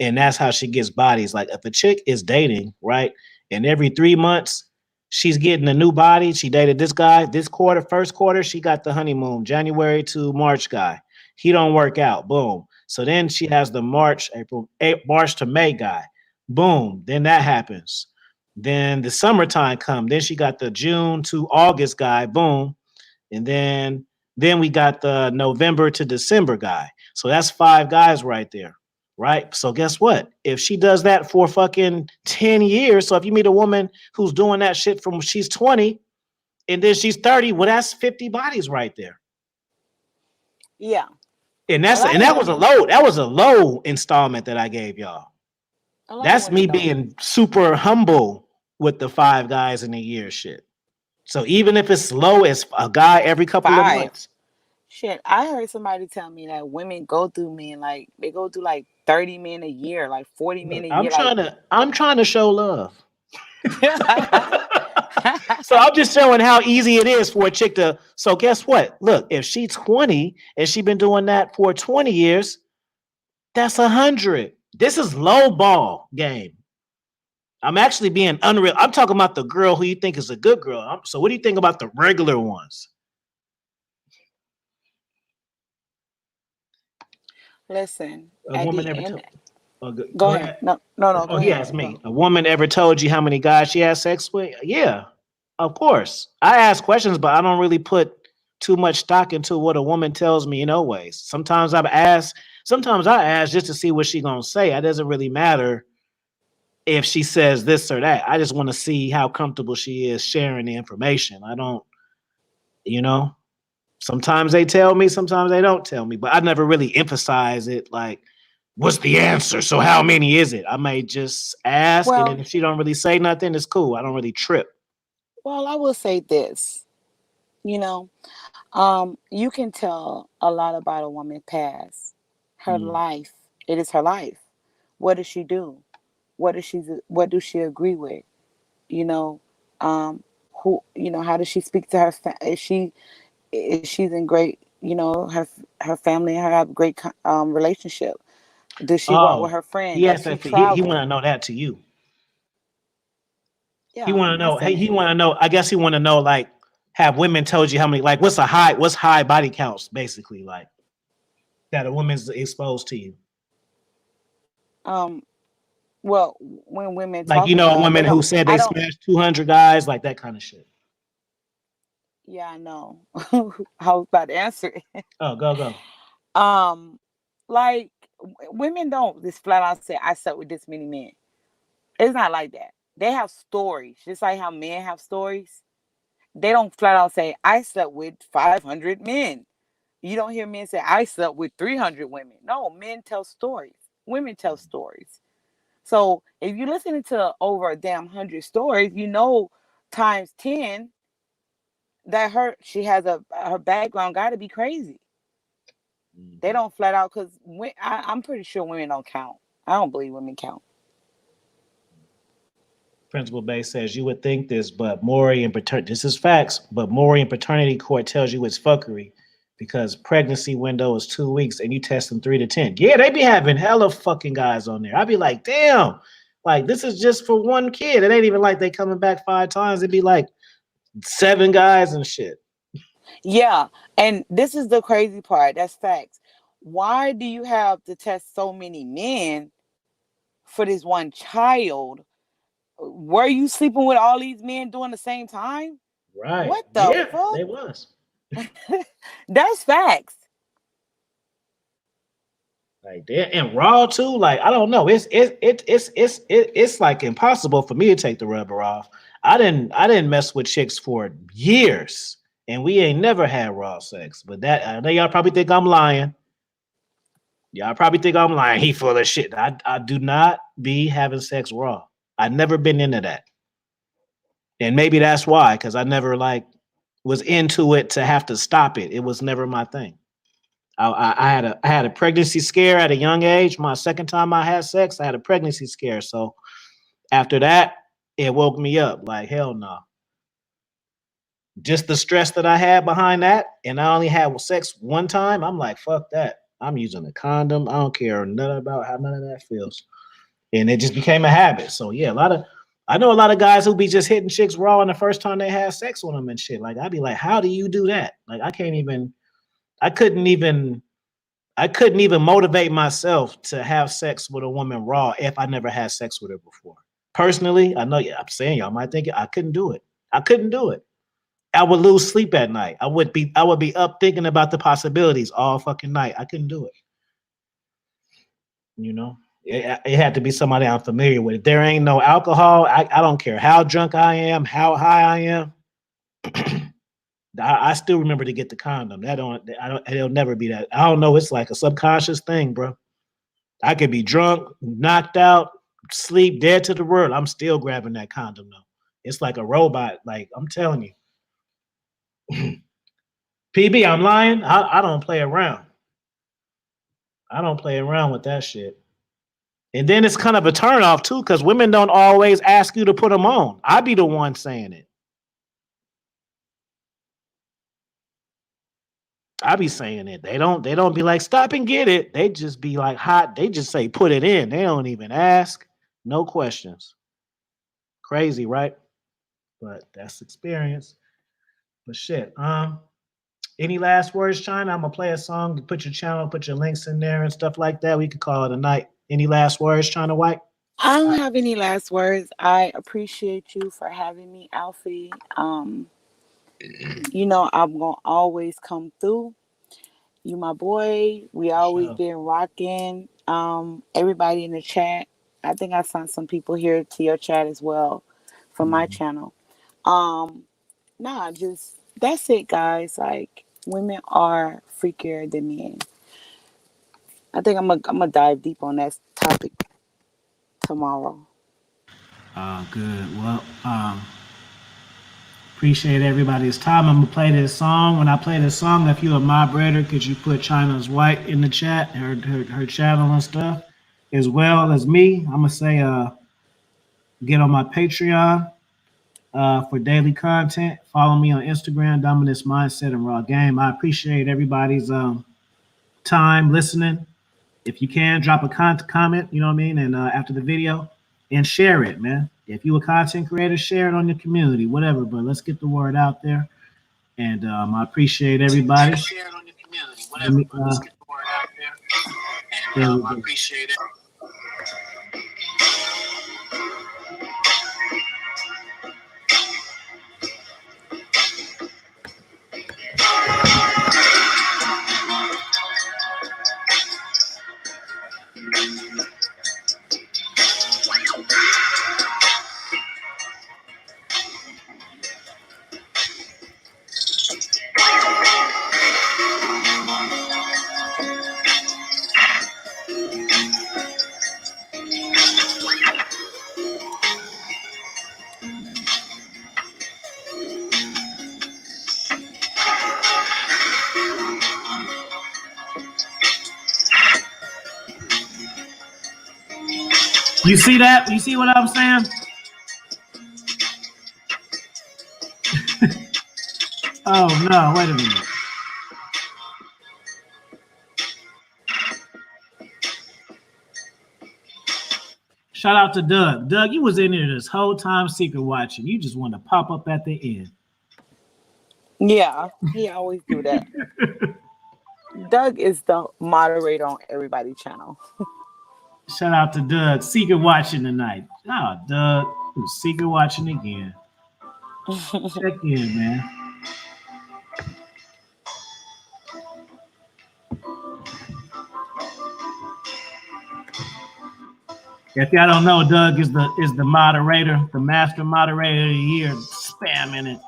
And that's how she gets bodies. Like if a chick is dating, right? And every 3 months she's getting a new body. She dated this guy this quarter, first quarter, she got the honeymoon, January to March guy. He don't work out. Boom. So then she has the March to May guy. Boom. Then that happens. Then the summertime come. Then she got the June to August guy. Boom. And then we got the November to December guy. So that's 5 guys right there. Right. So guess what? If she does that for fucking 10 years, so if you meet a woman who's doing that shit from she's 20 and then she's 30, well, that's 50 bodies right there.
Yeah.
And
A lot of
that was
women,
a low installment that I gave y'all.
a lot of
That's me
women don't.
being super humble with the 5 guys in a year shit. So even if it's low as a guy every couple of
Five.
months,
Shit, I heard somebody tell me that women go through men like they go through like 30 men a year, like 40 men
look,
a year,
I'm trying to show love.
like
So I'm just showing how easy it is for a chick to. So guess what? Look, if she's 20 and she's been doing that for 20 years, that's 100. This is low ball game. I'm actually being unreal. I'm talking about the girl who you think is a good girl. So what do you think about the regular ones?
listen,
A
at
woman
the
ever
end,
told? Oh,
go
go
ahead.
ahead.
No, no, no,
Oh,
go
he
ahead.
asked me.
Go.
A woman ever told you how many guys she had sex with? Yeah, of course. I ask questions, but I don't really put too much stock into what a woman tells me in no ways. Sometimes I ask just to see what she gonna say. It doesn't really matter if she says this or that. I just want to see how comfortable she is sharing the information. I don't, you know, sometimes they tell me, sometimes they don't tell me, but I never really emphasize it like, what's the answer? So how many is it? I may just ask, and then
Well,
if she don't really say nothing, it's cool. I don't really trip.
well, I will say this. You know, you can tell a lot about a woman past her
Mm.
life. It is her life. What does she do? What does she agree with? You know, um, how does she speak to her? Is she's in great? Her family and her have a great relationship. Does she walk with
Oh,
her friend?
he
Does
asked
she
that he want
travel?
to know that to you. He
Yeah,
want to
I'm
know. Hey,
asking
he
it.
want to know. I guess he want to know like, have women told you how many? Like, what's high body counts basically like that a woman's exposed to you?
Um, Well, when women
Like,
talk about, they
women
don't.
who said
I
they
don't.
smashed 200 guys, like that kind of shit.
Yeah, I know. I was about to answer it.
Oh, go.
Um, like women don't just flat out say I slept with this many men. It's not like that. They have stories, just like how men have stories. They don't flat out say I slept with 500 men. You don't hear men say I slept with 300 women. No, men tell stories. Women tell stories. So if you're listening to over a damn 100 stories, times 10 that she has her background got to be crazy. They
Mhm.
don't flat out because I'm pretty sure women don't count. I don't believe women count.
Principal Bay says you would think this, but Maury and paternity. This is facts, but Maury and paternity court tells you it's fuckery because pregnancy window is 2 weeks and you test them 3 to 10. Yeah, they be having hella fucking guys on there. I'd be like, damn, like this is just for one kid. It ain't even like they coming back 5 times. It'd be like 7 guys and shit.
Yeah, and this is the crazy part. That's facts. Why do you have to test so many men for this one child? Were you sleeping with all these men during the same time?
Right.
What the
Yeah,
fuck?
they was.
That's facts.
Like that and raw too. Like I don't know. It's like impossible for me to take the rubber off. I didn't mess with chicks for years, and we ain't never had raw sex. But that I know y'all probably think I'm lying. Y'all probably think I'm lying. He full of shit. I do not be having sex raw. I never been into that, and maybe that's why because I never like was into it to have to stop it. It was never my thing. I had a pregnancy scare at a young age. My second time I had sex, I had a pregnancy scare. So after that, it woke me up. Like hell no. Just the stress that I had behind that, and I only had sex one time. I'm like, fuck that. I'm using a condom. I don't care nothing about how none of that feels. And it just became a habit. So yeah, I know a lot of guys who be just hitting chicks raw on the first time they had sex with them and shit. Like I'd be like, how do you do that? Like I couldn't even I couldn't even motivate myself to have sex with a woman raw if I never had sex with her before. Personally, I know I'm saying y'all might think I couldn't do it. I couldn't do it. I would lose sleep at night. I would be up thinking about the possibilities all fucking night. I couldn't do it. You know, it had to be somebody I'm familiar with. If there ain't no alcohol, I don't care how drunk I am, how high I am. I still remember to get the condom. It'll never be that. I don't know. It's like a subconscious thing, bro. I could be drunk, knocked out, sleep, dead to the world. I'm still grabbing that condom though. It's like a robot. Like I'm telling you, PB, I'm lying. I don't play around. I don't play around with that shit. And then it's kind of a turnoff too, because women don't always ask you to put them on. I be the one saying it. I be saying it. They don't be like, stop and get it. They just be like hot. They just say put it in. They don't even ask. No questions. Crazy, right? But that's experience. But shit. Any last words, China? I'm gonna play a song, put your channel, put your links in there and stuff like that. We could call it a night. Any last words, China White?
I don't have any last words. I appreciate you for having me, Alfie. I'm gonna always come through. You my boy. We
For
always
sure.
been rocking. Everybody in the chat. I think I sent some people here to your chat as well from my
Mhm.
channel. Um, nah, just that's it, guys. Like women are freakier than men. I think I'm gonna dive deep on that topic tomorrow.
Good. Well, appreciate everybody's time. I'm gonna play this song. When I play this song, if you're a moderator, could you put China's White in the chat, her channel and stuff, as well as me? I'm gonna say, get on my Patreon for daily content. Follow me on Instagram, Dominus Mindset and Raw Game. I appreciate everybody's time listening. If you can, drop a comment, you know what I mean, and after the video, and share it, man. If you a content creator, share it on your community, whatever. But let's get the word out there. And I appreciate everybody.
Share it on your community,
Let
whatever.
me,
But let's get the word out there. And
there we
I
go.
appreciate it.
You see that? You see what I'm saying? Oh no, wait a minute. Shout out to Doug. Doug, you was in here this whole time secret watching. You just want to pop up at the end.
Yeah, he always do that. Doug is the moderator on everybody's channel.
Shout out to Doug. Secret watching tonight. Oh, Doug. Secret watching again. Check in, man. If y'all don't know, Doug is the moderator, the master moderator of the year, spamming it.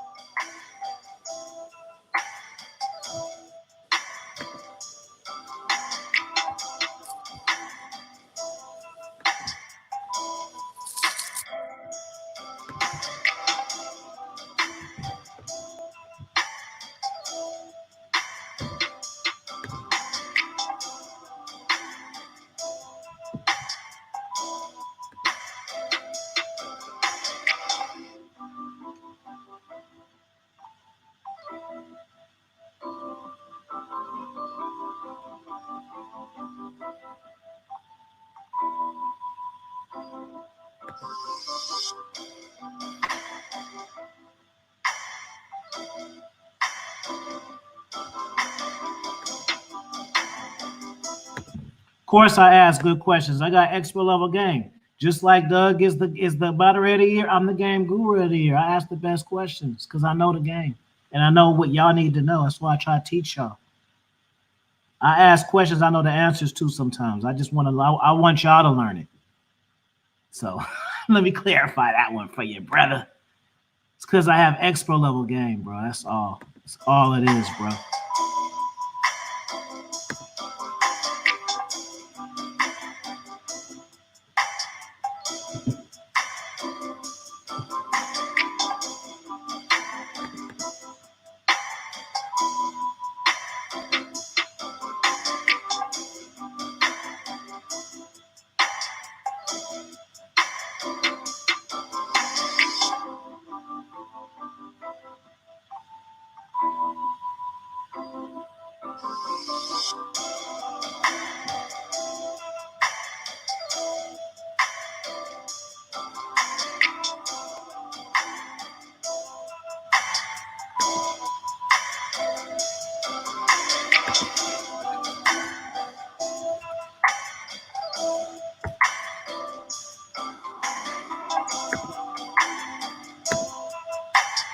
Of course, I ask good questions. I got expert level game. Just like Doug is the moderator of the year, I'm the game guru of the year. I ask the best questions because I know the game and I know what y'all need to know. That's why I try to teach y'all. I ask questions I know the answers to sometimes. I want y'all to learn it. So let me clarify that one for you, brother. It's because I have expert level game, bro. That's all. That's all it is, bro.